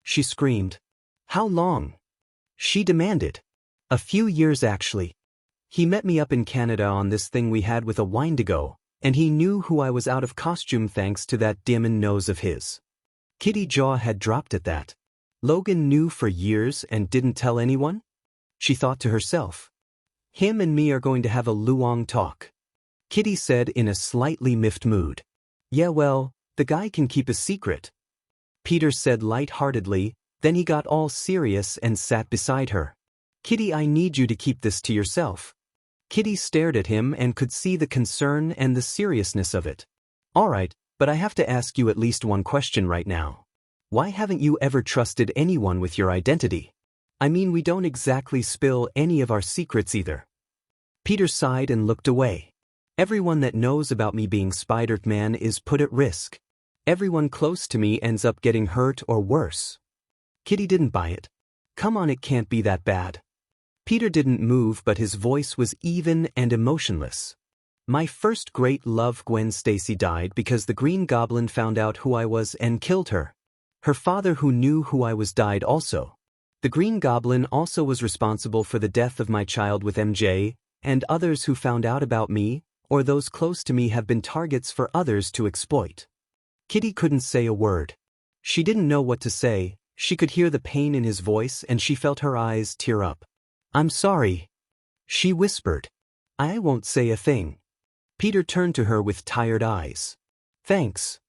She screamed. How long? She demanded. A few years actually. He met me up in Canada on this thing we had with a Wendigo, and he knew who I was out of costume thanks to that demon nose of his. Kitty's jaw had dropped at that. Logan knew for years and didn't tell anyone? She thought to herself. Him and me are going to have a luong talk. Kitty said in a slightly miffed mood. Yeah, well, the guy can keep a secret. Peter said light-heartedly, then he got all serious and sat beside her. Kitty, I need you to keep this to yourself. Kitty stared at him and could see the concern and the seriousness of it. All right, but I have to ask you at least one question right now. Why haven't you ever trusted anyone with your identity? I mean, we don't exactly spill any of our secrets either. Peter sighed and looked away. Everyone that knows about me being Spider-Man is put at risk. Everyone close to me ends up getting hurt or worse. Kitty didn't buy it. Come on, it can't be that bad. Peter didn't move, but his voice was even and emotionless. My first great love, Gwen Stacy, died because the Green Goblin found out who I was and killed her. Her father, who knew who I was, died also. The Green Goblin also was responsible for the death of my child with MJ, and others who found out about me, or those close to me, have been targets for others to exploit. Kitty couldn't say a word. She didn't know what to say. She could hear the pain in his voice and she felt her eyes tear up. I'm sorry, she whispered. I won't say a thing. Peter turned to her with tired eyes. Thanks.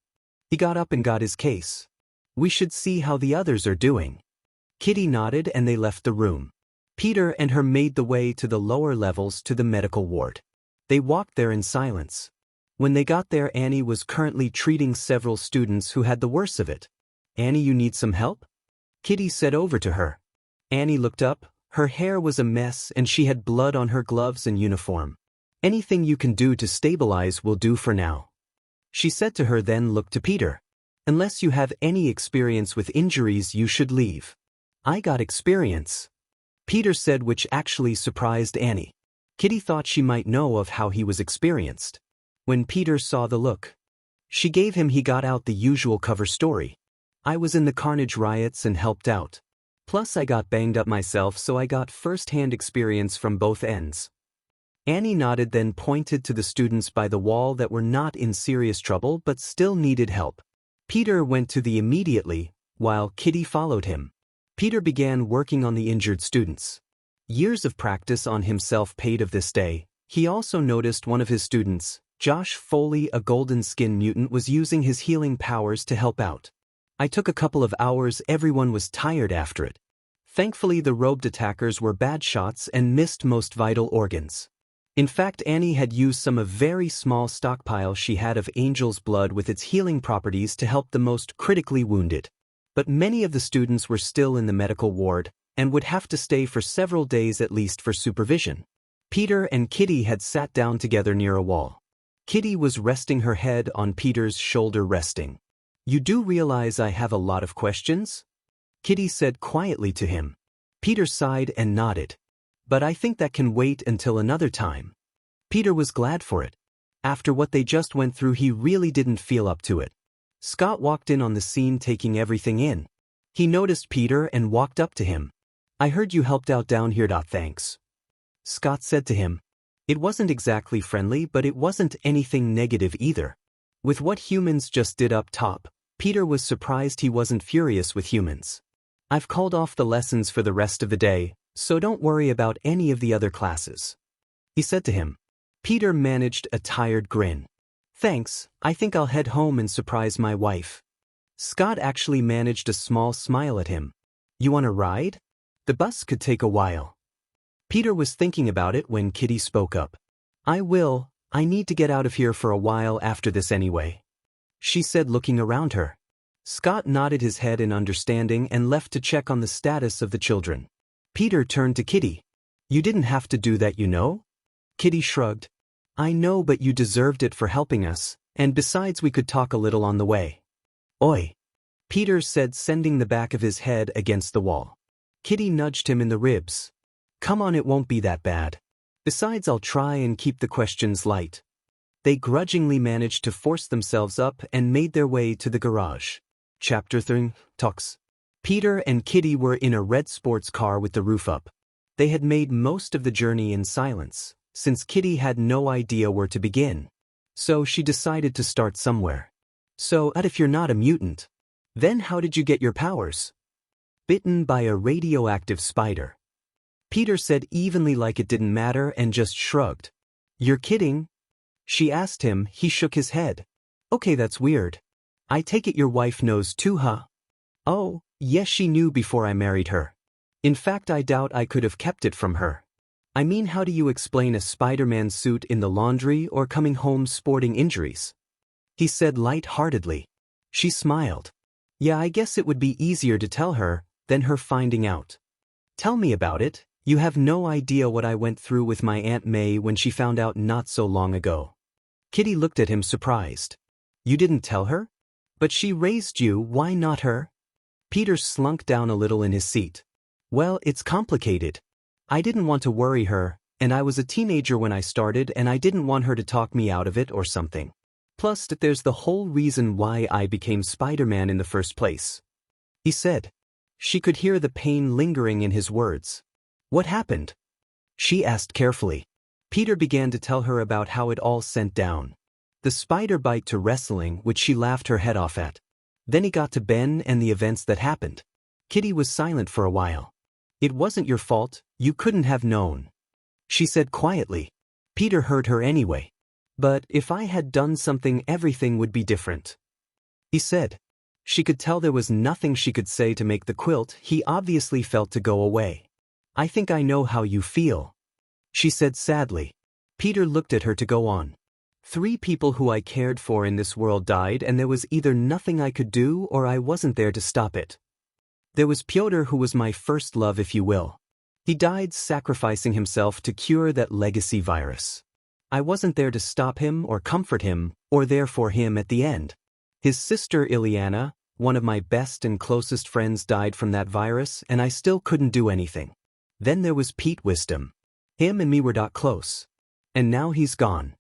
He got up and got his case. We should see how the others are doing. Kitty nodded and they left the room. Peter and her made the way to the lower levels to the medical ward. They walked there in silence. When they got there, Annie was currently treating several students who had the worst of it. Annie, you need some help? Kitty said over to her. Annie looked up. Her hair was a mess and she had blood on her gloves and uniform. Anything you can do to stabilize will do for now. She said to her, then looked to Peter. Unless you have any experience with injuries, you should leave. I got experience, Peter said, which actually surprised Annie. Kitty thought she might know of how he was experienced. When Peter saw the look she gave him, he got out the usual cover story. I was in the Carnage riots and helped out. Plus I got banged up myself, so I got first-hand experience from both ends. Annie nodded, then pointed to the students by the wall that were not in serious trouble but still needed help. Peter went to them immediately, while Kitty followed him. Peter began working on the injured students. Years of practice on himself paid off this day. He also noticed one of his students, Josh Foley, a golden skin mutant, was using his healing powers to help out. I took a couple of hours, everyone was tired after it. Thankfully the robed attackers were bad shots and missed most vital organs. In fact, Annie had used some of very small stockpile she had of angel's blood with its healing properties to help the most critically wounded. But many of the students were still in the medical ward and would have to stay for several days at least for supervision. Peter and Kitty had sat down together near a wall. Kitty was resting her head on Peter's shoulder, resting. You do realize I have a lot of questions? Kitty said quietly to him. Peter sighed and nodded. But I think that can wait until another time. Peter was glad for it. After what they just went through, he really didn't feel up to it. Scott walked in on the scene, taking everything in. He noticed Peter and walked up to him. I heard you helped out down here. Thanks, Scott said to him. It wasn't exactly friendly, but it wasn't anything negative either. With what humans just did up top, Peter was surprised he wasn't furious with humans. I've called off the lessons for the rest of the day, so don't worry about any of the other classes, he said to him. Peter managed a tired grin. Thanks, I think I'll head home and surprise my wife. Scott actually managed a small smile at him. You want a ride? The bus could take a while. Peter was thinking about it when Kitty spoke up. I will. I need to get out of here for a while after this anyway, she said, looking around her. Scott nodded his head in understanding and left to check on the status of the children. Peter turned to Kitty. You didn't have to do that, you know? Kitty shrugged. I know, but you deserved it for helping us, and besides we could talk a little on the way. Oi, Peter said, sending the back of his head against the wall. Kitty nudged him in the ribs. Come on, it won't be that bad. Besides, I'll try and keep the questions light. They grudgingly managed to force themselves up and made their way to the garage. Chapter 3, Talks. Peter and Kitty were in a red sports car with the roof up. They had made most of the journey in silence, since Kitty had no idea where to begin. So she decided to start somewhere. So, if you're not a mutant, then how did you get your powers? Bitten by a radioactive spider. Peter said evenly, like it didn't matter, and just shrugged. You're kidding? She asked him. He shook his head. Okay, that's weird. I take it your wife knows too, huh? Oh, yes, she knew before I married her. In fact, I doubt I could have kept it from her. I mean, how do you explain a Spider-Man suit in the laundry or coming home sporting injuries? He said light-heartedly. She smiled. Yeah, I guess it would be easier to tell her than her finding out. Tell me about it. You have no idea what I went through with my Aunt May when she found out not so long ago. Kitty looked at him surprised. You didn't tell her? But she raised you, why not her? Peter slunk down a little in his seat. Well, it's complicated. I didn't want to worry her, and I was a teenager when I started, and I didn't want her to talk me out of it or something. Plus, there's the whole reason why I became Spider-Man in the first place, he said. She could hear the pain lingering in his words. What happened? She asked carefully. Peter began to tell her about how it all sent down. The spider bite to wrestling, which she laughed her head off at. Then he got to Ben and the events that happened. Kitty was silent for a while. It wasn't your fault, you couldn't have known, she said quietly. Peter heard her anyway. But if I had done something, everything would be different, he said. She could tell there was nothing she could say to make the quilt he obviously felt to go away. I think I know how you feel, she said sadly. Peter looked at her to go on. 3 people who I cared for in this world died, and there was either nothing I could do or I wasn't there to stop it. There was Pyotr, who was my first love, if you will. He died sacrificing himself to cure that legacy virus. I wasn't there to stop him or comfort him, or there for him at the end. His sister Ilyana, one of my best and closest friends, died from that virus, and I still couldn't do anything. Then there was Pete Wisdom. Him and me were not close. And now he's gone.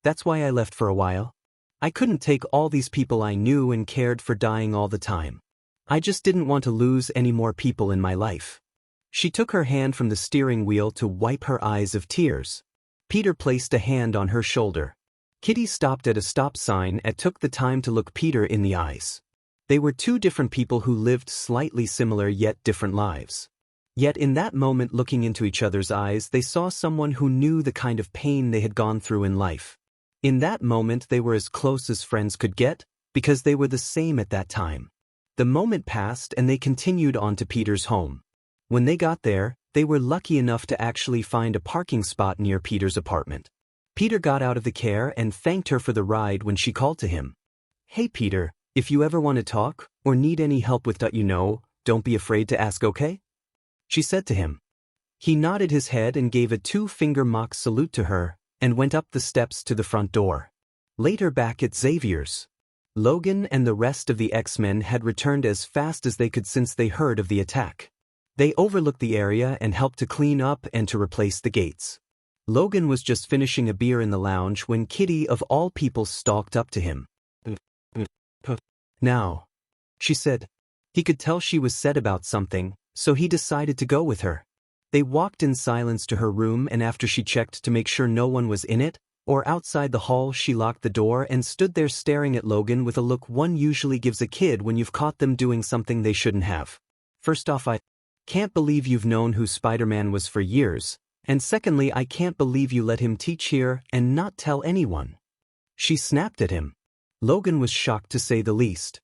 That's why I left for a while. I couldn't take all these people I knew and cared for dying all the time. I just didn't want to lose any more people in my life. She took her hand from the steering wheel to wipe her eyes of tears. Peter placed a hand on her shoulder. Kitty stopped at a stop sign and took the time to look Peter in the eyes. They were two different people who lived slightly similar yet different lives. Yet in that moment, looking into each other's eyes, they saw someone who knew the kind of pain they had gone through in life. In that moment they were as close as friends could get, because they were the same at that time. The moment passed and they continued on to Peter's home. When they got there, they were lucky enough to actually find a parking spot near Peter's apartment. Peter got out of the car and thanked her for the ride when she called to him. "Hey Peter, if you ever want to talk, or need any help with that, don't be afraid to ask, okay?" she said to him. He nodded his head and gave a 2-finger mock salute to her, and went up the steps to the front door. Later, back at Xavier's, Logan and the rest of the X-Men had returned as fast as they could since they heard of the attack. They overlooked the area and helped to clean up and to replace the gates. Logan was just finishing a beer in the lounge when Kitty, of all people, stalked up to him. "Now," she said. He could tell she was sad about something, so he decided to go with her. They walked in silence to her room, and after she checked to make sure no one was in it or outside the hall, she locked the door and stood there staring at Logan with a look one usually gives a kid when you've caught them doing something they shouldn't have. "First off, I can't believe you've known who Spider-Man was for years, and secondly, I can't believe you let him teach here and not tell anyone." She snapped at him. Logan was shocked, to say the least.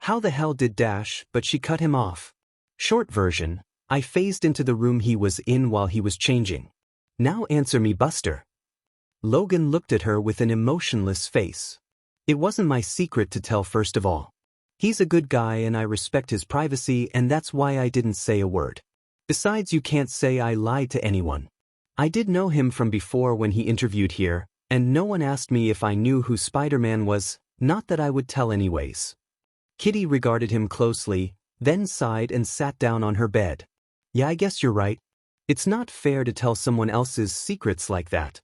How the hell did Dash? But she cut him off. Short version: I phased into the room he was in while he was changing. "Now answer me, Buster." Logan looked at her with an emotionless face. "It wasn't my secret to tell, first of all. He's a good guy and I respect his privacy, and that's why I didn't say a word. Besides, you can't say I lied to anyone. I did know him from before when he interviewed here, and no one asked me if I knew who Spider-Man was, not that I would tell anyways." Kitty regarded him closely, then sighed and sat down on her bed. "Yeah, I guess you're right. It's not fair to tell someone else's secrets like that."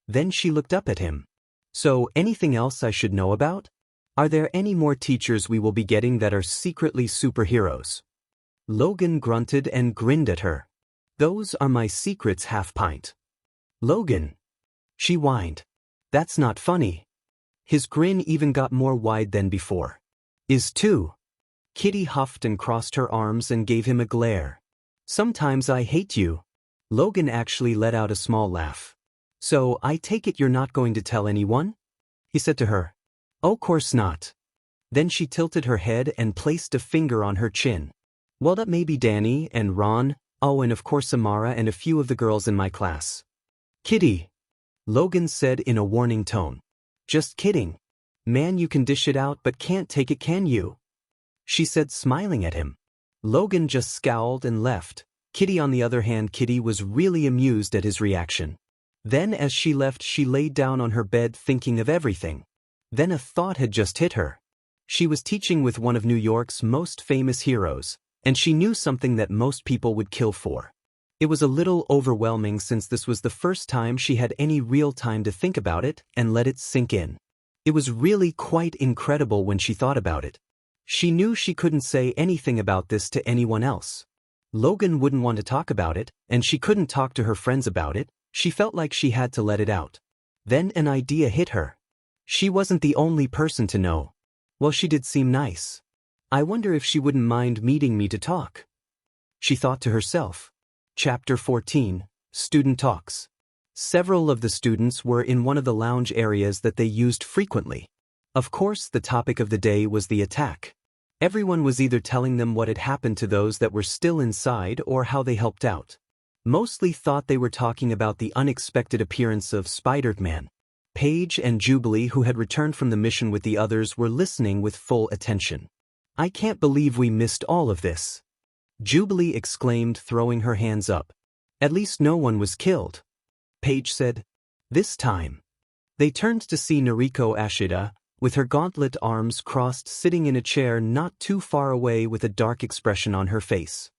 Then she looked up at him. "So, anything else I should know about? Are there any more teachers we will be getting that are secretly superheroes?" Logan grunted and grinned at her. "Those are my secrets, half-pint." "Logan," she whined. "That's not funny." His grin even got more wide than before. "Is too." Kitty huffed and crossed her arms and gave him a glare. "Sometimes I hate you." Logan actually let out a small laugh. "So, I take it you're not going to tell anyone?" he said to her. "Oh, course not." Then she tilted her head and placed a finger on her chin. "Well, that may be Danny and Ron, oh, and of course Samara and a few of the girls in my class." "Kitty," Logan said in a warning tone. "Just kidding. Man, you can dish it out but can't take it, can you?" she said, smiling at him. Logan just scowled and left. Kitty, on the other hand, Kitty was really amused at his reaction. Then as she left, she laid down on her bed thinking of everything. Then a thought had just hit her. She was teaching with one of New York's most famous heroes, and she knew something that most people would kill for. It was a little overwhelming since this was the first time she had any real time to think about it and let it sink in. It was really quite incredible when she thought about it. She knew she couldn't say anything about this to anyone else. Logan wouldn't want to talk about it, and she couldn't talk to her friends about it. She felt like she had to let it out. Then an idea hit her. She wasn't the only person to know. Well, she did seem nice. I wonder if she wouldn't mind meeting me to talk, she thought to herself. Chapter 14, Student Talks. Several of the students were in one of the lounge areas that they used frequently. Of course, the topic of the day was the attack. Everyone was either telling them what had happened to those that were still inside or how they helped out. Mostly thought they were talking about the unexpected appearance of Spider-Man. Paige and Jubilee, who had returned from the mission with the others, were listening with full attention. "I can't believe we missed all of this," Jubilee exclaimed, throwing her hands up. At least no one was killed. Paige said. This time. They turned to see Noriko Ashida, with her gauntlet arms crossed, sitting in a chair not too far away with a dark expression on her face.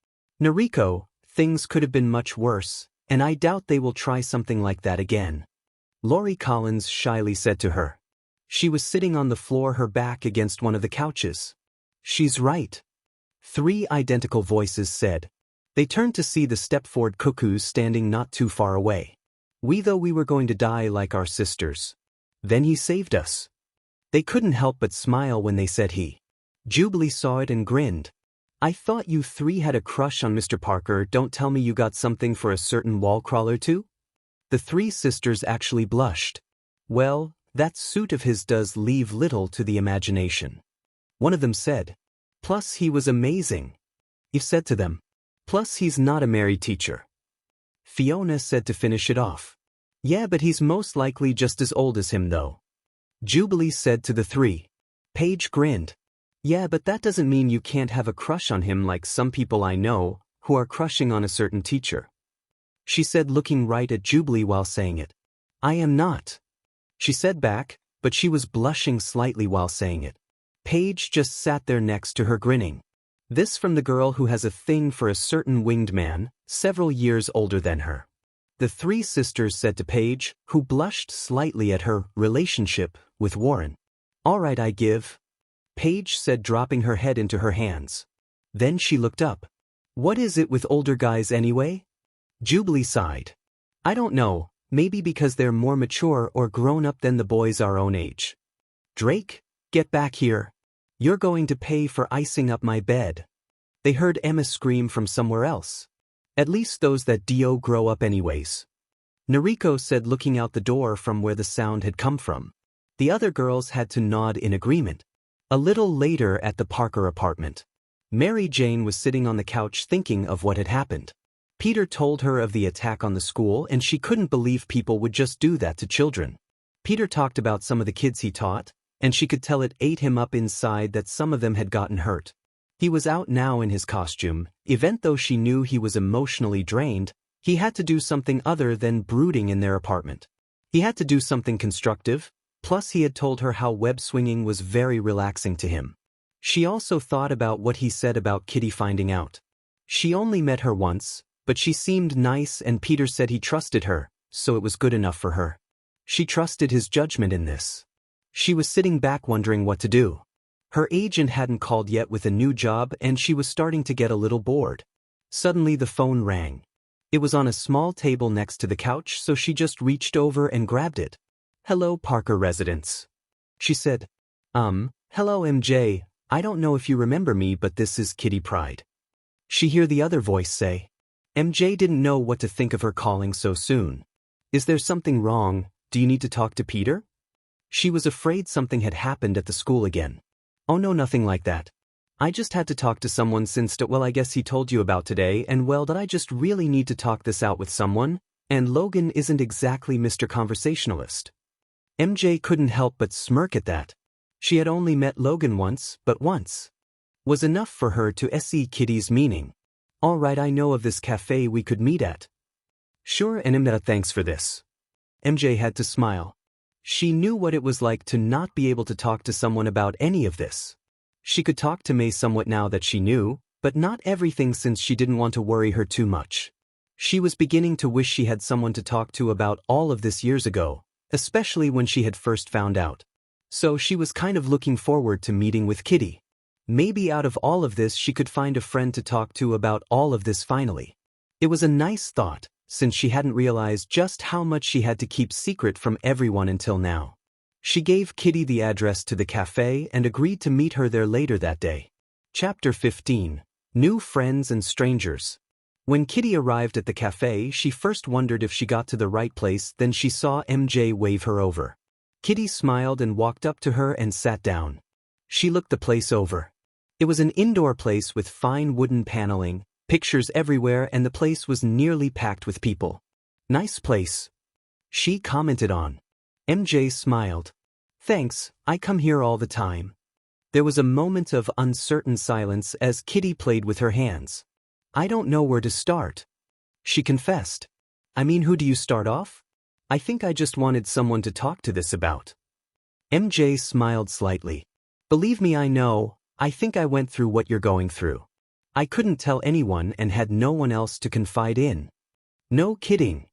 Noriko, things could have been much worse, and I doubt they will try something like that again. Lori Collins shyly said to her. She was sitting on the floor, her back against one of the couches. She's right. 3 identical voices said. They turned to see the Stepford Cuckoos standing not too far away. We thought we were going to die like our sisters. Then he saved us. They couldn't help but smile when they said he. Jubilee saw it and grinned. I thought you 3 had a crush on Mr. Parker. Don't tell me you got something for a certain wall crawler too? The 3 sisters actually blushed. Well, that suit of his does leave little to the imagination. One of them said. Plus he was amazing. Eve said to them. Plus he's not a married teacher. Fiona said to finish it off. Yeah, but he's most likely just as old as him though. Jubilee said to the 3. Paige grinned. Yeah, but that doesn't mean you can't have a crush on him like some people I know, who are crushing on a certain teacher. She said, looking right at Jubilee while saying it. I am not. She said back, but she was blushing slightly while saying it. Paige just sat there next to her grinning. This from the girl who has a thing for a certain winged man, several years older than her. The 3 sisters said to Paige, who blushed slightly at her relationship with Warren. All right, I give. Paige said, dropping her head into her hands. Then she looked up. What is it with older guys anyway? Jubilee sighed. I don't know, maybe because they're more mature or grown up than the boys our own age. Drake, get back here. You're going to pay for icing up my bed. They heard Emma scream from somewhere else. At least those that do grow up anyways. Noriko said, looking out the door from where the sound had come from. The other girls had to nod in agreement. A little later at the Parker apartment, Mary Jane was sitting on the couch thinking of what had happened. Peter told her of the attack on the school and she couldn't believe people would just do that to children. Peter talked about some of the kids he taught, and she could tell it ate him up inside that some of them had gotten hurt. He was out now in his costume, even though she knew he was emotionally drained. He had to do something other than brooding in their apartment. He had to do something constructive, plus he had told her how web swinging was very relaxing to him. She also thought about what he said about Kitty finding out. She only met her once, but she seemed nice and Peter said he trusted her, so it was good enough for her. She trusted his judgment in this. She was sitting back wondering what to do. Her agent hadn't called yet with a new job and she was starting to get a little bored. Suddenly the phone rang. It was on a small table next to the couch, so she just reached over and grabbed it. Hello, Parker residence. She said. Hello MJ, I don't know if you remember me, but this is Kitty Pryde. She heard the other voice say. MJ didn't know what to think of her calling so soon. Is there something wrong? Do you need to talk to Peter? She was afraid something had happened at the school again. Oh no, nothing like that. I just had to talk to someone since I guess he told you about today, and that I just really need to talk this out with someone, and Logan isn't exactly Mr. Conversationalist. MJ couldn't help but smirk at that. She had only met Logan once, but once was enough for her to see Kitty's meaning. All right, I know of this cafe we could meet at. Sure, and thanks for this. MJ had to smile. She knew what it was like to not be able to talk to someone about any of this. She could talk to May somewhat now that she knew, but not everything since she didn't want to worry her too much. She was beginning to wish she had someone to talk to about all of this years ago, especially when she had first found out. So she was kind of looking forward to meeting with Kitty. Maybe out of all of this she could find a friend to talk to about all of this finally. It was a nice thought, since she hadn't realized just how much she had to keep secret from everyone until now. She gave Kitty the address to the cafe and agreed to meet her there later that day. Chapter 15. New Friends and Strangers. When Kitty arrived at the cafe, she first wondered if she got to the right place, then she saw MJ wave her over. Kitty smiled and walked up to her and sat down. She looked the place over. It was an indoor place with fine wooden paneling, pictures everywhere, and the place was nearly packed with people. Nice place. She commented on. MJ smiled. Thanks, I come here all the time. There was a moment of uncertain silence as Kitty played with her hands. I don't know where to start. She confessed. I mean, who do you start off? I think I just wanted someone to talk to this about. MJ smiled slightly. Believe me, I know. I think I went through what you're going through. I couldn't tell anyone and had no one else to confide in. No kidding.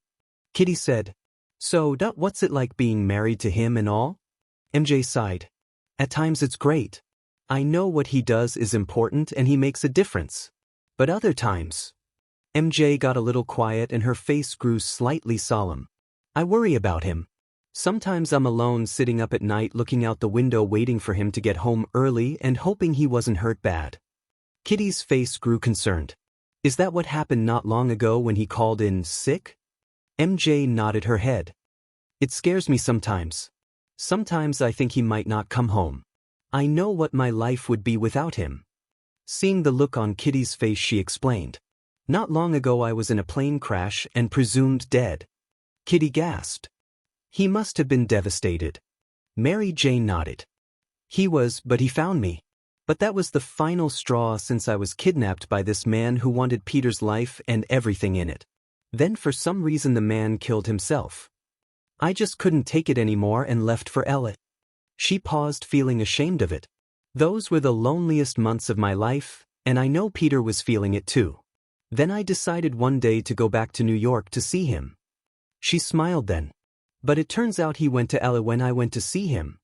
Kitty said. So, what's it like being married to him and all? MJ sighed. At times it's great. I know what he does is important and he makes a difference. But other times. MJ got a little quiet and her face grew slightly solemn. I worry about him. Sometimes I'm alone sitting up at night looking out the window waiting for him to get home early and hoping he wasn't hurt bad. Kitty's face grew concerned. Is that what happened not long ago when he called in sick? MJ nodded her head. It scares me sometimes. Sometimes I think he might not come home. I know what my life would be without him. Seeing the look on Kitty's face, she explained. Not long ago I was in a plane crash and presumed dead. Kitty gasped. He must have been devastated. Mary Jane nodded. He was, but he found me. But that was the final straw since I was kidnapped by this man who wanted Peter's life and everything in it. Then for some reason the man killed himself. I just couldn't take it anymore and left for Ella. She paused, feeling ashamed of it. Those were the loneliest months of my life, and I know Peter was feeling it too. Then I decided one day to go back to New York to see him. She smiled then. But it turns out he went to Ella when I went to see him.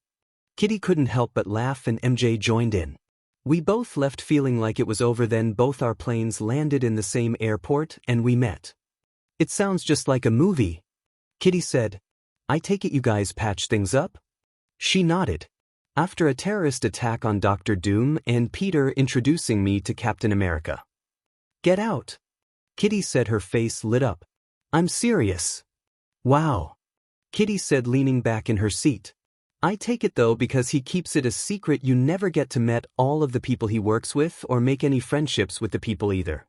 Kitty couldn't help but laugh and MJ joined in. We both left feeling like it was over. Then both our planes landed in the same airport and we met. It sounds just like a movie. Kitty said. I take it you guys patched things up? She nodded. After a terrorist attack on Dr. Doom and Peter introducing me to Captain America. Get out. Kitty said, her face lit up. I'm serious. Wow. Kitty said, leaning back in her seat. I take it though because he keeps it a secret you never get to meet all of the people he works with or make any friendships with the people either.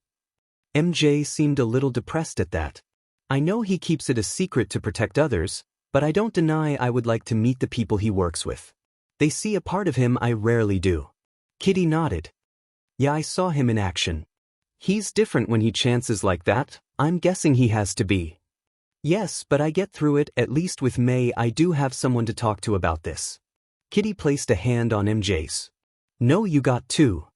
MJ seemed a little depressed at that. I know he keeps it a secret to protect others, but I don't deny I would like to meet the people he works with. They see a part of him I rarely do. Kitty nodded. Yeah, I saw him in action. He's different when he chances like that. I'm guessing he has to be. Yes, but I get through it. At least with May I do have someone to talk to about this. Kitty placed a hand on MJ's. No, you got two.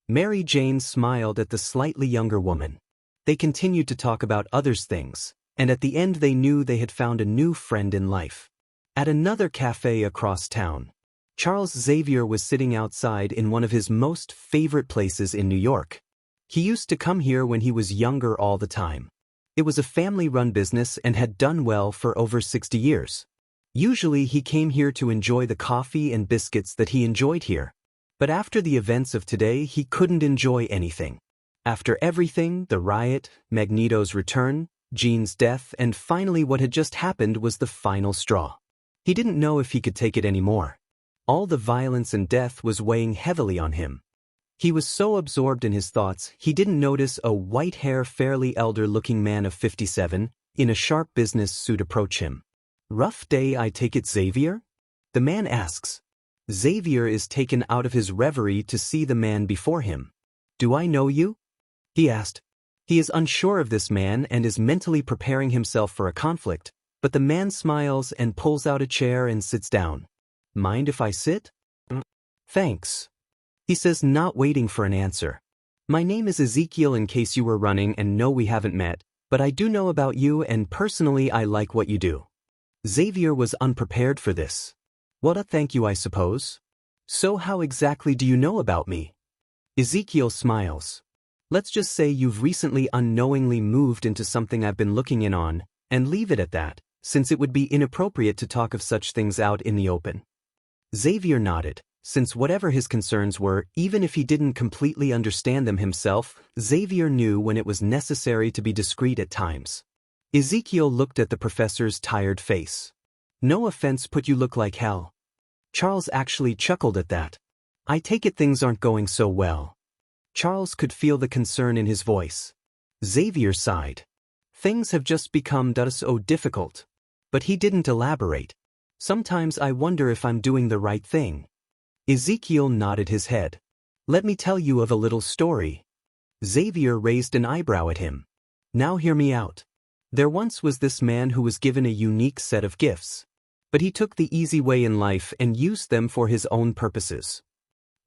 Mary Jane smiled at the slightly younger woman. They continued to talk about others' things, and at the end they knew they had found a new friend in life. At another cafe across town, Charles Xavier was sitting outside in one of his most favorite places in New York. He used to come here when he was younger all the time. It was a family-run business and had done well for over 60 years. Usually he came here to enjoy the coffee and biscuits that he enjoyed here. But after the events of today, he couldn't enjoy anything. After everything, the riot, Magneto's return, Jean's death, and finally what had just happened was the final straw. He didn't know if he could take it anymore. All the violence and death was weighing heavily on him. He was so absorbed in his thoughts, he didn't notice a white-haired, fairly elder-looking man of 57, in a sharp business suit approach him. Rough day, I take it, Xavier? The man asks. Xavier is taken out of his reverie to see the man before him. Do I know you? He asked. He is unsure of this man and is mentally preparing himself for a conflict, but the man smiles and pulls out a chair and sits down. Mind if I sit? Thanks. He says, not waiting for an answer. My name is Ezekiel, in case you were running and no, we haven't met, but I do know about you and personally I like what you do. Xavier was unprepared for this. What a thank you, I suppose. So how exactly do you know about me? Ezekiel smiles. Let's just say you've recently unknowingly moved into something I've been looking in on, and leave it at that, since it would be inappropriate to talk of such things out in the open. Xavier nodded, since whatever his concerns were, even if he didn't completely understand them himself, Xavier knew when it was necessary to be discreet at times. Ezekiel looked at the professor's tired face. No offense, but you look like hell. Charles actually chuckled at that. I take it things aren't going so well. Charles could feel the concern in his voice. Xavier sighed. Things have just become so difficult. But he didn't elaborate. Sometimes I wonder if I'm doing the right thing. Ezekiel nodded his head. Let me tell you of a little story. Xavier raised an eyebrow at him. Now hear me out. There once was this man who was given a unique set of gifts. But he took the easy way in life and used them for his own purposes.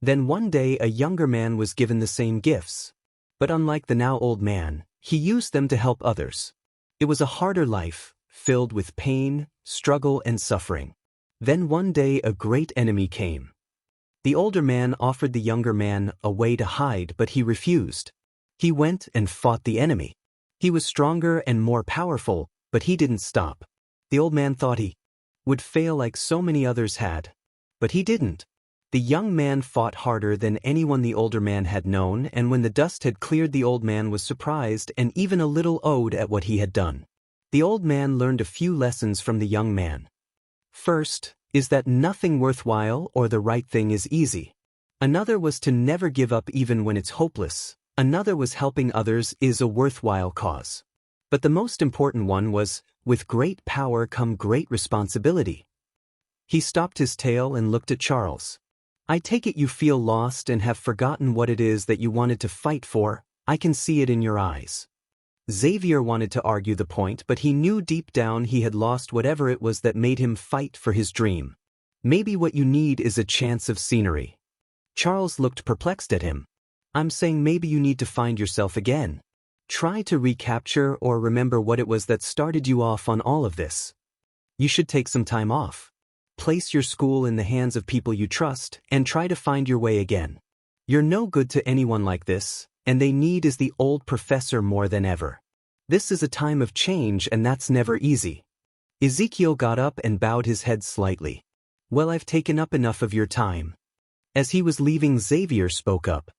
Then one day a younger man was given the same gifts. But unlike the now old man, he used them to help others. It was a harder life, filled with pain, struggle and suffering. Then one day a great enemy came. The older man offered the younger man a way to hide, but he refused. He went and fought the enemy. He was stronger and more powerful, but he didn't stop. The old man thought he would fail like so many others had. But he didn't. The young man fought harder than anyone the older man had known, and when the dust had cleared, the old man was surprised and even a little awed at what he had done. The old man learned a few lessons from the young man. First is that nothing worthwhile or the right thing is easy. Another was to never give up even when it's hopeless. Another was helping others is a worthwhile cause. But the most important one was, with great power come great responsibility. He stopped his tale and looked at Charles. I take it you feel lost and have forgotten what it is that you wanted to fight for. I can see it in your eyes. Xavier wanted to argue the point, but he knew deep down he had lost whatever it was that made him fight for his dream. Maybe what you need is a chance of scenery. Charles looked perplexed at him. I'm saying maybe you need to find yourself again. Try to recapture or remember what it was that started you off on all of this. You should take some time off. Place your school in the hands of people you trust and try to find your way again. You're no good to anyone like this, and they need is the old professor more than ever. This is a time of change, and that's never easy. Ezekiel got up and bowed his head slightly. Well, I've taken up enough of your time. As he was leaving, Xavier spoke up.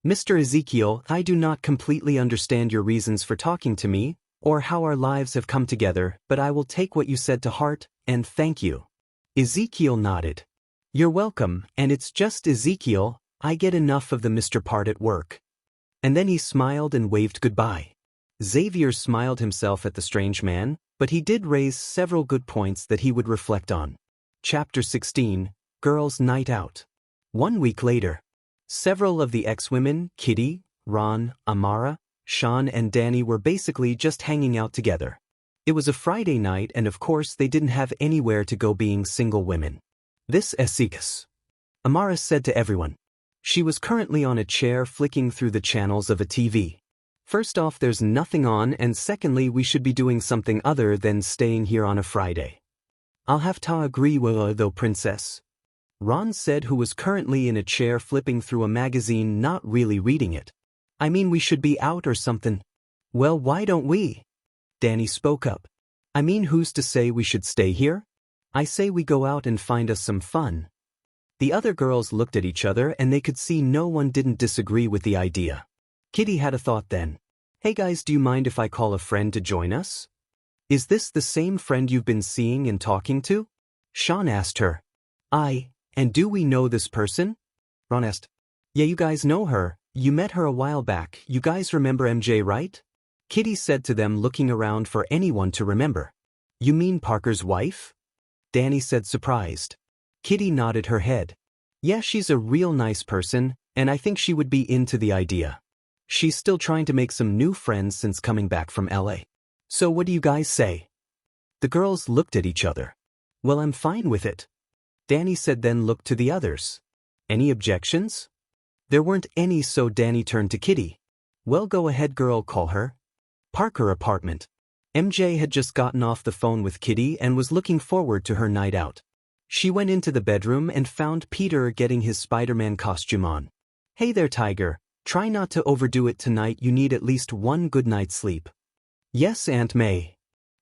Mr. Ezekiel, I do not completely understand your reasons for talking to me, or how our lives have come together, but I will take what you said to heart, and thank you. Ezekiel nodded. You're welcome, and it's just Ezekiel, I get enough of the Mr. part at work. And then he smiled and waved goodbye. Xavier smiled himself at the strange man, but he did raise several good points that he would reflect on. Chapter 16, Girls' Night Out. 1 week later. Several of the ex-women, Kitty, Ron, Amara, Sean and Danny were basically just hanging out together. It was a Friday night and of course they didn't have anywhere to go being single women. This escalates, Amara said to everyone. She was currently on a chair flicking through the channels of a TV. First off, there's nothing on, and secondly, we should be doing something other than staying here on a Friday. I'll have to agree with her though, princess. Ron said, who was currently in a chair flipping through a magazine, not really reading it. I mean, we should be out or something. Well, why don't we? Danny spoke up. I mean, who's to say we should stay here? I say we go out and find us some fun. The other girls looked at each other and they could see no one didn't disagree with the idea. Kitty had a thought then. Hey guys, do you mind if I call a friend to join us? Is this the same friend you've been seeing and talking to? Sean asked her. And do we know this person? Ron asked. Yeah, you guys know her. You met her a while back. You guys remember MJ, right? Kitty said to them, looking around for anyone to remember. You mean Parker's wife? Danny said, surprised. Kitty nodded her head. Yeah, she's a real nice person, and I think she would be into the idea. She's still trying to make some new friends since coming back from LA. So what do you guys say? The girls looked at each other. Well, I'm fine with it. Danny said, then looked to the others. Any objections? There weren't any, so Danny turned to Kitty. Well, go ahead, girl, call her. Parker apartment. MJ had just gotten off the phone with Kitty and was looking forward to her night out. She went into the bedroom and found Peter getting his Spider-Man costume on. Hey there, Tiger. Try not to overdo it tonight. You need at least one good night's sleep. Yes, Aunt May.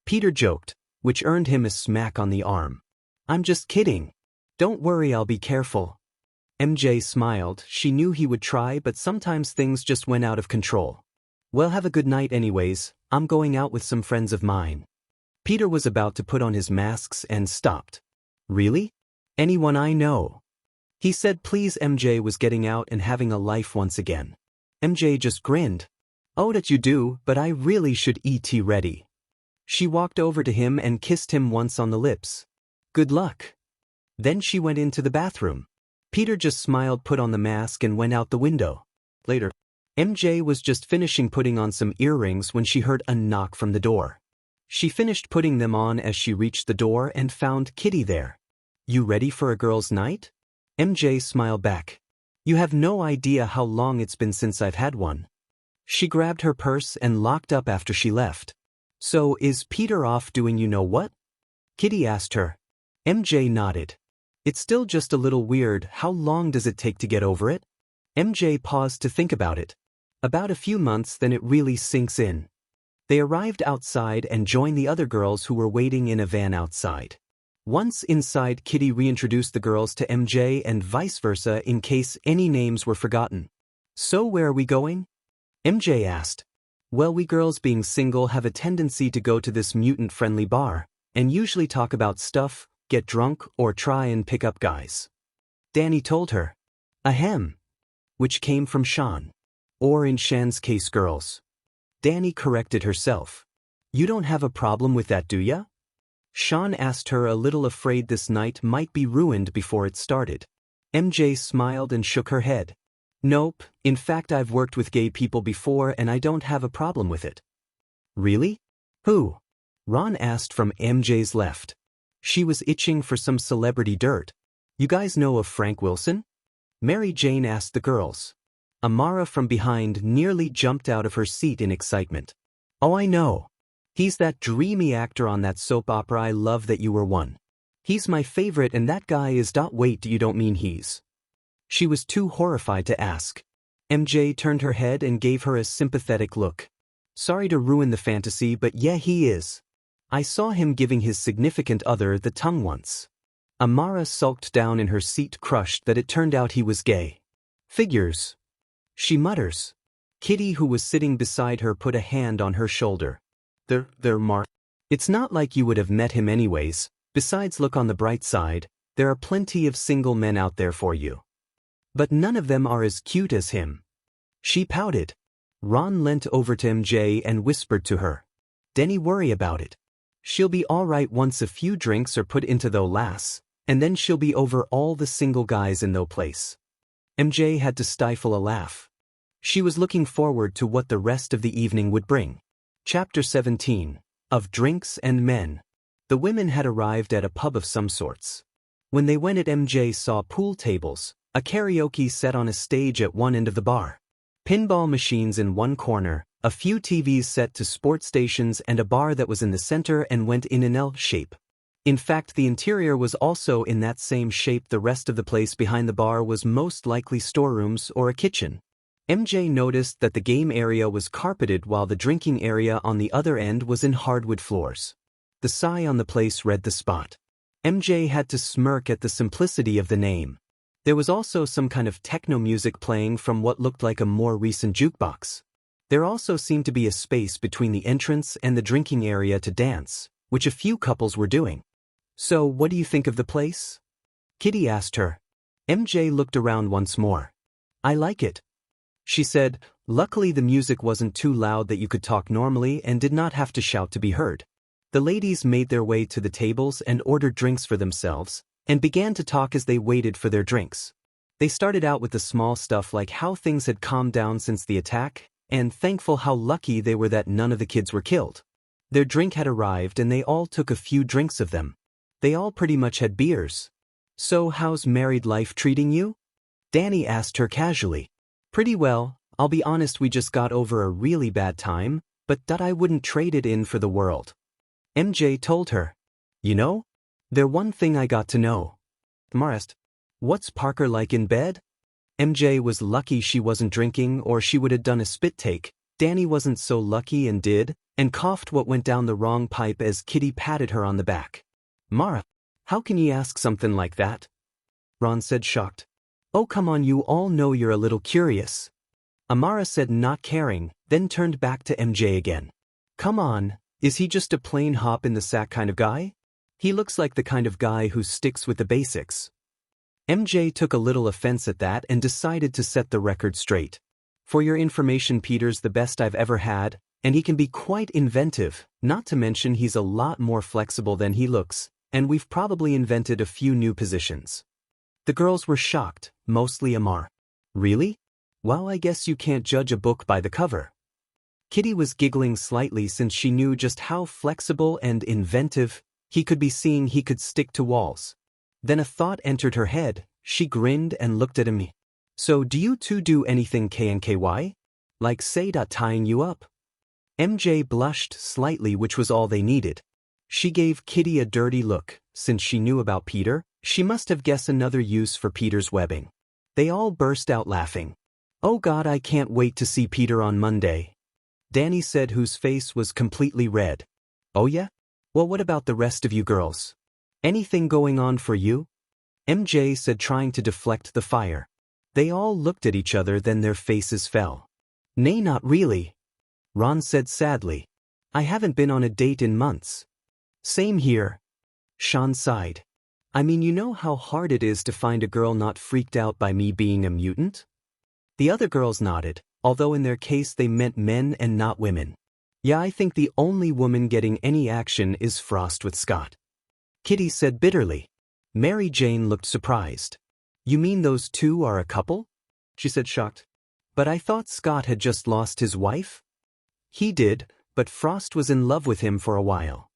Peter joked, which earned him a smack on the arm. I'm just kidding. Don't worry, I'll be careful. MJ smiled. She knew he would try, but sometimes things just went out of control. Well, have a good night anyways. I'm going out with some friends of mine. Peter was about to put on his masks and stopped. Really? Anyone I know? He said, please. MJ was getting out and having a life once again. MJ just grinned. Oh, that you do, but I really should eat tea ready. She walked over to him and kissed him once on the lips. Good luck. Then she went into the bathroom. Peter just smiled, put on the mask and went out the window. Later. MJ was just finishing putting on some earrings when she heard a knock from the door. She finished putting them on as she reached the door and found Kitty there. "You ready for a girls' night?" MJ smiled back. "You have no idea how long it's been since I've had one." She grabbed her purse and locked up after she left. "So is Peter off doing you know what?" Kitty asked her. MJ nodded. "It's still just a little weird. How long does it take to get over it?" MJ paused to think about it. "About a few months, then it really sinks in." They arrived outside and joined the other girls who were waiting in a van outside. Once inside, Kitty reintroduced the girls to MJ and vice versa in case any names were forgotten. "So where are we going?" MJ asked. "Well, we girls being single have a tendency to go to this mutant-friendly bar, and usually talk about stuff, get drunk, or try and pick up guys." Danny told her. Ahem. Which came from Sean. Or in Shan's case, girls. Danny corrected herself. "You don't have a problem with that, do ya?" Sean asked her, a little afraid this night might be ruined before it started. MJ smiled and shook her head. "Nope, in fact I've worked with gay people before and I don't have a problem with it." "Really? Who?" Ron asked from MJ's left. She was itching for some celebrity dirt. "You guys know of Frank Wilson?" Mary Jane asked the girls. Amara from behind nearly jumped out of her seat in excitement. "Oh, I know. He's that dreamy actor on that soap opera I Love That You Were One. He's my favorite and that guy is. Wait, you don't mean he's..." She was too horrified to ask. MJ turned her head and gave her a sympathetic look. "Sorry to ruin the fantasy, but yeah, he is. I saw him giving his significant other the tongue once." Amara sulked down in her seat, crushed that it turned out he was gay. "Figures," she mutters. Kitty, who was sitting beside her, put a hand on her shoulder. They're Mark. It's not like you would have met him anyways. Besides, look on the bright side, there are plenty of single men out there for you. But none of them are as cute as him." She pouted. Ron leant over to MJ and whispered to her. "Denny, worry about it. She'll be alright once a few drinks are put into those lass, and then she'll be over all the single guys in those place." MJ had to stifle a laugh. She was looking forward to what the rest of the evening would bring. Chapter 17. Of Drinks and Men. The women had arrived at a pub of some sorts. When they went, MJ saw pool tables, a karaoke set on a stage at one end of the bar, pinball machines in one corner, a few TVs set to sports stations, and a bar that was in the center and went in an L shape. In fact, the interior was also in that same shape. The rest of the place behind the bar was most likely storerooms or a kitchen. MJ noticed that the game area was carpeted while the drinking area on the other end was in hardwood floors. The sign on the place read The Spot. MJ had to smirk at the simplicity of the name. There was also some kind of techno music playing from what looked like a more recent jukebox. There also seemed to be a space between the entrance and the drinking area to dance, which a few couples were doing. "So, what do you think of the place?" Kitty asked her. MJ looked around once more. "I like it," she said. Luckily, the music wasn't too loud that you could talk normally and did not have to shout to be heard. The ladies made their way to the tables and ordered drinks for themselves, and began to talk as they waited for their drinks. They started out with the small stuff like how things had calmed down since the attack, and thankful how lucky they were that none of the kids were killed. Their drink had arrived and they all took a few drinks of them. They all pretty much had beers. "So how's married life treating you?" Danny asked her casually. "Pretty well. I'll be honest, we just got over a really bad time, but I wouldn't trade it in for the world." MJ told her. "You know, there's one thing I got to know." Marist, "What's Parker like in bed?" MJ was lucky she wasn't drinking or she would have done a spit take. Danny wasn't so lucky and did, and coughed what went down the wrong pipe as Kitty patted her on the back. "Mara, how can you ask something like that?" Ron said, shocked. "Oh, come on, you all know you're a little curious." Amara said, not caring, then turned back to MJ again. "Come on, is he just a plain hop in the sack kind of guy? He looks like the kind of guy who sticks with the basics." MJ took a little offense at that and decided to set the record straight. "For your information, Peter's the best I've ever had, and he can be quite inventive, not to mention he's a lot more flexible than he looks, and we've probably invented a few new positions." The girls were shocked, mostly Amar. "Really? Well, I guess you can't judge a book by the cover. Kitty was giggling slightly since she knew just how flexible and inventive he could be, seeing he could stick to walls. Then a thought entered her head. She grinned and looked at him. So do you two do anything KNKY? Like say tying you up? MJ blushed slightly, which was all they needed. She gave Kitty a dirty look. Since she knew about Peter, she must have guessed another use for Peter's webbing. They all burst out laughing. Oh God, I can't wait to see Peter on Monday, Danny said, whose face was completely red. Oh yeah? Well, what about the rest of you girls? Anything going on for you? MJ said, trying to deflect the fire. They all looked at each other, then their faces fell. Nay, not really, Ron said sadly. I haven't been on a date in months. Same here, Sean sighed. I mean, you know how hard it is to find a girl not freaked out by me being a mutant? The other girls nodded, although in their case they meant men and not women. Yeah, I think the only woman getting any action is Frost with Scott, Kitty said bitterly. Mary Jane looked surprised. You mean those two are a couple? She said, shocked. But I thought Scott had just lost his wife? He did, but Frost was in love with him for a while,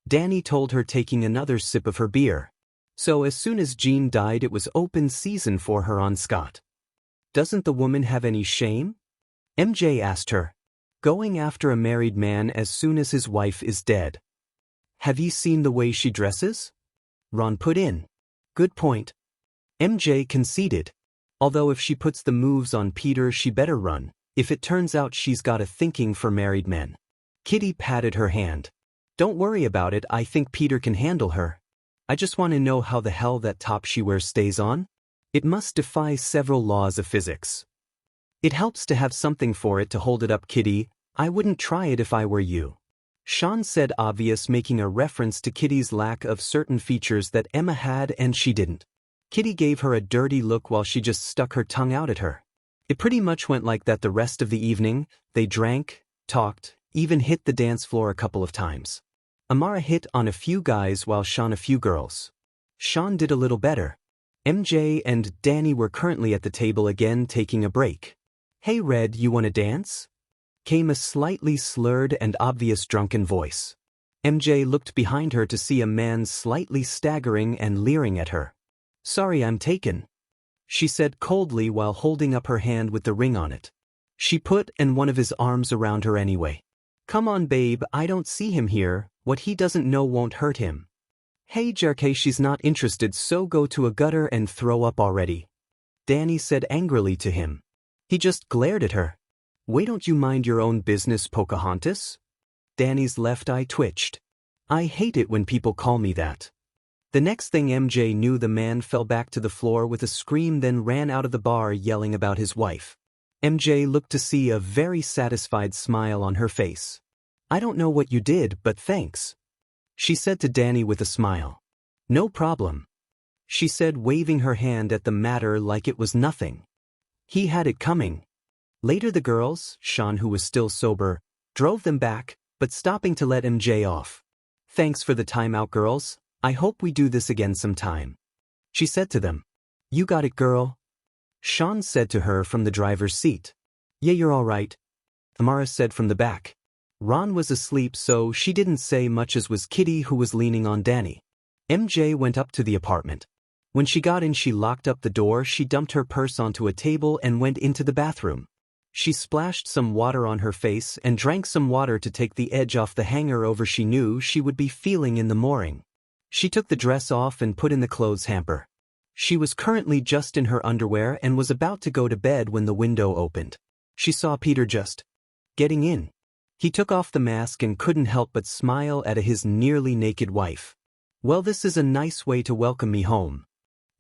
Danny told her, taking another sip of her beer. So as soon as Jean died, it was open season for her on Scott. Doesn't the woman have any shame? MJ asked her. Going after a married man as soon as his wife is dead. Have you seen the way she dresses? Ron put in. Good point. MJ conceded. Although if she puts the moves on Peter, she better run, if it turns out she's got a thinking for married men. Kitty patted her hand. Don't worry about it, I think Peter can handle her. I just want to know how the hell that top she wears stays on. It must defy several laws of physics. It helps to have something for it to hold it up, Kitty. I wouldn't try it if I were you, Sean said, obvious, making a reference to Kitty's lack of certain features that Emma had and she didn't. Kitty gave her a dirty look while she just stuck her tongue out at her. It pretty much went like that the rest of the evening. They drank, talked, even hit the dance floor a couple of times. Amara hit on a few guys while Sean a few girls. Sean did a little better. MJ and Danny were currently at the table again, taking a break. Hey Red, you wanna dance? Came a slightly slurred and obvious drunken voice. MJ looked behind her to see a man slightly staggering and leering at her. Sorry, I'm taken, she said coldly while holding up her hand with the ring on it. She put one of his arms around her anyway. Come on babe, I don't see him here, what he doesn't know won't hurt him. Hey JRK, she's not interested, so go to a gutter and throw up already, Danny said angrily to him. He just glared at her. Wait, don't you mind your own business, Pocahontas? Danny's left eye twitched. I hate it when people call me that. The next thing MJ knew, the man fell back to the floor with a scream, then ran out of the bar yelling about his wife. MJ looked to see a very satisfied smile on her face. I don't know what you did, but thanks, she said to Danny with a smile. No problem, she said, waving her hand at the matter like it was nothing. He had it coming. Later the girls, Sean, who was still sober, drove them back, but stopping to let MJ off. Thanks for the timeout, girls. I hope we do this again sometime, she said to them. You got it, girl, Sean said to her from the driver's seat. Yeah, you're all right, Amara said from the back. Ron was asleep, so she didn't say much, as was Kitty, who was leaning on Danny. MJ went up to the apartment. When she got in, she locked up the door, she dumped her purse onto a table and went into the bathroom. She splashed some water on her face and drank some water to take the edge off the hangover she knew she would be feeling in the morning. She took the dress off and put in the clothes hamper. She was currently just in her underwear and was about to go to bed when the window opened. She saw Peter just getting in. He took off the mask and couldn't help but smile at his nearly naked wife. Well, this is a nice way to welcome me home.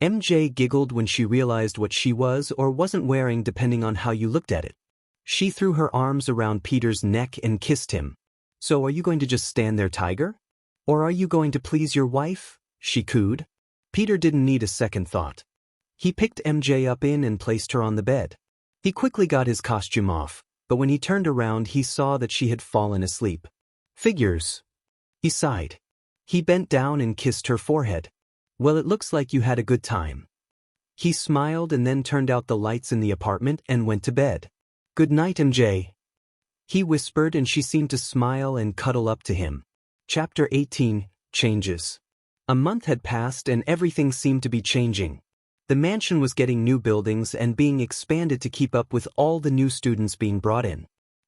MJ giggled when she realized what she was or wasn't wearing, depending on how you looked at it. She threw her arms around Peter's neck and kissed him. So are you going to just stand there, tiger? Or are you going to please your wife? She cooed. Peter didn't need a second thought. He picked MJ up and placed her on the bed. He quickly got his costume off, but when he turned around he saw that she had fallen asleep. Figures, he sighed. He bent down and kissed her forehead. Well, it looks like you had a good time. He smiled and then turned out the lights in the apartment and went to bed. "Good night, MJ," he whispered, and she seemed to smile and cuddle up to him. Chapter 18, Changes. A month had passed and everything seemed to be changing. The mansion was getting new buildings and being expanded to keep up with all the new students being brought in.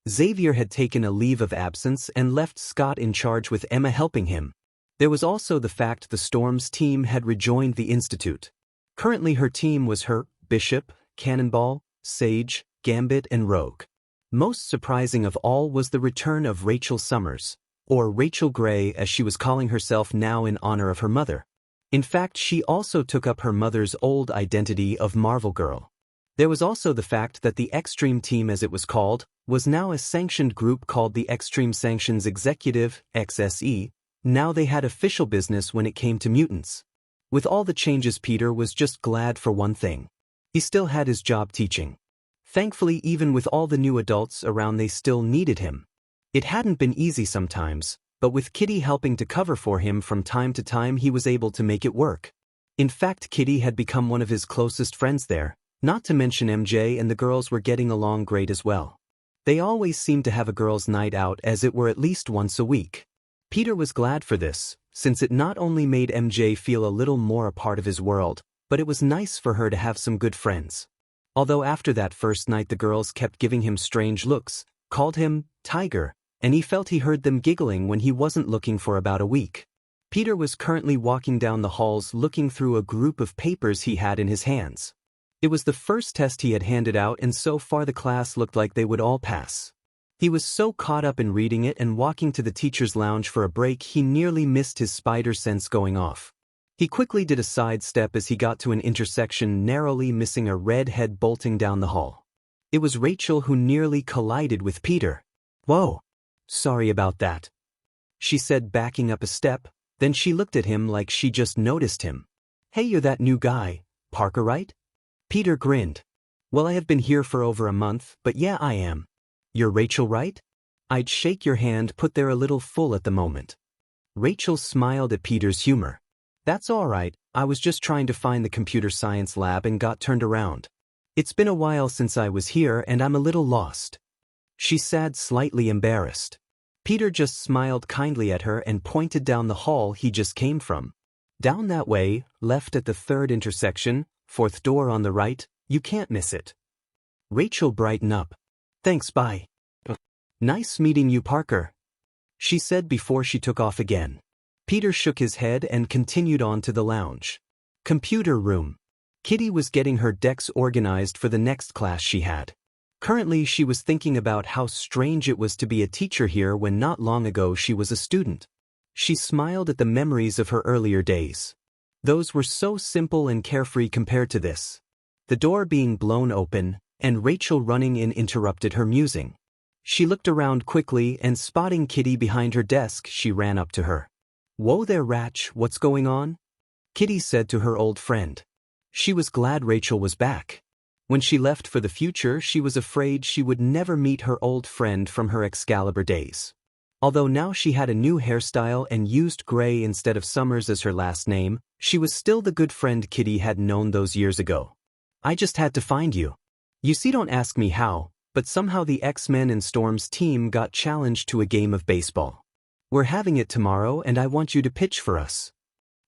Xavier had taken a leave of absence and left Scott in charge with Emma helping him. There was also the fact the Storm's team had rejoined the Institute. Currently her team was her, Bishop, Cannonball, Sage, Gambit and Rogue. Most surprising of all was the return of Rachel Summers, or Rachel Gray as she was calling herself now in honor of her mother. In fact, she also took up her mother's old identity of Marvel Girl. There was also the fact that the Extreme Team, as it was called, was now a sanctioned group called the Extreme Sanctions Executive, XSE. Now they had official business when it came to mutants. With all the changes, Peter was just glad for one thing. He still had his job teaching. Thankfully, even with all the new adults around, they still needed him. It hadn't been easy sometimes, but with Kitty helping to cover for him from time to time, he was able to make it work. In fact, Kitty had become one of his closest friends there, not to mention MJ, and the girls were getting along great as well. They always seemed to have a girls' night out, as it were, at least once a week. Peter was glad for this, since it not only made MJ feel a little more a part of his world, but it was nice for her to have some good friends. Although after that first night the girls kept giving him strange looks, called him Tiger, and he felt he heard them giggling when he wasn't looking for about a week. Peter was currently walking down the halls looking through a group of papers he had in his hands. It was the first test he had handed out, and so far the class looked like they would all pass. He was so caught up in reading it and walking to the teacher's lounge for a break he nearly missed his spider sense going off. He quickly did a sidestep as he got to an intersection, narrowly missing a red head bolting down the hall. It was Rachel who nearly collided with Peter. "Whoa. Sorry about that," she said, backing up a step. Then she looked at him like she just noticed him. "Hey, you're that new guy, Parker, right?" Peter grinned. "Well, I have been here for over a month, but yeah, I am." "You're Rachel, right? I'd shake your hand, but they're a little full at the moment." Rachel smiled at Peter's humor. "That's all right, I was just trying to find the computer science lab and got turned around. It's been a while since I was here and I'm a little lost." She said, slightly embarrassed. Peter just smiled kindly at her and pointed down the hall he just came from. "Down that way, left at the third intersection, fourth door on the right, you can't miss it." Rachel brightened up. "Thanks, bye." "Nice meeting you, Parker," she said before she took off again. Peter shook his head and continued on to the lounge. Computer room. Kitty was getting her decks organized for the next class she had. Currently, she was thinking about how strange it was to be a teacher here when not long ago she was a student. She smiled at the memories of her earlier days. Those were so simple and carefree compared to this. The door being blown open, and Rachel running in interrupted her musing. She looked around quickly and spotting Kitty behind her desk, she ran up to her. "Whoa there, Ratch, what's going on?" Kitty said to her old friend. She was glad Rachel was back. When she left for the future, she was afraid she would never meet her old friend from her Excalibur days. Although now she had a new hairstyle and used Gray instead of Summers as her last name, she was still the good friend Kitty had known those years ago. "I just had to find you. You see, don't ask me how, but somehow the X-Men and Storm's team got challenged to a game of baseball. We're having it tomorrow and I want you to pitch for us."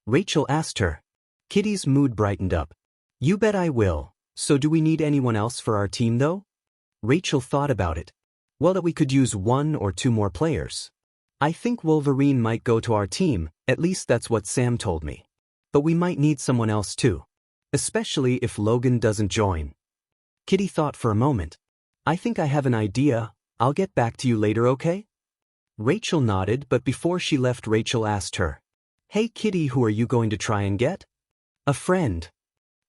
Rachel asked her. Kitty's mood brightened up. "You bet I will. So do we need anyone else for our team though?" Rachel thought about it. "Well, that we could use 1 or 2 more players. I think Wolverine might go to our team, at least that's what Sam told me. But we might need someone else too. Especially if Logan doesn't join." Kitty thought for a moment. "I think I have an idea, I'll get back to you later, okay?" Rachel nodded, but before she left Rachel asked her. "Hey Kitty, who are you going to try and get?" "A friend,"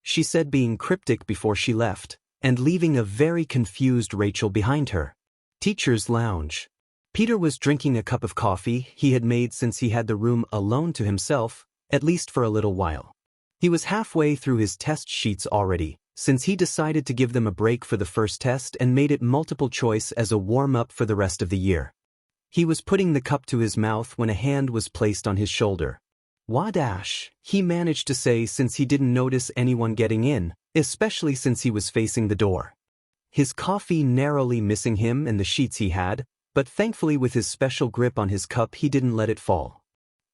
she said, being cryptic before she left, and leaving a very confused Rachel behind her. Teacher's lounge. Peter was drinking a cup of coffee he had made since he had the room alone to himself, at least for a little while. He was halfway through his test sheets already, since he decided to give them a break for the first test and made it multiple choice as a warm-up for the rest of the year. He was putting the cup to his mouth when a hand was placed on his shoulder. Wadash, he managed to say since he didn't notice anyone getting in, especially since he was facing the door. His coffee narrowly missing him and the sheets he had, but thankfully with his special grip on his cup he didn't let it fall.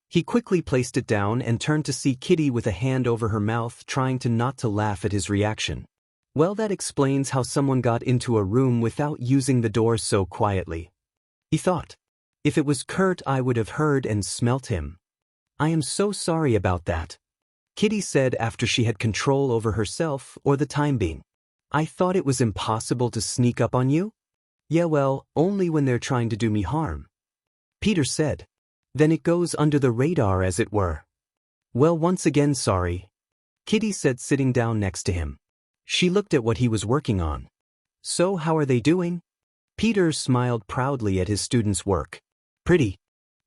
He quickly placed it down and turned to see Kitty with a hand over her mouth trying to not to laugh at his reaction. Well, that explains how someone got into a room without using the door so quietly. He thought. If it was Kurt I would have heard and smelt him. I am so sorry about that, Kitty said after she had control over herself or the time being. I thought it was impossible to sneak up on you? Yeah, well, only when they're trying to do me harm. Peter said. Then it goes under the radar as it were. Well, once again sorry, Kitty said sitting down next to him. She looked at what he was working on. So how are they doing? Peter smiled proudly at his students' work. Pretty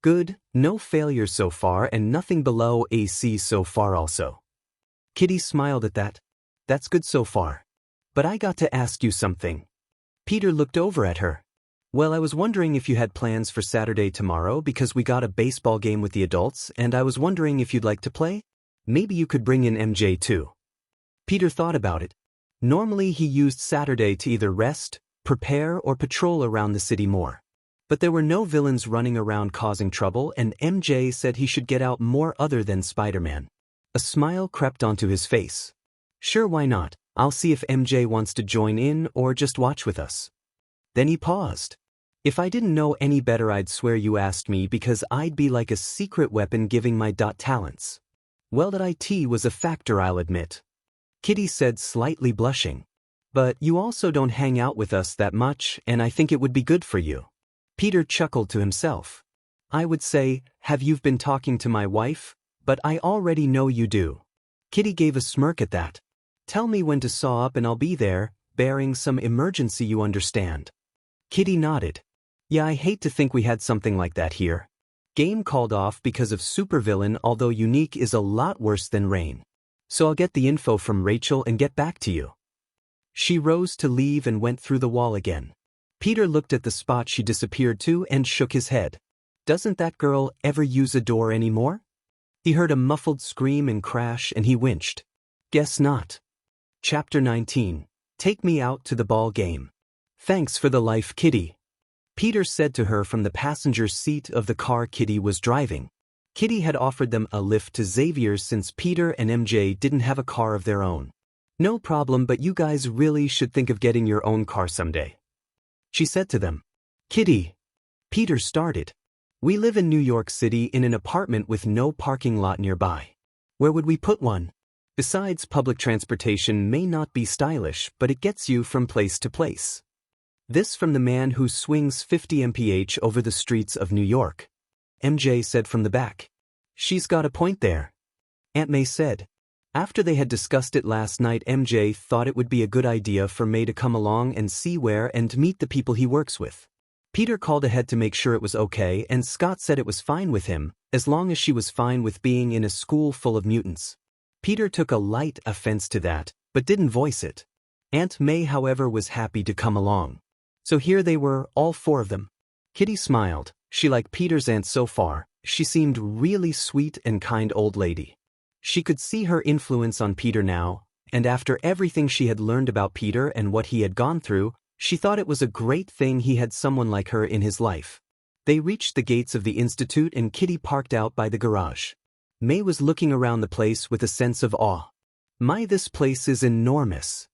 good, no failures so far and nothing below AC so far also. Kitty smiled at that. That's good so far. But I got to ask you something. Peter looked over at her. Well, I was wondering if you had plans for Saturday tomorrow because we got a baseball game with the adults and I was wondering if you'd like to play? Maybe you could bring in MJ too. Peter thought about it. Normally he used Saturday to either rest, prepare or patrol around the city more. But there were no villains running around causing trouble and MJ said he should get out more other than Spider-Man. A smile crept onto his face. Sure, why not? I'll see if MJ wants to join in or just watch with us. Then he paused. If I didn't know any better I'd swear you asked me because I'd be like a secret weapon giving my talents. Well, that IT was a factor, I'll admit. Kitty said, slightly blushing. But you also don't hang out with us that much and I think it would be good for you. Peter chuckled to himself. I would say, have you been talking to my wife? But I already know you do. Kitty gave a smirk at that. Tell me when to saw up and I'll be there, barring some emergency, you understand. Kitty nodded. Yeah, I hate to think we had something like that here. Game called off because of supervillain, although Unique is a lot worse than Rain. So I'll get the info from Rachel and get back to you. She rose to leave and went through the wall again. Peter looked at the spot she disappeared to and shook his head. Doesn't that girl ever use a door anymore? He heard a muffled scream and crash and he winched. Guess not. Chapter 19. Take me out to the ball game. Thanks for the life, Kitty. Peter said to her from the passenger seat of the car Kitty was driving. Kitty had offered them a lift to Xavier's since Peter and MJ didn't have a car of their own. No problem, but you guys really should think of getting your own car someday. She said to them. Kitty. Peter started. We live in New York City in an apartment with no parking lot nearby. Where would we put one? Besides, public transportation may not be stylish, but it gets you from place to place. This from the man who swings 50 mph over the streets of New York. MJ said from the back. She's got a point there. Aunt May said. After they had discussed it last night, MJ thought it would be a good idea for May to come along and see where and meet the people he works with. Peter called ahead to make sure it was okay, and Scott said it was fine with him, as long as she was fine with being in a school full of mutants. Peter took a light offense to that, but didn't voice it. Aunt May, however, was happy to come along. So here they were, all four of them. Kitty smiled. She liked Peter's aunt so far. She seemed really sweet and kind old lady. She could see her influence on Peter now, and after everything she had learned about Peter and what he had gone through, she thought it was a great thing he had someone like her in his life. They reached the gates of the institute and Kitty parked out by the garage. May was looking around the place with a sense of awe. My, this place is enormous,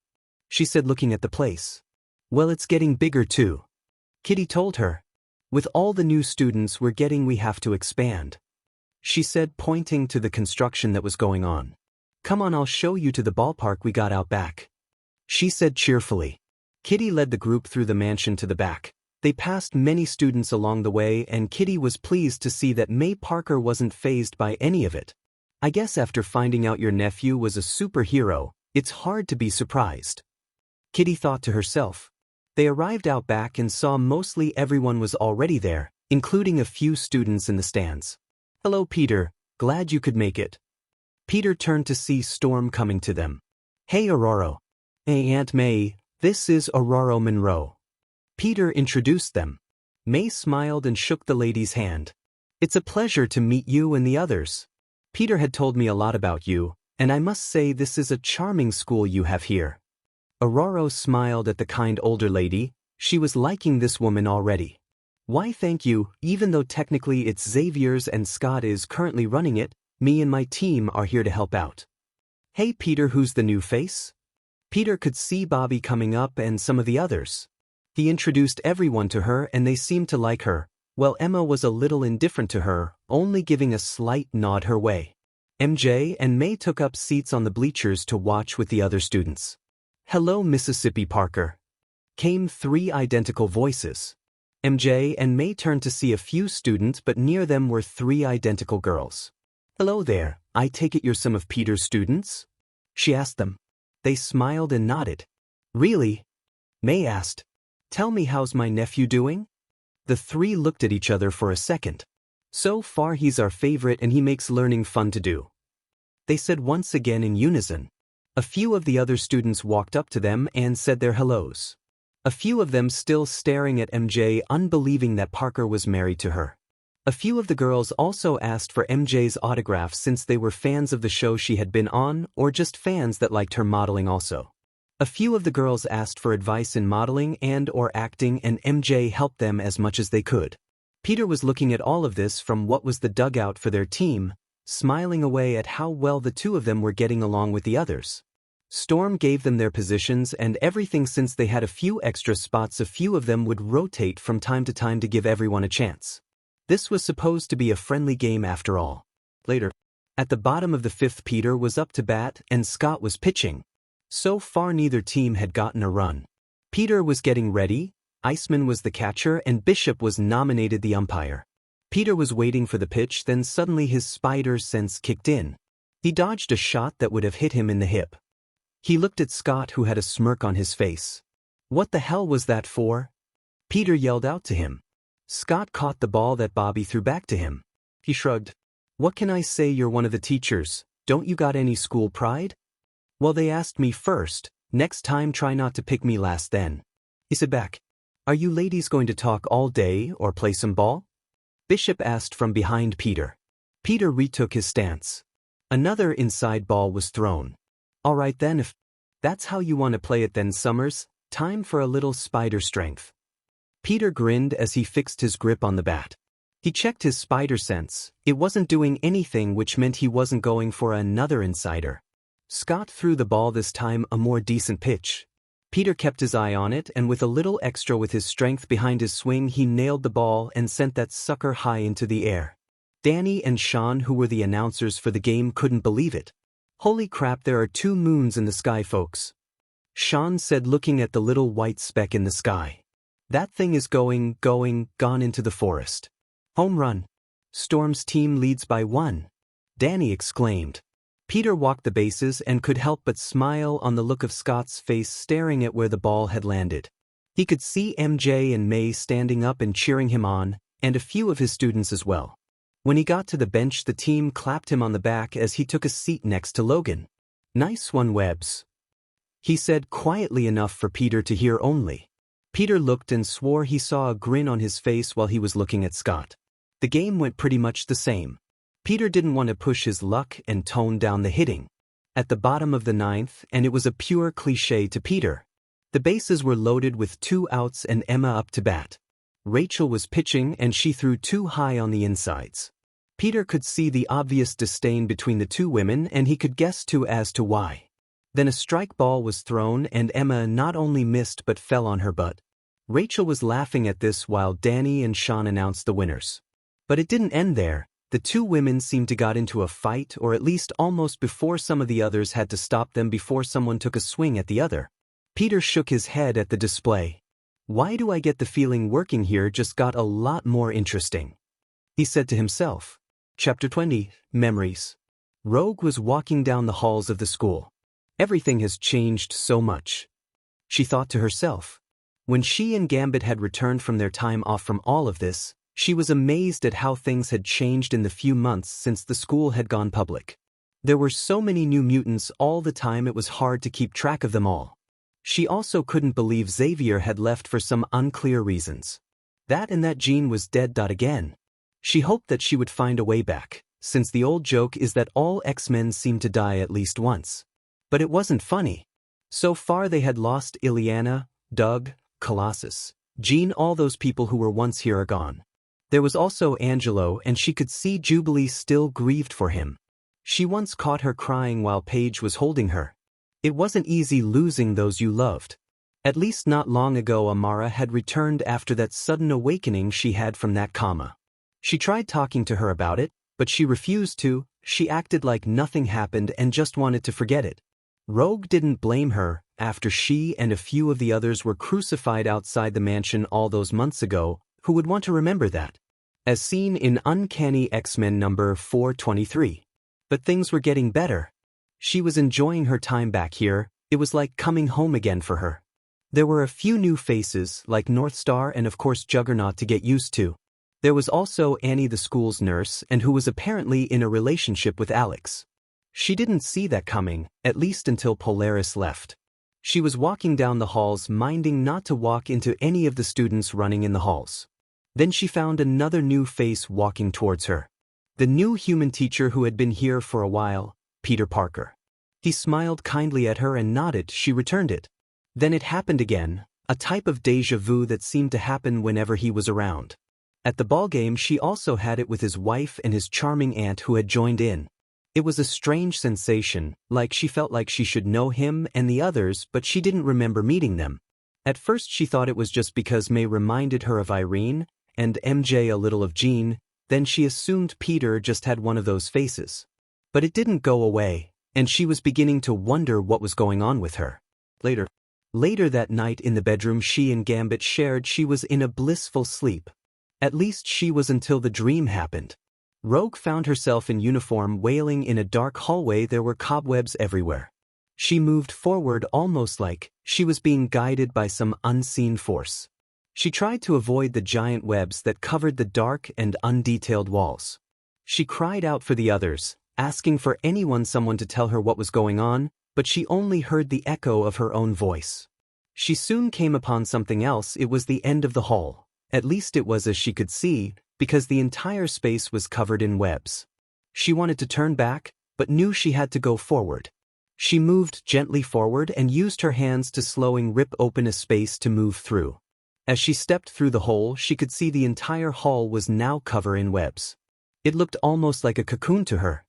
she said, looking at the place. Well, it's getting bigger too, Kitty told her. With all the new students we're getting, we have to expand, she said, pointing to the construction that was going on. Come on, I'll show you to the ballpark we got out back, she said cheerfully. Kitty led the group through the mansion to the back. They passed many students along the way and Kitty was pleased to see that May Parker wasn't fazed by any of it. I guess after finding out your nephew was a superhero, it's hard to be surprised, Kitty thought to herself. They arrived out back and saw mostly everyone was already there, including a few students in the stands. Hello, Peter. Glad you could make it. Peter turned to see Storm coming to them. Hey, Aurora. Hey, Aunt May. This is Aurora Monroe. Peter introduced them. May smiled and shook the lady's hand. It's a pleasure to meet you and the others. Peter had told me a lot about you, and I must say this is a charming school you have here. Aurora smiled at the kind older lady. She was liking this woman already. Why thank you, even though technically it's Xavier's and Scott is currently running it, me and my team are here to help out. Hey Peter, who's the new face? Peter could see Bobby coming up and some of the others. He introduced everyone to her and they seemed to like her, while Emma was a little indifferent to her, only giving a slight nod her way. MJ and May took up seats on the bleachers to watch with the other students. Hello Mississippi Parker. Came 3 identical voices. MJ and May turned to see a few students, but near them were 3 identical girls. Hello there, I take it you're some of Peter's students? She asked them. They smiled and nodded. Really? May asked. Tell me, how's my nephew doing? The 3 looked at each other for a second. So far he's our favorite and he makes learning fun to do. They said once again in unison. A few of the other students walked up to them and said their hellos. A few of them still staring at MJ, unbelieving that Parker was married to her. A few of the girls also asked for MJ's autograph since they were fans of the show she had been on, or just fans that liked her modeling also. A few of the girls asked for advice in modeling and/or acting, and MJ helped them as much as they could. Peter was looking at all of this from what was the dugout for their team, smiling away at how well the 2 of them were getting along with the others. Storm gave them their positions and everything. Since they had a few extra spots, a few of them would rotate from time to time to give everyone a chance. This was supposed to be a friendly game after all. Later, at the bottom of the 5th, Peter was up to bat and Scott was pitching. So far neither team had gotten a run. Peter was getting ready, Iceman was the catcher, and Bishop was nominated the umpire. Peter was waiting for the pitch, then suddenly his spider sense kicked in. He dodged a shot that would have hit him in the hip. He looked at Scott, who had a smirk on his face. What the hell was that for? Peter yelled out to him. Scott caught the ball that Bobby threw back to him. He shrugged. What can I say, you're one of the teachers, don't you got any school pride? Well, they asked me first, next time try not to pick me last then. He said back. Are you ladies going to talk all day or play some ball? Bishop asked from behind Peter. Peter retook his stance. Another inside ball was thrown. All right then, if that's how you want to play it then, Summers, time for a little spider strength. Peter grinned as he fixed his grip on the bat. He checked his spider sense. It wasn't doing anything, which meant he wasn't going for another insider. Scott threw the ball this time, a more decent pitch. Peter kept his eye on it, and with a little extra with his strength behind his swing, he nailed the ball and sent that sucker high into the air. Danny and Sean, who were the announcers for the game, couldn't believe it. Holy crap, there are 2 moons in the sky, folks. Sean said, looking at the little white speck in the sky. That thing is gone into the forest. Home run. Storm's team leads by 1. Danny exclaimed. Peter walked the bases and could help but smile on the look of Scott's face staring at where the ball had landed. He could see MJ and May standing up and cheering him on, and a few of his students as well. When he got to the bench, the team clapped him on the back as he took a seat next to Logan. Nice one, Webbs, he said quietly enough for Peter to hear only. Peter looked and swore he saw a grin on his face while he was looking at Scott. The game went pretty much the same. Peter didn't want to push his luck and tone down the hitting. At the bottom of the 9th, and it was a pure cliché to Peter. The bases were loaded with 2 outs and Emma up to bat. Rachel was pitching and she threw too high on the insides. Peter could see the obvious disdain between the 2 women, and he could guess too as to why. Then a strike ball was thrown and Emma not only missed but fell on her butt. Rachel was laughing at this while Danny and Sean announced the winners. But it didn't end there. The 2 women seemed to got into a fight, or at least almost, before some of the others had to stop them before someone took a swing at the other. Peter shook his head at the display. Why do I get the feeling working here just got a lot more interesting? He said to himself. Chapter 20, Memories. Rogue was walking down the halls of the school. Everything has changed so much, she thought to herself. When she and Gambit had returned from their time off from all of this, she was amazed at how things had changed in the few months since the school had gone public. There were so many new mutants all the time, it was hard to keep track of them all. She also couldn't believe Xavier had left for some unclear reasons. That and that Jean was dead. Again. She hoped that she would find a way back. since the old joke is that all X-Men seem to die at least once. But it wasn't funny. So far they had lost Ileana, Doug, Colossus, Jean, all those people who were once here are gone. There was also Angelo, and she could see Jubilee still grieved for him. She once caught her crying while Paige was holding her. It wasn't easy losing those you loved. At least not long ago Amara had returned after that sudden awakening she had from that coma. She tried talking to her about it, but she refused to. She acted like nothing happened and just wanted to forget it. Rogue didn't blame her, after she and a few of the others were crucified outside the mansion all those months ago. Who would want to remember that? As seen in Uncanny X-Men number 423. But things were getting better. She was enjoying her time back here. It was like coming home again for her. There were a few new faces, like Northstar and of course Juggernaut, to get used to. There was also Annie, the school's nurse, and who was apparently in a relationship with Alex. She didn't see that coming, at least until Polaris left. She was walking down the halls, minding not to walk into any of the students running in the halls. Then she found another new face walking towards her. The new human teacher who had been here for a while, Peter Parker. He smiled kindly at her and nodded. She returned it. Then it happened again, a type of déjà vu that seemed to happen whenever he was around. At the ballgame she also had it with his wife and his charming aunt who had joined in. It was a strange sensation, like she felt like she should know him and the others, but she didn't remember meeting them. At first she thought it was just because May reminded her of Irene, and MJ a little of Jean. Then she assumed Peter just had one of those faces. But it didn't go away, and she was beginning to wonder what was going on with her. Later that night in the bedroom she and Gambit shared, she was in a blissful sleep. At least she was until the dream happened. Rogue found herself in uniform wailing in a dark hallway. There were cobwebs everywhere. She moved forward almost like she was being guided by some unseen force. She tried to avoid the giant webs that covered the dark and undetailed walls. She cried out for the others, asking for someone to tell her what was going on, but she only heard the echo of her own voice. She soon came upon something else. It was the end of the hall. At least it was as she could see, because the entire space was covered in webs. She wanted to turn back, but knew she had to go forward. She moved gently forward and used her hands to slowly rip open a space to move through. As she stepped through the hole, she could see the entire hall was now covered in webs. It looked almost like a cocoon to her.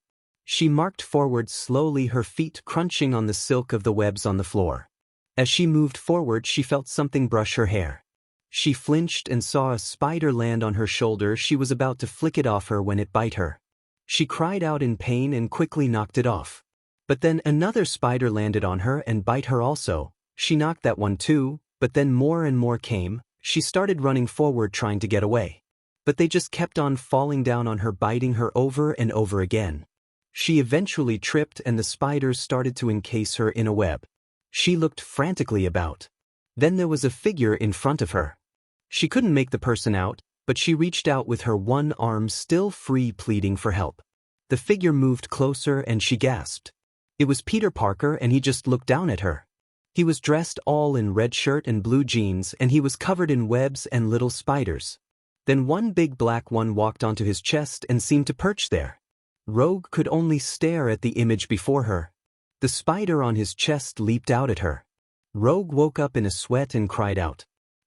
She marched forward slowly, her feet crunching on the silk of the webs on the floor. As she moved forward, she felt something brush her hair. She flinched and saw a spider land on her shoulder. She was about to flick it off her when it bit her. She cried out in pain and quickly knocked it off. But then another spider landed on her and bit her also. She knocked that one too, but then more and more came. She started running forward trying to get away. But they just kept on falling down on her, biting her over and over again. She eventually tripped and the spiders started to encase her in a web. She looked frantically about. Then there was a figure in front of her. She couldn't make the person out, but she reached out with her one arm still free, pleading for help. The figure moved closer and she gasped. It was Peter Parker, and he just looked down at her. He was dressed all in red shirt and blue jeans, and he was covered in webs and little spiders. Then one big black one walked onto his chest and seemed to perch there. Rogue could only stare at the image before her. The spider on his chest leaped out at her. Rogue woke up in a sweat and cried out.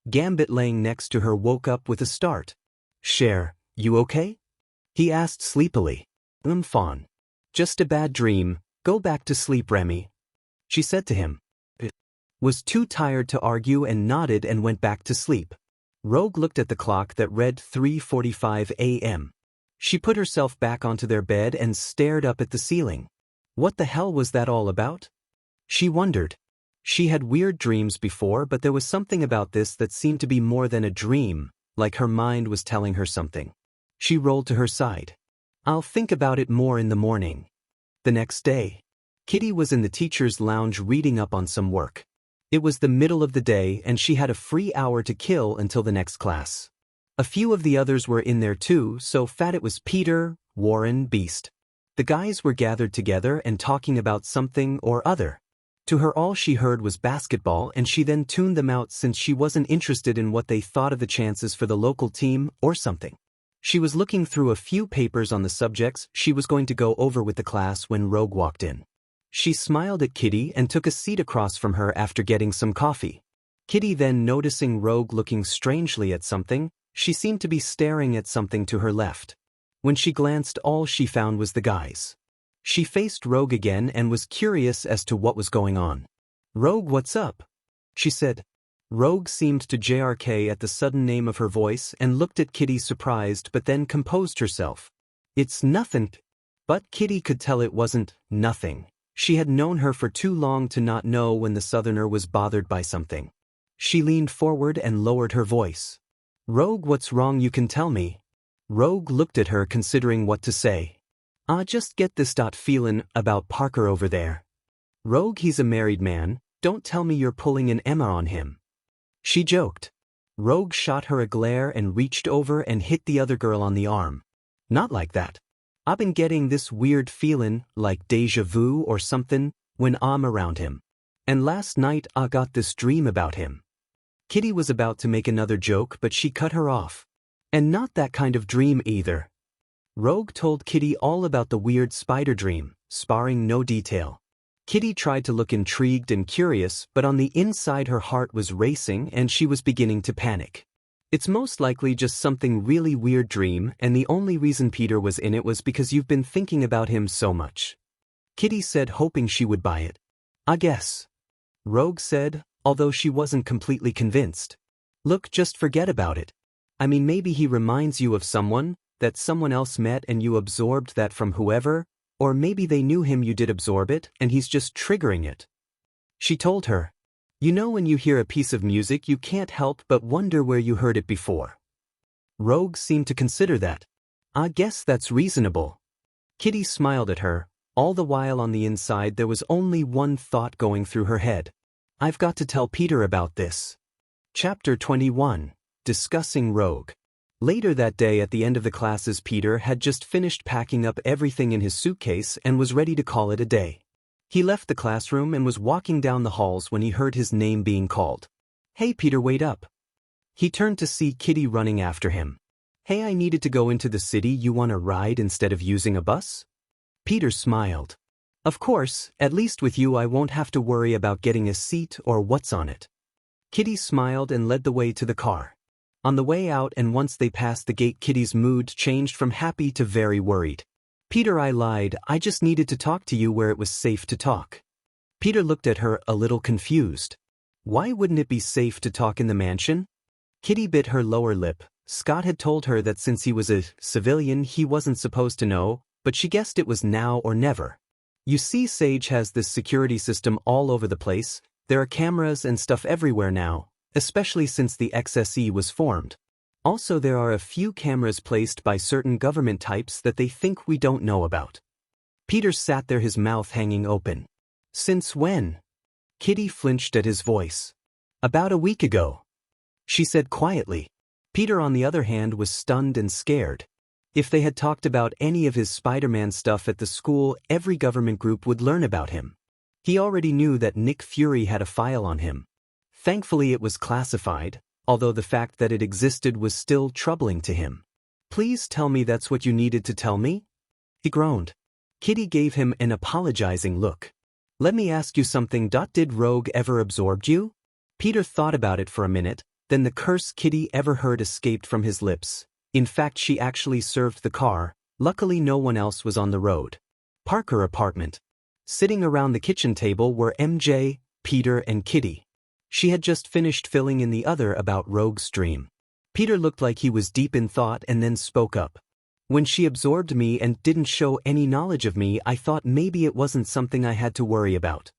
Gambit, laying next to her, woke up with a start. "Cher, you okay?" he asked sleepily. Fawn. "Just a bad dream. Go back to sleep, Remy," she said to him. Was too tired to argue and nodded and went back to sleep. Rogue looked at the clock that read 3:45 a.m. She put herself back onto their bed and stared up at the ceiling. What the hell was that all about? She wondered. She had weird dreams before, but there was something about this that seemed to be more than a dream, like her mind was telling her something. She rolled to her side. "I'll think about it more in the morning." The next day, Kitty was in the teacher's lounge reading up on some work. It was the middle of the day and she had a free hour to kill until the next class. A few of the others were in there too, so fat it was Peter, Warren, Beast. The guys were gathered together and talking about something or other. To her, all she heard was basketball, and she then tuned them out since she wasn't interested in what they thought of the chances for the local team or something. She was looking through a few papers on the subjects she was going to go over with the class when Rogue walked in. She smiled at Kitty and took a seat across from her after getting some coffee. Kitty then, noticing Rogue looking strangely at something, she seemed to be staring at something to her left. When she glanced, all she found was the guys. She faced Rogue again and was curious as to what was going on. "Rogue, what's up?" she said. Rogue seemed to JRK at the sudden name of her voice and looked at Kitty surprised, but then composed herself. "It's nothing." But Kitty could tell it wasn't nothing. She had known her for too long to not know when the Southerner was bothered by something. She leaned forward and lowered her voice. "Rogue, what's wrong? You can tell me." Rogue looked at her, considering what to say. "I just get this feelin' about Parker over there." "Rogue, he's a married man. Don't tell me you're pulling an Emma on him," she joked. Rogue shot her a glare and reached over and hit the other girl on the arm. "Not like that. I've been getting this weird feelin', like deja vu or something, when I'm around him. And last night I got this dream about him." Kitty was about to make another joke, but she cut her off. "And not that kind of dream either." Rogue told Kitty all about the weird spider dream, sparing no detail. Kitty tried to look intrigued and curious, but on the inside her heart was racing and she was beginning to panic. "It's most likely just something really weird dream, and the only reason Peter was in it was because you've been thinking about him so much," Kitty said, hoping she would buy it. "I guess," Rogue said, although she wasn't completely convinced. "Look, just forget about it. I mean, maybe he reminds you of someone that someone else met and you absorbed that from whoever, or maybe they knew him, you did absorb it, and he's just triggering it." She told her. "You know, when you hear a piece of music you can't help but wonder where you heard it before." Rogue seemed to consider that. "I guess that's reasonable." Kitty smiled at her. All the while on the inside there was only one thought going through her head. "I've got to tell Peter about this." Chapter 21. Discussing Rogue. Later that day, at the end of the classes, Peter had just finished packing up everything in his suitcase and was ready to call it a day. He left the classroom and was walking down the halls when he heard his name being called. "Hey Peter, wait up." He turned to see Kitty running after him. "Hey, I needed to go into the city. You want a ride instead of using a bus?" Peter smiled. "Of course, at least with you I won't have to worry about getting a seat or what's on it." Kitty smiled and led the way to the car. On the way out, and once they passed the gate, Kitty's mood changed from happy to very worried. "Peter, I lied. I just needed to talk to you where it was safe to talk." Peter looked at her, a little confused. Why wouldn't it be safe to talk in the mansion? Kitty bit her lower lip. Scott had told her that since he was a civilian he wasn't supposed to know, but she guessed it was now or never. "You see, Sage has this security system all over the place. There are cameras and stuff everywhere now, especially since the XSE was formed. Also, there are a few cameras placed by certain government types that they think we don't know about." Peter sat there, his mouth hanging open. "Since when?" Kitty flinched at his voice. "About a week ago," she said quietly. Peter, on the other hand, was stunned and scared. If they had talked about any of his Spider-Man stuff at the school, every government group would learn about him. He already knew that Nick Fury had a file on him. Thankfully it was classified, although the fact that it existed was still troubling to him. "Please tell me that's what you needed to tell me?" he groaned. Kitty gave him an apologizing look. "Let me ask you something. Did Rogue ever absorb you?" Peter thought about it for a minute, then the curse Kitty ever heard escaped from his lips. In fact, she actually served the car. Luckily no one else was on the road. Parker apartment. Sitting around the kitchen table were MJ, Peter and Kitty. She had just finished filling in the other about Rogue's dream. Peter looked like he was deep in thought and then spoke up. "When she absorbed me and didn't show any knowledge of me, I thought maybe it wasn't something I had to worry about."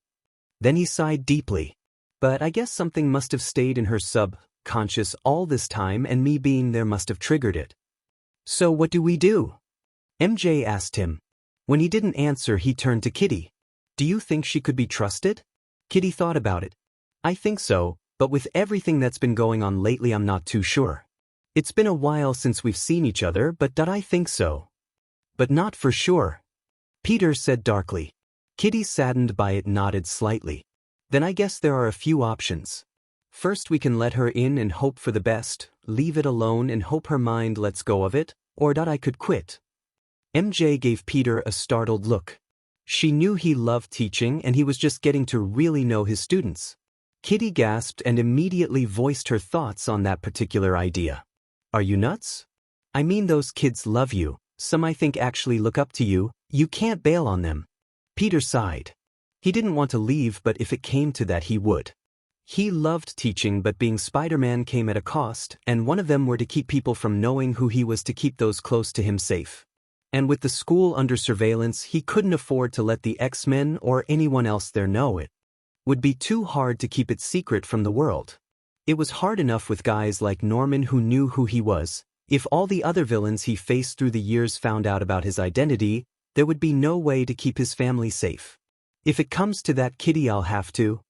Then he sighed deeply. "But I guess something must have stayed in her subconscious all this time, and me being there must have triggered it." "So what do we do?" MJ asked him. When he didn't answer, he turned to Kitty. "Do you think she could be trusted?" Kitty thought about it. "I think so, but with everything that's been going on lately I'm not too sure. It's been a while since we've seen each other, but I think so. But not for sure," Peter said darkly. Kitty, saddened by it, nodded slightly. "Then I guess there are a few options. First, we can let her in and hope for the best, leave it alone and hope her mind lets go of it, or I could quit. MJ gave Peter a startled look. She knew he loved teaching and he was just getting to really know his students. Kitty gasped and immediately voiced her thoughts on that particular idea. Are you nuts? I mean, those kids love you, some I think actually look up to you, you can't bail on them. Peter sighed. He didn't want to leave, but if it came to that he would. He loved teaching, but being Spider-Man came at a cost, and one of them were to keep people from knowing who he was, to keep those close to him safe. And with the school under surveillance, he couldn't afford to let the X-Men or anyone else there know it. Would be too hard to keep it secret from the world. It was hard enough with guys like Norman who knew who he was. If all the other villains he faced through the years found out about his identity, there would be no way to keep his family safe. If it comes to that, Kitty, I'll have to,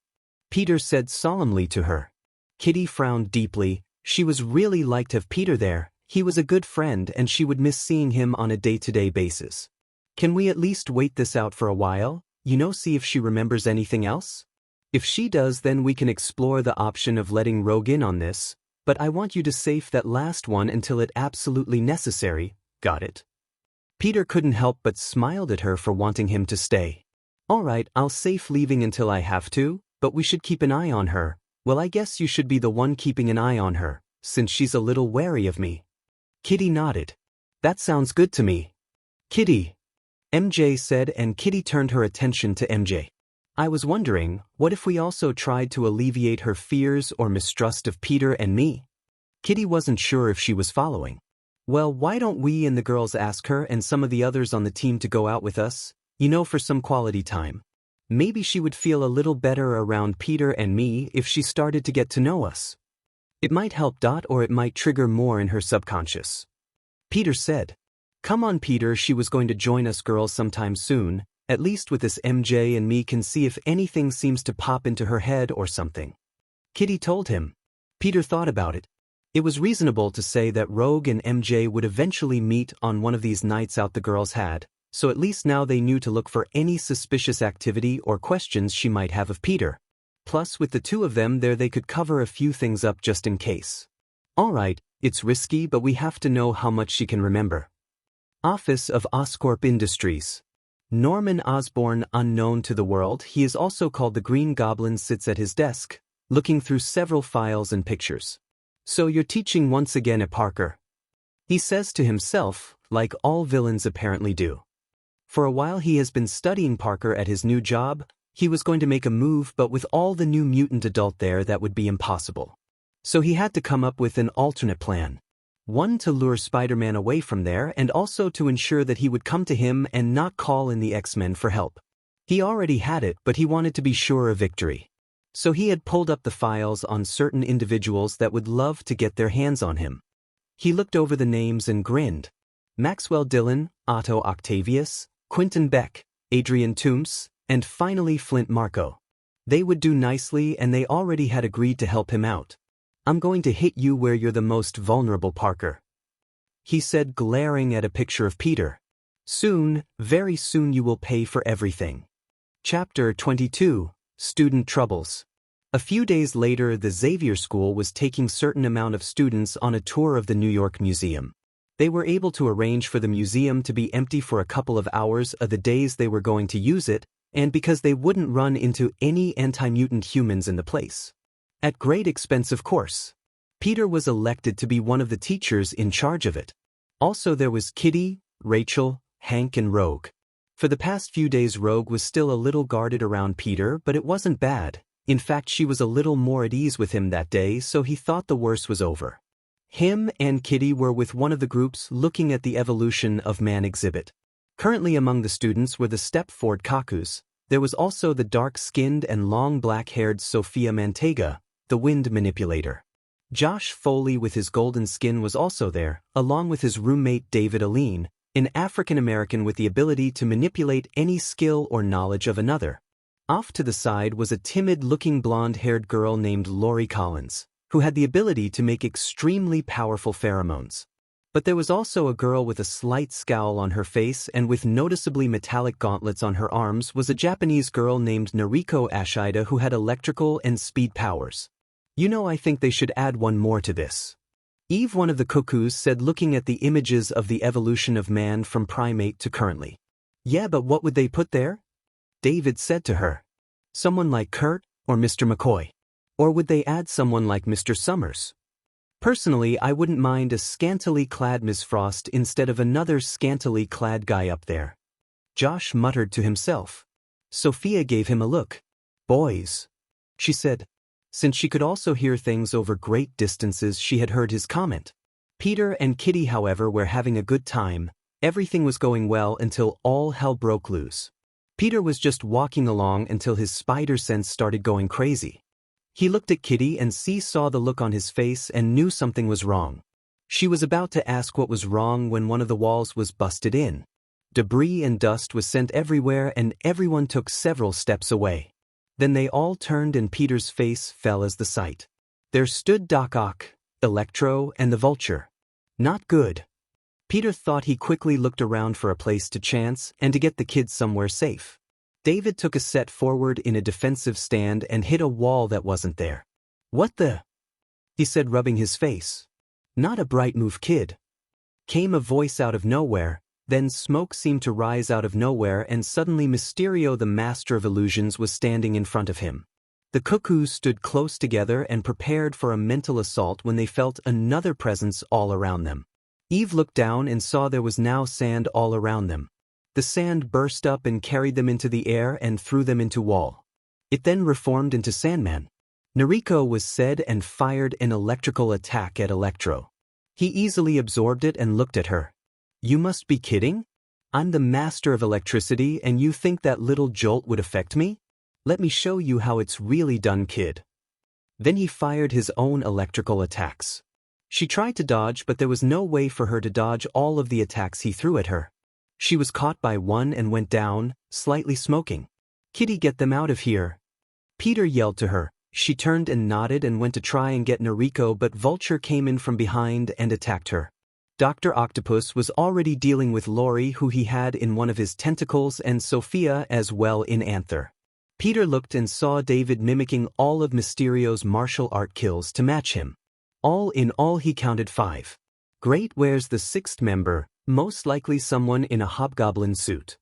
Peter said solemnly to her. Kitty frowned deeply. She was really like to have Peter there. He was a good friend and she would miss seeing him on a day-to-day basis. Can we at least wait this out for a while? See if she remembers anything else? If she does, then we can explore the option of letting Rogue in on this, but I want you to safe that last one until it's absolutely necessary, got it? Peter couldn't help but smiled at her for wanting him to stay. All right, I'll safe leaving until I have to, but we should keep an eye on her. Well, I guess you should be the one keeping an eye on her, since she's a little wary of me. Kitty nodded. That sounds good to me. Kitty, MJ said, and Kitty turned her attention to MJ. I was wondering, what if we also tried to alleviate her fears or mistrust of Peter and me? Kitty wasn't sure if she was following. Well, why don't we and the girls ask her and some of the others on the team to go out with us, for some quality time? Maybe she would feel a little better around Peter and me if she started to get to know us. It might help, or it might trigger more in her subconscious. Peter said. Come on, Peter, she was going to join us girls sometime soon. At least with this MJ and me can see if anything seems to pop into her head or something. Kitty told him. Peter thought about it. It was reasonable to say that Rogue and MJ would eventually meet on one of these nights out the girls had, so at least now they knew to look for any suspicious activity or questions she might have of Peter. Plus, with the two of them there, they could cover a few things up just in case. All right, it's risky, but we have to know how much she can remember. Office of Oscorp Industries. Norman Osborn, unknown to the world, he is also called the Green Goblin, sits at his desk, looking through several files and pictures. So you're teaching once again at Parker? He says to himself, like all villains apparently do. For a while he has been studying Parker at his new job. He was going to make a move, but with all the new mutant adult there, that would be impossible. So he had to come up with an alternate plan. One, to lure Spider-Man away from there, and also to ensure that he would come to him and not call in the X-Men for help. He already had it, but he wanted to be sure of victory. So he had pulled up the files on certain individuals that would love to get their hands on him. He looked over the names and grinned. Maxwell Dillon, Otto Octavius, Quentin Beck, Adrian Toombs, and finally Flint Marko. They would do nicely, and they already had agreed to help him out. I'm going to hit you where you're the most vulnerable, Parker, he said, glaring at a picture of Peter. Soon, very soon you will pay for everything. Chapter 22, Student Troubles. A few days later, the Xavier School was taking certain amount of students on a tour of the New York Museum. They were able to arrange for the museum to be empty for a couple of hours of the days they were going to use it, and because they wouldn't run into any anti-mutant humans in the place. At great expense, of course. Peter was elected to be one of the teachers in charge of it. Also there was Kitty, Rachel, Hank and Rogue. For the past few days Rogue was still a little guarded around Peter, but it wasn't bad. In fact, she was a little more at ease with him that day, so he thought the worst was over. Him and Kitty were with one of the groups looking at the Evolution of Man exhibit. Currently among the students were the Stepford Kakus. There was also the dark-skinned and long black-haired Sophia Mantega, the wind manipulator. Josh Foley with his golden skin was also there, along with his roommate David Aline, an African-American with the ability to manipulate any skill or knowledge of another. Off to the side was a timid-looking blonde-haired girl named Lori Collins, who had the ability to make extremely powerful pheromones. But there was also a girl with a slight scowl on her face and with noticeably metallic gauntlets on her arms was a Japanese girl named Nariko Ashida who had electrical and speed powers. I think they should add one more to this. Eve, one of the cuckoos, said, looking at the images of the evolution of man from primate to currently. Yeah, but what would they put there? David said to her. Someone like Kurt or Mr. McCoy? Or would they add someone like Mr. Summers? Personally, I wouldn't mind a scantily clad Miss Frost instead of another scantily clad guy up there. Josh muttered to himself. Sophia gave him a look. Boys, she said. Since she could also hear things over great distances, she had heard his comment. Peter and Kitty, however, were having a good time. Everything was going well until all hell broke loose. Peter was just walking along until his spider sense started going crazy. He looked at Kitty and saw the look on his face and knew something was wrong. She was about to ask what was wrong when one of the walls was busted in. Debris and dust was sent everywhere and everyone took several steps away. Then they all turned and Peter's face fell as the sight. There stood Doc Ock, Electro, and the Vulture. Not good. Peter thought. He quickly looked around for a place to chance and to get the kids somewhere safe. David took a step forward in a defensive stand and hit a wall that wasn't there. What the? He said, rubbing his face. Not a bright move, kid. Came a voice out of nowhere. Then smoke seemed to rise out of nowhere and suddenly Mysterio, the master of illusions, was standing in front of him. The cuckoos stood close together and prepared for a mental assault when they felt another presence all around them. Eve looked down and saw there was now sand all around them. The sand burst up and carried them into the air and threw them into wall. It then reformed into Sandman. Noriko was said and fired an electrical attack at Electro. He easily absorbed it and looked at her. You must be kidding? I'm the master of electricity and you think that little jolt would affect me? Let me show you how it's really done, kid. Then he fired his own electrical attacks. She tried to dodge, but there was no way for her to dodge all of the attacks he threw at her. She was caught by one and went down, slightly smoking. Kitty, get them out of here. Peter yelled to her. She turned and nodded and went to try and get Noriko, but Vulture came in from behind and attacked her. Dr. Octopus was already dealing with Lori, who he had in one of his tentacles, and Sophia as well in Anther. Peter looked and saw David mimicking all of Mysterio's martial art kills to match him. All in all he counted 5. Great, where's the 6th member? Most likely someone in a hobgoblin suit.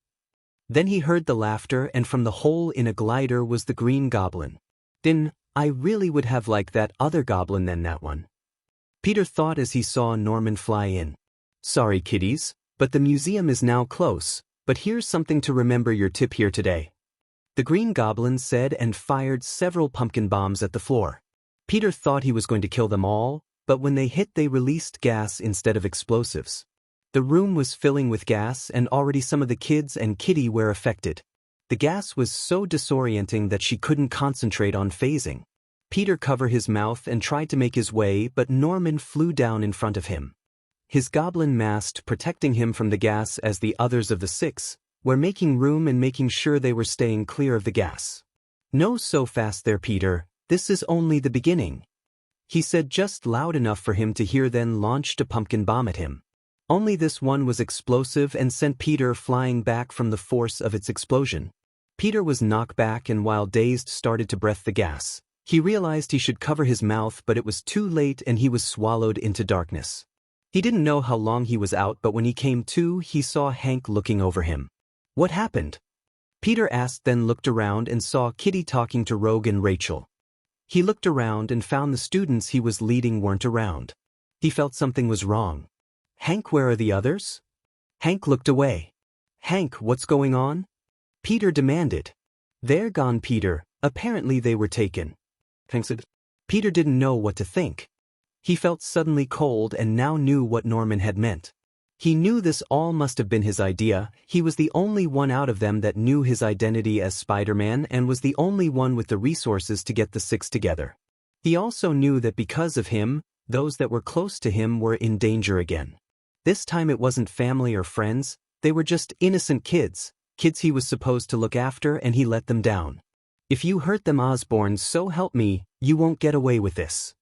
Then he heard the laughter, and from the hole in a glider was the Green Goblin. Then, I really would have liked that other goblin than that one. Peter thought as he saw Norman fly in. Sorry, kiddies, but the museum is now close, but here's something to remember your tip here today. The Green Goblin said and fired several pumpkin bombs at the floor. Peter thought he was going to kill them all, but when they hit they released gas instead of explosives. The room was filling with gas and already some of the kids and Kitty were affected. The gas was so disorienting that she couldn't concentrate on phasing. Peter covered his mouth and tried to make his way, but Norman flew down in front of him. His goblin mast protecting him from the gas as the others of the 6 were making room and making sure they were staying clear of the gas. No, so fast there, Peter, this is only the beginning. He said just loud enough for him to hear, then launched a pumpkin bomb at him. Only this one was explosive and sent Peter flying back from the force of its explosion. Peter was knocked back and while dazed started to breath the gas. He realized he should cover his mouth, but it was too late and he was swallowed into darkness. He didn't know how long he was out, but when he came to, he saw Hank looking over him. What happened? Peter asked, then looked around and saw Kitty talking to Rogue and Rachel. He looked around and found the students he was leading weren't around. He felt something was wrong. Hank, where are the others? Hank looked away. Hank, what's going on? Peter demanded. They're gone, Peter. Apparently they were taken. Hank said. Peter didn't know what to think. He felt suddenly cold and now knew what Norman had meant. He knew this all must have been his idea. He was the only one out of them that knew his identity as Spider-Man and was the only one with the resources to get the 6 together. He also knew that because of him, those that were close to him were in danger again. This time it wasn't family or friends, they were just innocent kids he was supposed to look after, and he let them down. If you hurt them, Osborn, so help me, you won't get away with this.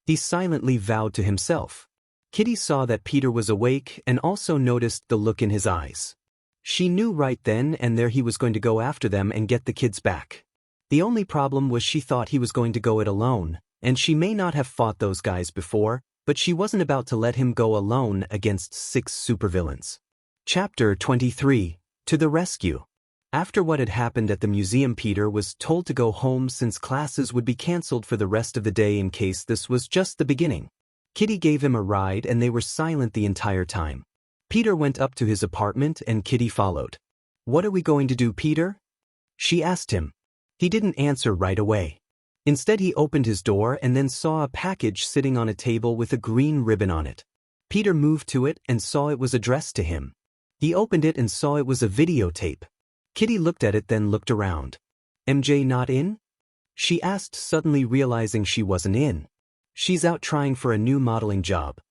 He silently vowed to himself. Kitty saw that Peter was awake and also noticed the look in his eyes. She knew right then and there he was going to go after them and get the kids back. The only problem was she thought he was going to go it alone, and she may not have fought those guys before, But she wasn't about to let him go alone against 6 supervillains. Chapter 23. To the Rescue. After what had happened at the museum, Peter was told to go home since classes would be cancelled for the rest of the day in case this was just the beginning. Kitty gave him a ride and they were silent the entire time. Peter went up to his apartment and Kitty followed. "What are we going to do, Peter?" she asked him. He didn't answer right away. Instead, he opened his door and then saw a package sitting on a table with a green ribbon on it. Peter moved to it and saw it was addressed to him. He opened it and saw it was a videotape. Kitty looked at it, then looked around. "MJ not in?" she asked, suddenly realizing she wasn't in. "She's out trying for a new modeling job,"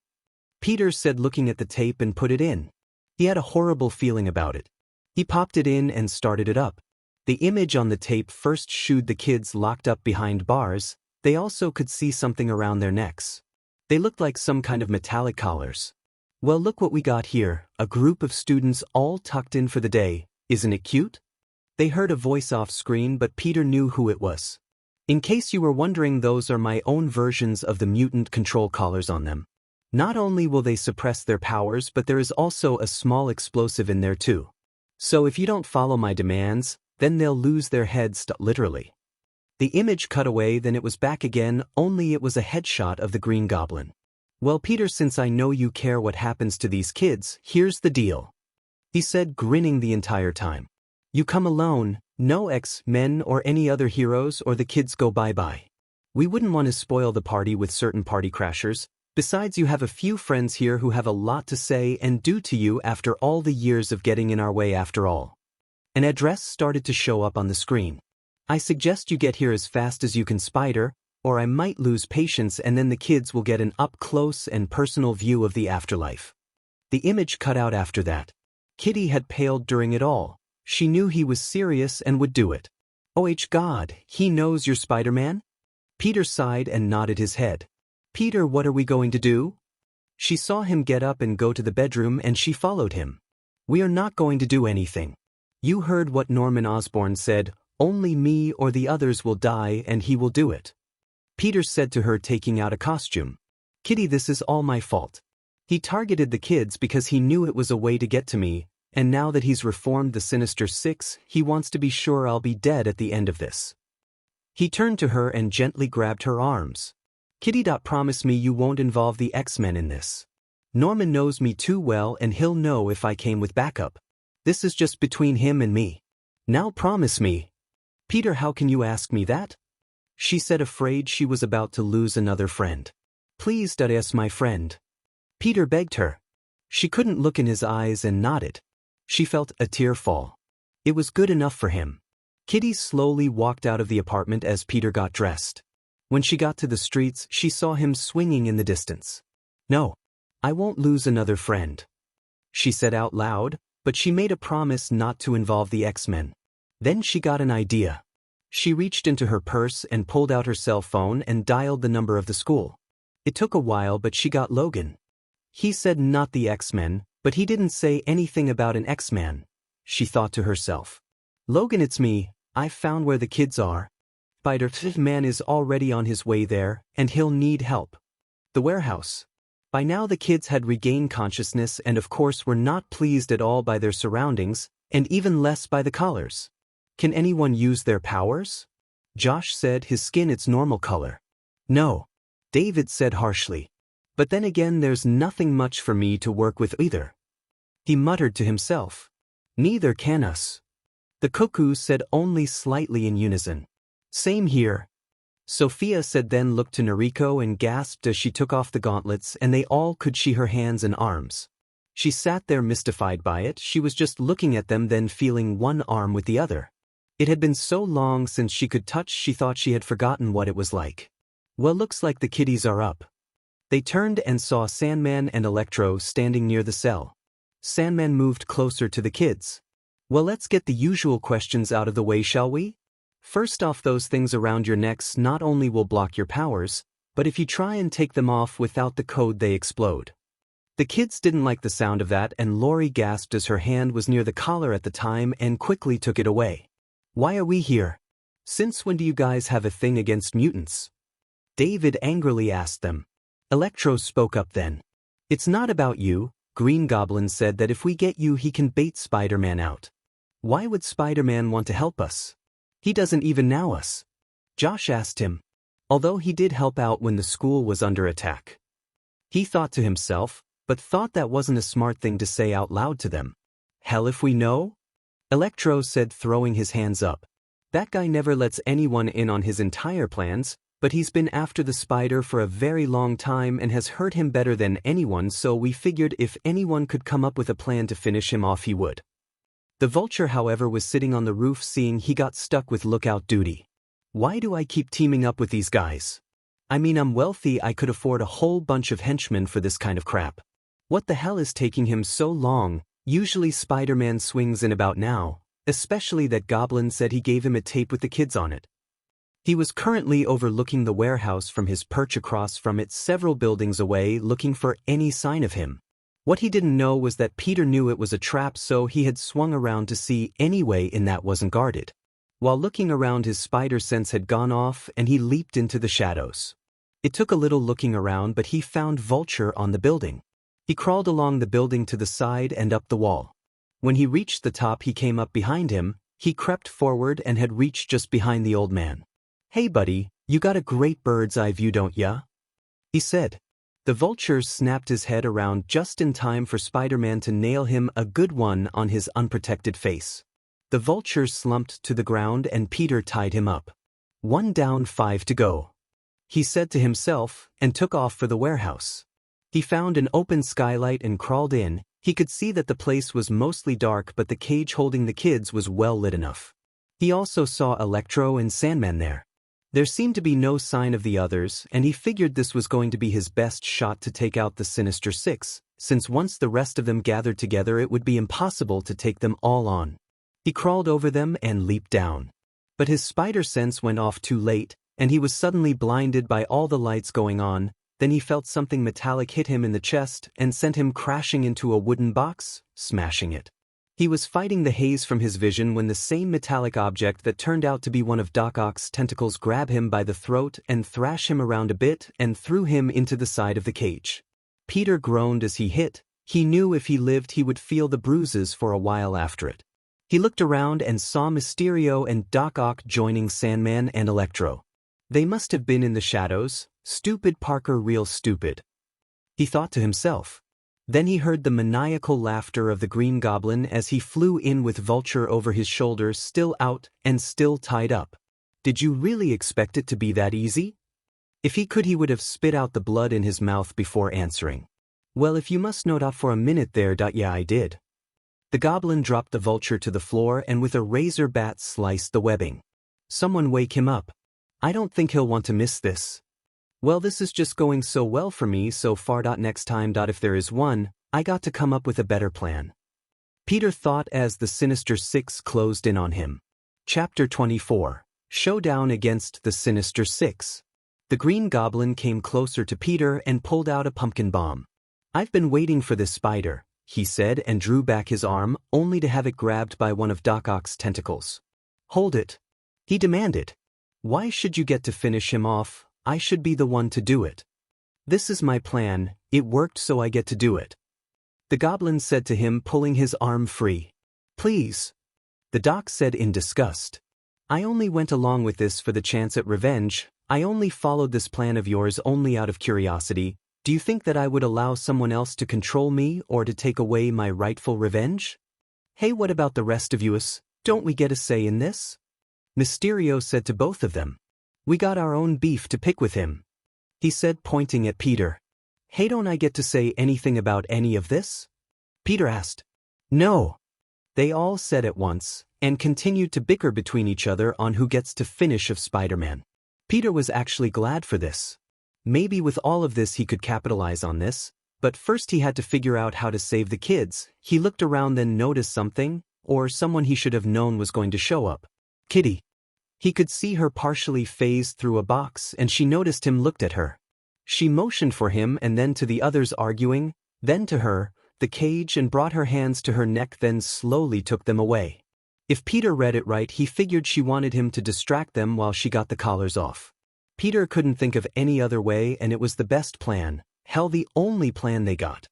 Peter said, looking at the tape, and put it in. He had a horrible feeling about it. He popped it in and started it up. The image on the tape first showed the kids locked up behind bars. They also could see something around their necks. They looked like some kind of metallic collars. "Well, look what we got here, a group of students all tucked in for the day. Isn't it cute?" They heard a voice off screen, but Peter knew who it was. "In case you were wondering, those are my own versions of the mutant control collars on them. Not only will they suppress their powers, but there is also a small explosive in there too. So if you don't follow my demands, then they'll lose their heads, literally." The image cut away, then it was back again, only it was a headshot of the Green Goblin. "Well, Peter, since I know you care what happens to these kids, here's the deal," he said, grinning the entire time. "You come alone, no X-Men or any other heroes, or the kids go bye-bye. We wouldn't want to spoil the party with certain party crashers. Besides, you have a few friends here who have a lot to say and do to you after all the years of getting in our way after all." An address started to show up on the screen. "I suggest you get here as fast as you can, Spider, or I might lose patience and then the kids will get an up-close and personal view of the afterlife." The image cut out after that. Kitty had paled during it all. She knew he was serious and would do it. "Oh God, he knows you're Spider-Man?" Peter sighed and nodded his head. "Peter, what are we going to do?" She saw him get up and go to the bedroom and she followed him. "We are not going to do anything. You heard what Norman Osborn said, only me or the others will die and he will do it," Peter said to her, taking out a costume. "Kitty, this is all my fault. He targeted the kids because he knew it was a way to get to me, and now that he's reformed the Sinister Six, he wants to be sure I'll be dead at the end of this." He turned to her and gently grabbed her arms. "Kitty, promise me you won't involve the X-Men in this. Norman knows me too well and he'll know if I came with backup. This is just between him and me. Now promise me." "Peter, how can you ask me that?" she said, afraid she was about to lose another friend. "Please, ask my friend," Peter begged her. She couldn't look in his eyes and nodded. She felt a tear fall. It was good enough for him. Kitty slowly walked out of the apartment as Peter got dressed. When she got to the streets, she saw him swinging in the distance. "No, I won't lose another friend," she said out loud, but she made a promise not to involve the X-Men. Then she got an idea. She reached into her purse and pulled out her cell phone and dialed the number of the school. It took a while, but she got Logan. He said not the X-Men, but he didn't say anything about an X-Man, she thought to herself. "Logan, it's me. I've found where the kids are. Spider-Man is already on his way there, and he'll need help." The warehouse. By now the kids had regained consciousness and of course were not pleased at all by their surroundings, and even less by the collars. "Can anyone use their powers?" Josh said, his skin its normal color. "No," David said harshly. "But then again, there's nothing much for me to work with either," he muttered to himself. "Neither can us," the cuckoo said, only slightly in unison. "Same here," Sophia said, then looked to Noriko and gasped as she took off the gauntlets and they all could see her hands and arms. She sat there mystified by it. She was just looking at them, then feeling one arm with the other. It had been so long since she could touch, she thought she had forgotten what it was like. "Well, looks like the kiddies are up." They turned and saw Sandman and Electro standing near the cell. Sandman moved closer to the kids. "Well, let's get the usual questions out of the way, shall we? First off, those things around your necks not only will block your powers, but if you try and take them off without the code, they explode." The kids didn't like the sound of that, and Lori gasped as her hand was near the collar at the time and quickly took it away. "Why are we here? Since when do you guys have a thing against mutants?" David angrily asked them. Electro spoke up then. It's not about you. Green Goblin said that if we get you he can bait Spider-Man out. Why would Spider-Man want to help us? He doesn't even know us. Josh asked him. Although he did help out when the school was under attack. He thought to himself, but thought that wasn't a smart thing to say out loud to them. Hell if we know? Electro said, throwing his hands up. That guy never lets anyone in on his entire plans, but he's been after the spider for a very long time and has hurt him better than anyone, so we figured if anyone could come up with a plan to finish him off he would. The Vulture, however, was sitting on the roof seeing he got stuck with lookout duty. Why do I keep teaming up with these guys? I mean, I'm wealthy, I could afford a whole bunch of henchmen for this kind of crap. What the hell is taking him so long? Usually Spider-Man swings in about now, especially that Goblin said he gave him a tape with the kids on it. He was currently overlooking the warehouse from his perch across from it several buildings away, looking for any sign of him. What he didn't know was that Peter knew it was a trap, so he had swung around to see anyway and that wasn't guarded. While looking around, his spider sense had gone off and he leaped into the shadows. It took a little looking around, but he found Vulture on the building. He crawled along the building to the side and up the wall. When he reached the top he came up behind him, he crept forward and had reached just behind the old man. Hey buddy, you got a great bird's eye view, don't ya? He said. The Vulture snapped his head around just in time for Spider-Man to nail him a good one on his unprotected face. The Vulture slumped to the ground and Peter tied him up. 1 down, 5 to go. He said to himself and took off for the warehouse. He found an open skylight and crawled in. He could see that the place was mostly dark, but the cage holding the kids was well lit enough. He also saw Electro and Sandman there. There seemed to be no sign of the others, and he figured this was going to be his best shot to take out the Sinister Six, since once the rest of them gathered together it would be impossible to take them all on. He crawled over them and leaped down. But his spider sense went off too late, and he was suddenly blinded by all the lights going on. Then he felt something metallic hit him in the chest and sent him crashing into a wooden box, smashing it. He was fighting the haze from his vision when the same metallic object that turned out to be one of Doc Ock's tentacles grabbed him by the throat and thrashed him around a bit and threw him into the side of the cage. Peter groaned as he hit. He knew if he lived he would feel the bruises for a while after it. He looked around and saw Mysterio and Doc Ock joining Sandman and Electro. They must have been in the shadows. Stupid Parker, real stupid. He thought to himself. Then he heard the maniacal laughter of the Green Goblin as he flew in with Vulture over his shoulder, still out and still tied up. Did you really expect it to be that easy? If he could he would have spit out the blood in his mouth before answering. Well, if you must know that for a minute there. Yeah, I did. The Goblin dropped the Vulture to the floor and with a razor bat sliced the webbing. Someone wake him up. I don't think he'll want to miss this. Well, this is just going so well for me so far. Next time. If there is one, I got to come up with a better plan. Peter thought as the Sinister Six closed in on him. Chapter 24. Showdown against the Sinister Six. The Green Goblin came closer to Peter and pulled out a pumpkin bomb. I've been waiting for this spider, he said and drew back his arm, only to have it grabbed by one of Doc Ock's tentacles. Hold it, he demanded. Why should you get to finish him off? I should be the one to do it. This is my plan, it worked so I get to do it. The Goblin said to him, pulling his arm free. Please. The Doc said in disgust. I only went along with this for the chance at revenge. I only followed this plan of yours only out of curiosity. Do you think that I would allow someone else to control me or to take away my rightful revenge? Hey, what about the rest of us? Don't we get a say in this? Mysterio said to both of them. We got our own beef to pick with him. He said, pointing at Peter. Hey, don't I get to say anything about any of this? Peter asked. No. They all said at once, and continued to bicker between each other on who gets to finish of Spider-Man. Peter was actually glad for this. Maybe with all of this he could capitalize on this, but first he had to figure out how to save the kids. He looked around, then noticed something, or someone he should have known was going to show up. Kitty. He could see her partially phased through a box, and she noticed him looked at her. She motioned for him and then to the others arguing, then to her, the cage, and brought her hands to her neck, then slowly took them away. If Peter read it right, he figured she wanted him to distract them while she got the collars off. Peter couldn't think of any other way, and it was the best plan, hell, the only plan they got.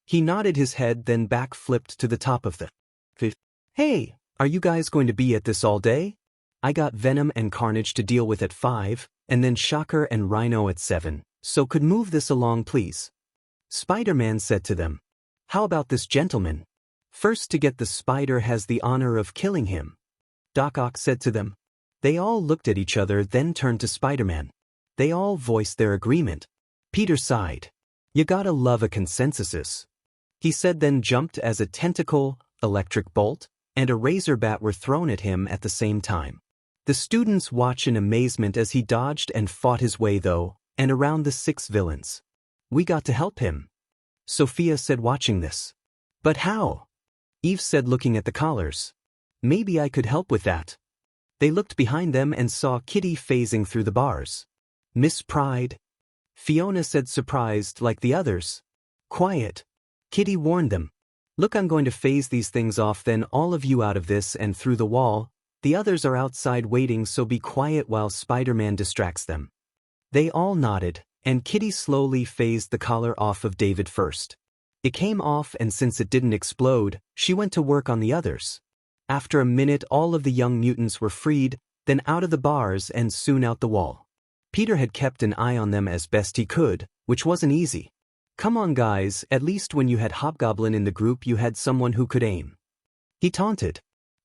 He nodded his head, then back-flipped to the top of the fifth. Hey, are you guys going to be at this all day? I got Venom and Carnage to deal with at 5, and then Shocker and Rhino at 7, so could move this along please. Spider-Man said to them. How about this gentleman? First to get the spider has the honor of killing him. Doc Ock said to them. They all looked at each other, then turned to Spider-Man. They all voiced their agreement. Peter sighed. You gotta love a consensus. He said, then jumped as a tentacle, electric bolt, and a razor bat were thrown at him at the same time. The students watched in amazement as he dodged and fought his way though, and around the 6 villains. We got to help him. Sophia said, watching this. But how? Eve said, looking at the collars. Maybe I could help with that. They looked behind them and saw Kitty phasing through the bars. Miss Pride? Fiona said, surprised like the others. Quiet. Kitty warned them. Look, I'm going to phase these things off, then all of you out of this and through the wall. The others are outside waiting, so be quiet while Spider-Man distracts them. They all nodded, and Kitty slowly phased the collar off of David first. It came off, and since it didn't explode, she went to work on the others. After a minute, all of the young mutants were freed, then out of the bars and soon out the wall. Peter had kept an eye on them as best he could, which wasn't easy. Come on guys, at least when you had Hobgoblin in the group you had someone who could aim. He taunted.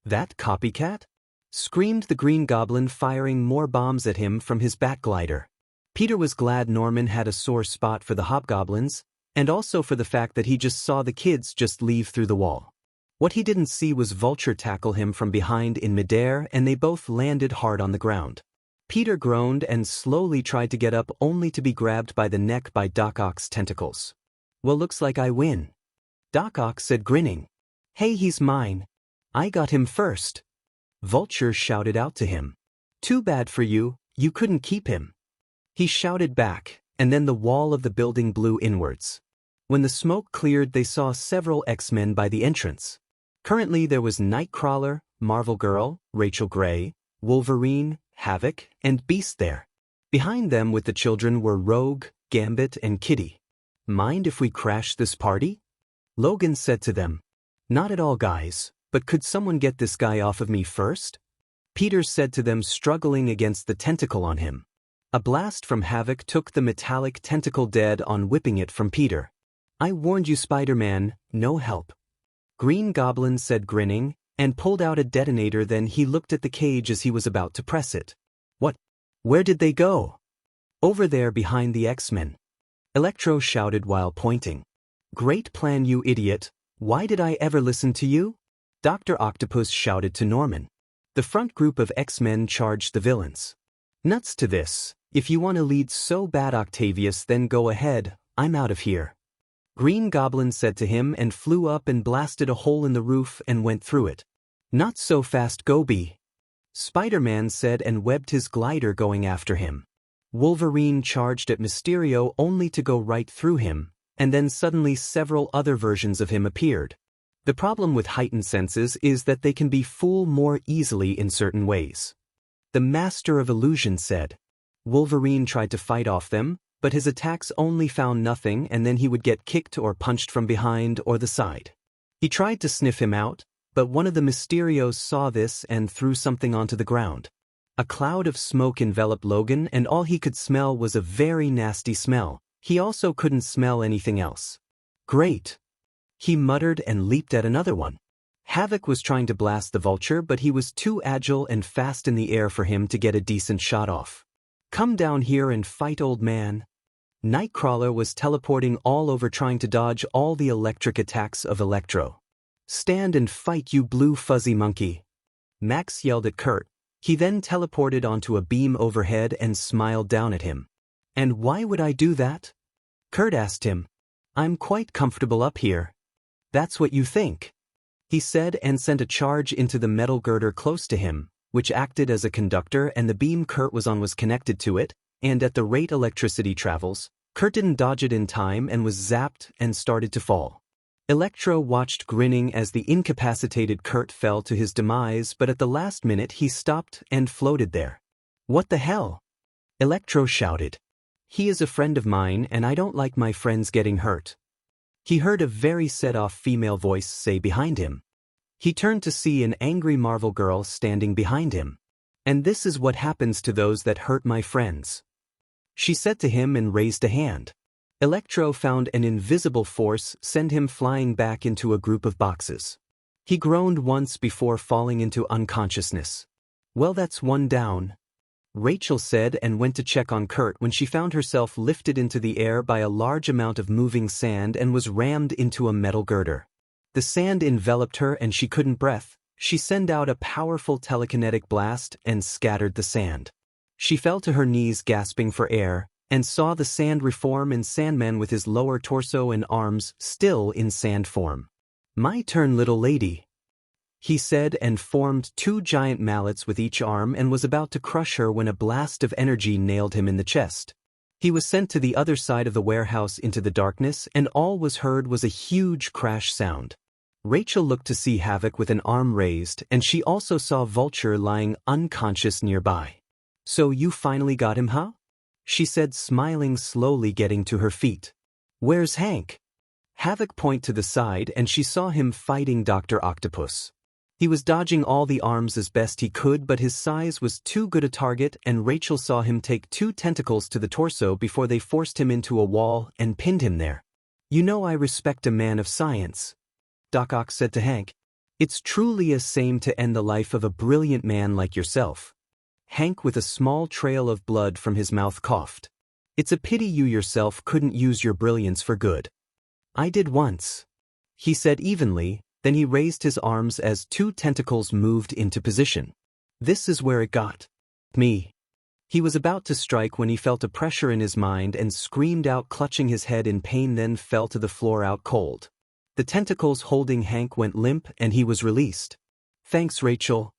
That copycat? Screamed the Green Goblin, firing more bombs at him from his bat glider. Peter was glad Norman had a sore spot for the Hobgoblins, and also for the fact that he just saw the kids just leave through the wall. What he didn't see was Vulture tackle him from behind in midair, and they both landed hard on the ground. Peter groaned and slowly tried to get up, only to be grabbed by the neck by Doc Ock's tentacles. Well, looks like I win. Doc Ock said, grinning. Hey, he's mine. I got him first. Vulture shouted out to him. Too bad for you, you couldn't keep him. He shouted back, and then the wall of the building blew inwards. When the smoke cleared, they saw several X-Men by the entrance. Currently there was Nightcrawler, Marvel Girl, Rachel Gray, Wolverine, Havoc, and Beast there. Behind them with the children were Rogue, Gambit, and Kitty. Mind if we crash this party? Logan said to them. Not at all guys, but could someone get this guy off of me first? Peter said to them, struggling against the tentacle on him. A blast from Havoc took the metallic tentacle dead on, whipping it from Peter. I warned you, Spider-Man, no help. Green Goblin said, grinning, and pulled out a detonator. Then he looked at the cage as he was about to press it. What? Where did they go? Over there behind the X-Men. Electro shouted while pointing. Great plan, you idiot. Why did I ever listen to you? Dr. Octopus shouted to Norman. The front group of X-Men charged the villains. Nuts to this. If you want to lead so bad, Octavius, then go ahead. I'm out of here. Green Goblin said to him and flew up and blasted a hole in the roof and went through it. Not so fast, Gobi. Spider-Man said and webbed his glider going after him. Wolverine charged at Mysterio only to go right through him, and then suddenly several other versions of him appeared. The problem with heightened senses is that they can be fooled more easily in certain ways. The Master of Illusion said. Wolverine tried to fight off them, but his attacks only found nothing, and then he would get kicked or punched from behind or the side. He tried to sniff him out, but one of the Mysterios saw this and threw something onto the ground. A cloud of smoke enveloped Logan, and all he could smell was a very nasty smell. He also couldn't smell anything else. Great. He muttered and leaped at another one. Havoc was trying to blast the Vulture, but he was too agile and fast in the air for him to get a decent shot off. Come down here and fight, old man. Nightcrawler was teleporting all over, trying to dodge all the electric attacks of Electro. Stand and fight, you blue fuzzy monkey. Max yelled at Kurt. He then teleported onto a beam overhead and smiled down at him. And why would I do that? Kurt asked him. I'm quite comfortable up here. That's what you think, he said, and sent a charge into the metal girder close to him, which acted as a conductor, and the beam Kurt was on was connected to it, and at the rate electricity travels, Kurt didn't dodge it in time and was zapped and started to fall. Electro watched grinning as the incapacitated Kurt fell to his demise, but at the last minute he stopped and floated there. What the hell? Electro shouted. He is a friend of mine and I don't like my friends getting hurt. He heard a very set-off female voice say behind him. He turned to see an angry Marvel girl standing behind him. And this is what happens to those that hurt my friends, she said to him and raised a hand. Electro found an invisible force send him flying back into a group of boxes. He groaned once before falling into unconsciousness. Well, that's one down, Rachel said and went to check on Kurt when she found herself lifted into the air by a large amount of moving sand and was rammed into a metal girder. The sand enveloped her and she couldn't breathe. She sent out a powerful telekinetic blast and scattered the sand. She fell to her knees gasping for air, and saw the sand reform in Sandman with his lower torso and arms still in sand form. My turn, little lady, he said and formed two giant mallets with each arm and was about to crush her when a blast of energy nailed him in the chest. He was sent to the other side of the warehouse into the darkness and all was heard was a huge crash sound. Rachel looked to see Havoc with an arm raised and she also saw Vulture lying unconscious nearby. So you finally got him, huh? She said, smiling, slowly getting to her feet. Where's Hank? Havoc pointed to the side and she saw him fighting Dr. Octopus. He was dodging all the arms as best he could, but his size was too good a target and Rachel saw him take two tentacles to the torso before they forced him into a wall and pinned him there. You know I respect a man of science, Doc Ock said to Hank. It's truly a shame to end the life of a brilliant man like yourself. Hank, with a small trail of blood from his mouth, coughed. It's a pity you yourself couldn't use your brilliance for good. I did once, he said evenly, then he raised his arms as two tentacles moved into position. This is where it got me. He was about to strike when he felt a pressure in his mind and screamed out, clutching his head in pain, then fell to the floor out cold. The tentacles holding Hank went limp and he was released. Thanks, Rachel,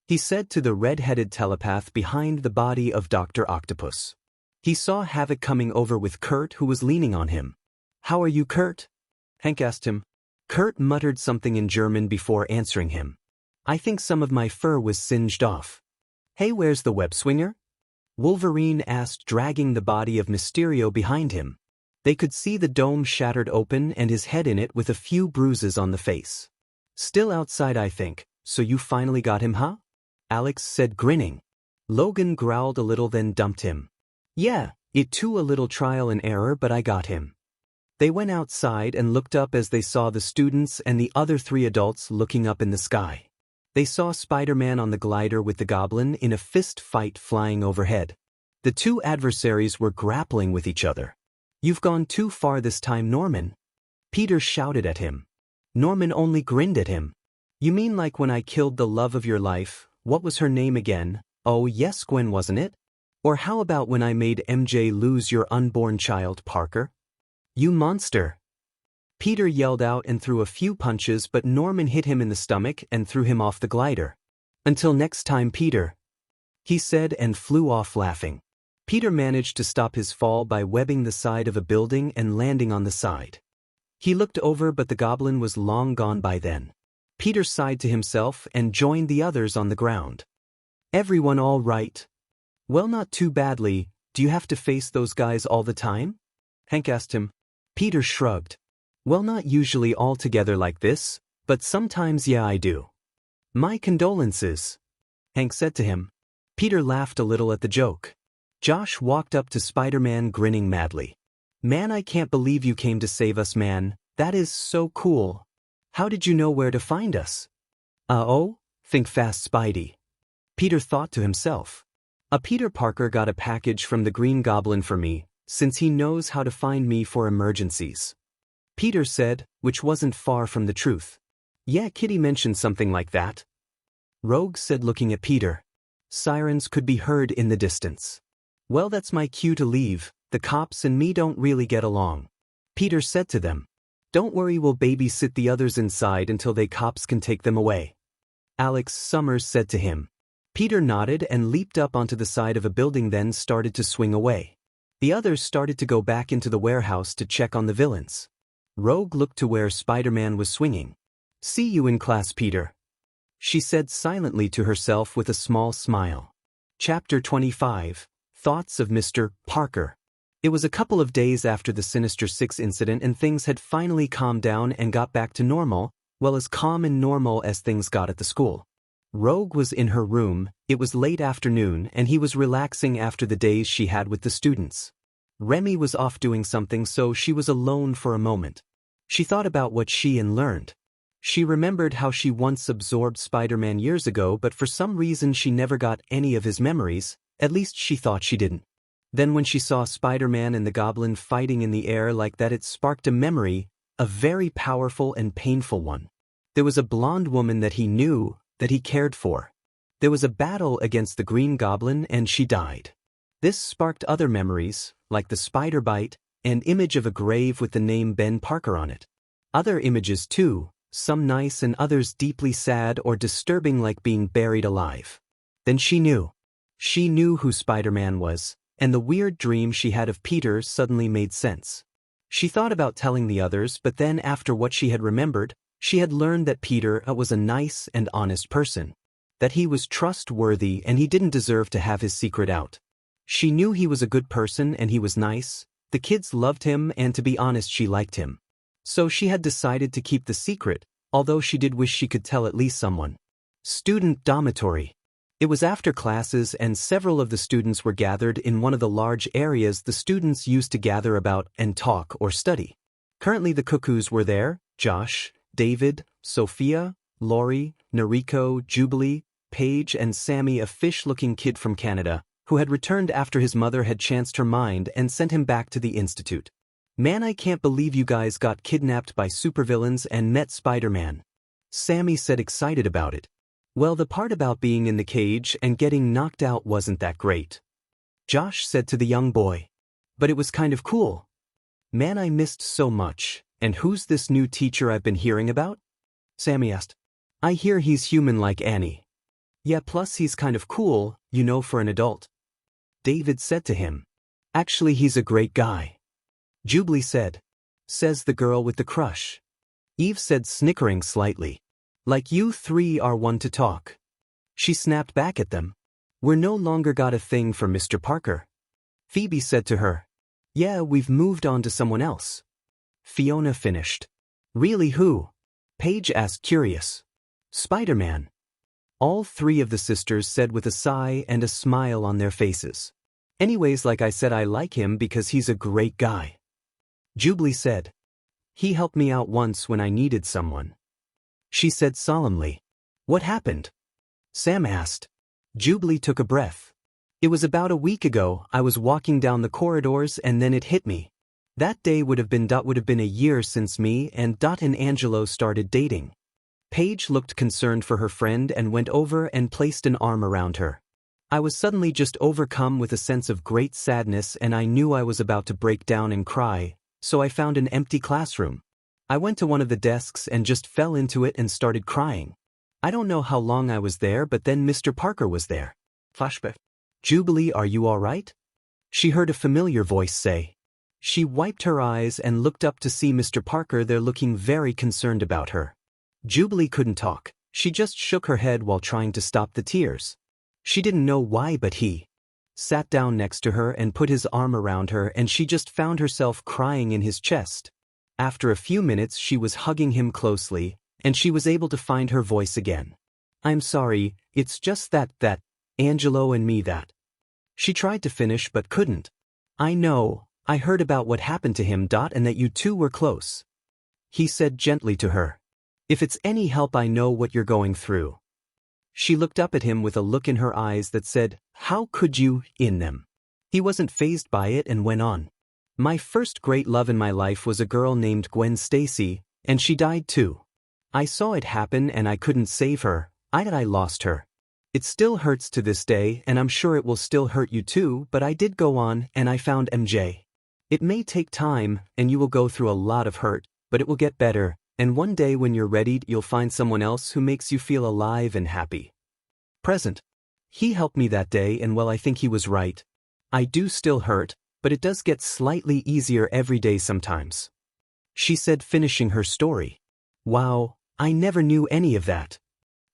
he said to the red-headed telepath behind the body of Dr. Octopus. He saw Havoc coming over with Kurt, who was leaning on him. How are you, Kurt? Hank asked him. Kurt muttered something in German before answering him. I think some of my fur was singed off. Hey, where's the web swinger? Wolverine asked, dragging the body of Mysterio behind him. They could see the dome shattered open and his head in it with a few bruises on the face. Still outside, I think, so you finally got him, huh? Alex said, grinning. Logan growled a little, then dumped him. Yeah, it too a little trial and error, but I got him. They went outside and looked up as they saw the students and the other three adults looking up in the sky. They saw Spider-Man on the glider with the Goblin in a fist fight flying overhead. The two adversaries were grappling with each other. You've gone too far this time, Norman, Peter shouted at him. Norman only grinned at him. You mean like when I killed the love of your life, what was her name again? Oh yes, Gwen, wasn't it? Or how about when I made MJ lose your unborn child, Parker? You monster! Peter yelled out and threw a few punches, but Norman hit him in the stomach and threw him off the glider. Until next time, Peter, he said and flew off laughing. Peter managed to stop his fall by webbing the side of a building and landing on the side. He looked over, but the Goblin was long gone by then. Peter sighed to himself and joined the others on the ground. Everyone all right? Well, not too badly. Do you have to face those guys all the time? Hank asked him. Peter shrugged. Well, not usually all together like this, but sometimes yeah, I do. My condolences, Hank said to him. Peter laughed a little at the joke. Josh walked up to Spider-Man, grinning madly. Man, I can't believe you came to save us, man. That is so cool. How did you know where to find us? Oh, think fast, Spidey, Peter thought to himself. A Peter Parker got a package from the Green Goblin for me, since he knows how to find me for emergencies, Peter said, which wasn't far from the truth. Yeah, Kitty mentioned something like that, Rogue said, looking at Peter. Sirens could be heard in the distance. Well, that's my cue to leave. The cops and me don't really get along, Peter said to them. Don't worry, we'll babysit the others inside until they cops can take them away, Alex Summers said to him. Peter nodded and leaped up onto the side of a building, then started to swing away. The others started to go back into the warehouse to check on the villains. Rogue looked to where Spider-Man was swinging. See you in class, Peter, she said silently to herself with a small smile. Chapter 25. Thoughts of Mr. Parker. It was a couple of days after the Sinister Six incident and things had finally calmed down and got back to normal, well as calm and normal as things got at the school. Rogue was in her room, it was late afternoon and he was relaxing after the days she had with the students. Remy was off doing something so she was alone for a moment. She thought about what she and learned. She remembered how she once absorbed Spider-Man years ago but for some reason she never got any of his memories, at least she thought she didn't. Then when she saw Spider-Man and the Goblin fighting in the air like that it sparked a memory, a very powerful and painful one. There was a blonde woman that he knew, that he cared for. There was a battle against the Green Goblin and she died. This sparked other memories, like the spider bite, and image of a grave with the name Ben Parker on it. Other images too, some nice and others deeply sad or disturbing like being buried alive. Then she knew. She knew who Spider-Man was, and the weird dream she had of Peter suddenly made sense. She thought about telling the others but then after what she had remembered, she had learned that Peter was a nice and honest person. That he was trustworthy and he didn't deserve to have his secret out. She knew he was a good person and he was nice, the kids loved him and to be honest she liked him. So she had decided to keep the secret, although she did wish she could tell at least someone. Student dormitory. It was after classes and several of the students were gathered in one of the large areas the students used to gather about and talk or study. Currently the Cuckoos were there, Josh, David, Sophia, Lori, Noriko, Jubilee, Paige and Sammy, a fish-looking kid from Canada, who had returned after his mother had chanced her mind and sent him back to the institute. Man, I can't believe you guys got kidnapped by supervillains and met Spider-Man. Sammy said excited about it. Well, the part about being in the cage and getting knocked out wasn't that great. Josh said to the young boy. But it was kind of cool. Man, I missed so much. And who's this new teacher I've been hearing about? Sammy asked. I hear he's human like Annie. Yeah, plus he's kind of cool, you know, for an adult. David said to him. Actually, he's a great guy. Jubilee said. Says the girl with the crush. Eve said, snickering slightly. Like you three are one to talk. She snapped back at them. We're no longer got a thing for Mr. Parker. Phoebe said to her. Yeah, we've moved on to someone else. Fiona finished. Really, who? Paige asked, curious. Spider-Man. All three of the sisters said with a sigh and a smile on their faces. Anyways, like I said, I like him because he's a great guy. Jubilee said. He helped me out once when I needed someone. She said solemnly. What happened? Sam asked. Jubilee took a breath. It was about a week ago. I was walking down the corridors and then it hit me. That day would have been a year since me and Angelo started dating. Paige looked concerned for her friend and went over and placed an arm around her. I was suddenly just overcome with a sense of great sadness and I knew I was about to break down and cry, so I found an empty classroom. I went to one of the desks and just fell into it and started crying. I don't know how long I was there, but then Mr. Parker was there. Flashback. Jubilee, are you all right? She heard a familiar voice say. She wiped her eyes and looked up to see Mr. Parker there looking very concerned about her. Jubilee couldn't talk, she just shook her head while trying to stop the tears. She didn't know why, but he sat down next to her and put his arm around her and she just found herself crying in his chest. After a few minutes she was hugging him closely, and she was able to find her voice again. I'm sorry, it's just that Angelo and me that. She tried to finish but couldn't. I know, I heard about what happened to him, and that you two were close. He said gently to her. If it's any help, I know what you're going through. She looked up at him with a look in her eyes that said, how could you, in them? He wasn't fazed by it and went on. My first great love in my life was a girl named Gwen Stacy, and she died too. I saw it happen and I couldn't save her, I lost her. It still hurts to this day and I'm sure it will still hurt you too, but I did go on and I found MJ. It may take time and you will go through a lot of hurt, but it will get better, and one day when you're ready you'll find someone else who makes you feel alive and happy. Present. He helped me that day and well, I think he was right. I do still hurt, but it does get slightly easier every day sometimes. She said, finishing her story. Wow, I never knew any of that.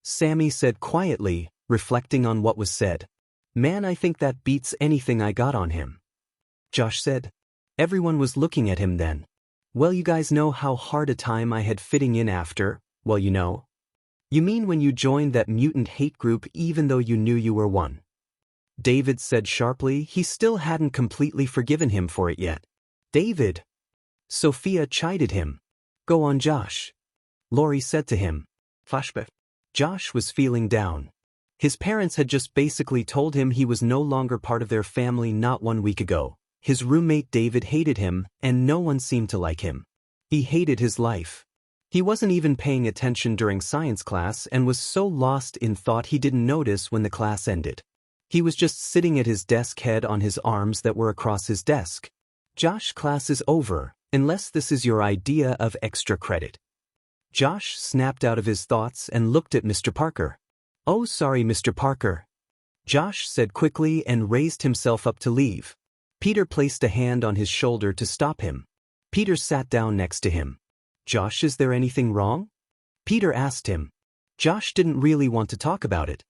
Sammy said quietly, reflecting on what was said. Man, I think that beats anything I got on him. Josh said. Everyone was looking at him then. Well, you guys know how hard a time I had fitting in after, well, you know. You mean when you joined that mutant hate group even though you knew you were one? David said sharply. He still hadn't completely forgiven him for it yet. David! Sophia chided him. Go on, Josh. Lori said to him. Flashback. Josh was feeling down. His parents had just basically told him he was no longer part of their family not 1 week ago. His roommate David hated him, and no one seemed to like him. He hated his life. He wasn't even paying attention during science class and was so lost in thought he didn't notice when the class ended. He was just sitting at his desk, head on his arms that were across his desk. Josh, class is over, unless this is your idea of extra credit. Josh snapped out of his thoughts and looked at Mr. Parker. Oh, sorry, Mr. Parker. Josh said quickly and raised himself up to leave. Peter placed a hand on his shoulder to stop him. Peter sat down next to him. Josh, is there anything wrong? Peter asked him. Josh didn't really want to talk about it.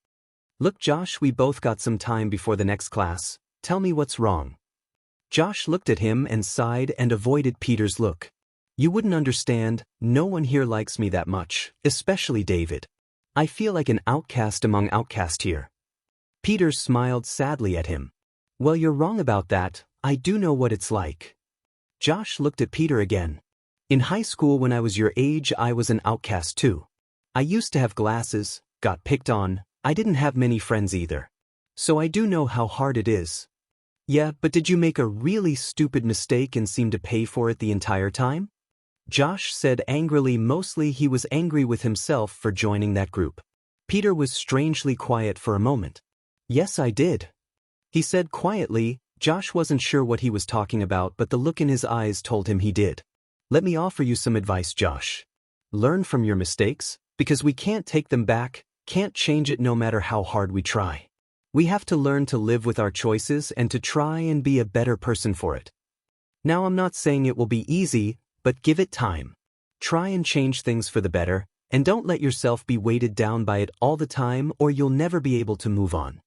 Look, Josh, we both got some time before the next class. Tell me what's wrong. Josh looked at him and sighed and avoided Peter's look. You wouldn't understand, no one here likes me that much, especially David. I feel like an outcast among outcasts here. Peter smiled sadly at him. Well, you're wrong about that, I do know what it's like. Josh looked at Peter again. In high school when I was your age I was an outcast too. I used to have glasses, got picked on, I didn't have many friends either. So I do know how hard it is. Yeah, but did you make a really stupid mistake and seem to pay for it the entire time? Josh said angrily. Mostly he was angry with himself for joining that group. Peter was strangely quiet for a moment. Yes, I did. He said quietly. Josh wasn't sure what he was talking about, but the look in his eyes told him he did. Let me offer you some advice, Josh. Learn from your mistakes, because we can't take them back, can't change it no matter how hard we try. We have to learn to live with our choices and to try and be a better person for it. Now, I'm not saying it will be easy, but give it time. Try and change things for the better, and don't let yourself be weighted down by it all the time or you'll never be able to move on.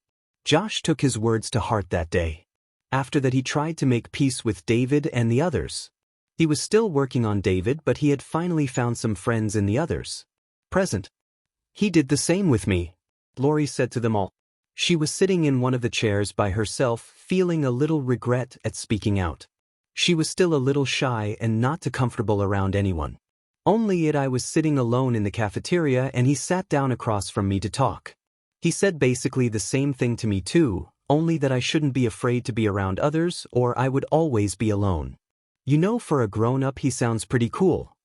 Josh took his words to heart that day. After that he tried to make peace with David and the others. He was still working on David, but he had finally found some friends in the others. Present. He did the same with me, Lori said to them all. She was sitting in one of the chairs by herself, feeling a little regret at speaking out. She was still a little shy and not too comfortable around anyone. Only I was sitting alone in the cafeteria and he sat down across from me to talk. He said basically the same thing to me too, only that I shouldn't be afraid to be around others or I would always be alone. You know, for a grown-up he sounds pretty cool.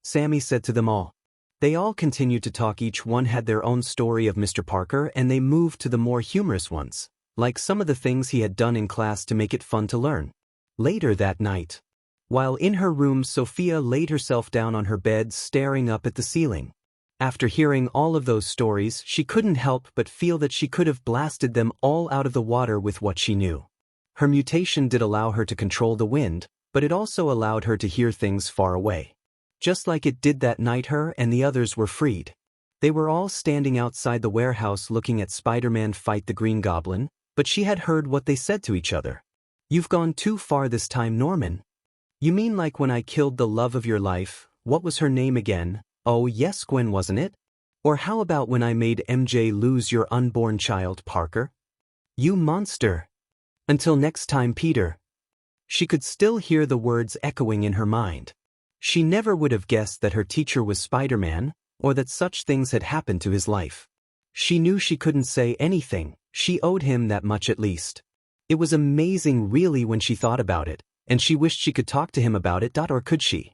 Sammy said to them all. They all continued to talk. Each one had their own story of Mr. Parker and they moved to the more humorous ones, like some of the things he had done in class to make it fun to learn. Later that night, while in her room, Sophia laid herself down on her bed staring up at the ceiling. After hearing all of those stories, she couldn't help but feel that she could have blasted them all out of the water with what she knew. Her mutation did allow her to control the wind, but it also allowed her to hear things far away. Just like it did that night, her and the others were freed. They were all standing outside the warehouse looking at Spider-Man fight the Green Goblin, but she had heard what they said to each other. You've gone too far this time, Norman. You mean like when I killed the love of your life, what was her name again? Oh yes, Gwen, wasn't it? Or how about when I made MJ lose your unborn child, Parker? You monster. Until next time, Peter. She could still hear the words echoing in her mind. She never would have guessed that her teacher was Spider-Man, or that such things had happened to his life. She knew she couldn't say anything, she owed him that much at least. It was amazing really when she thought about it, and she wished she could talk to him about it. Or could she?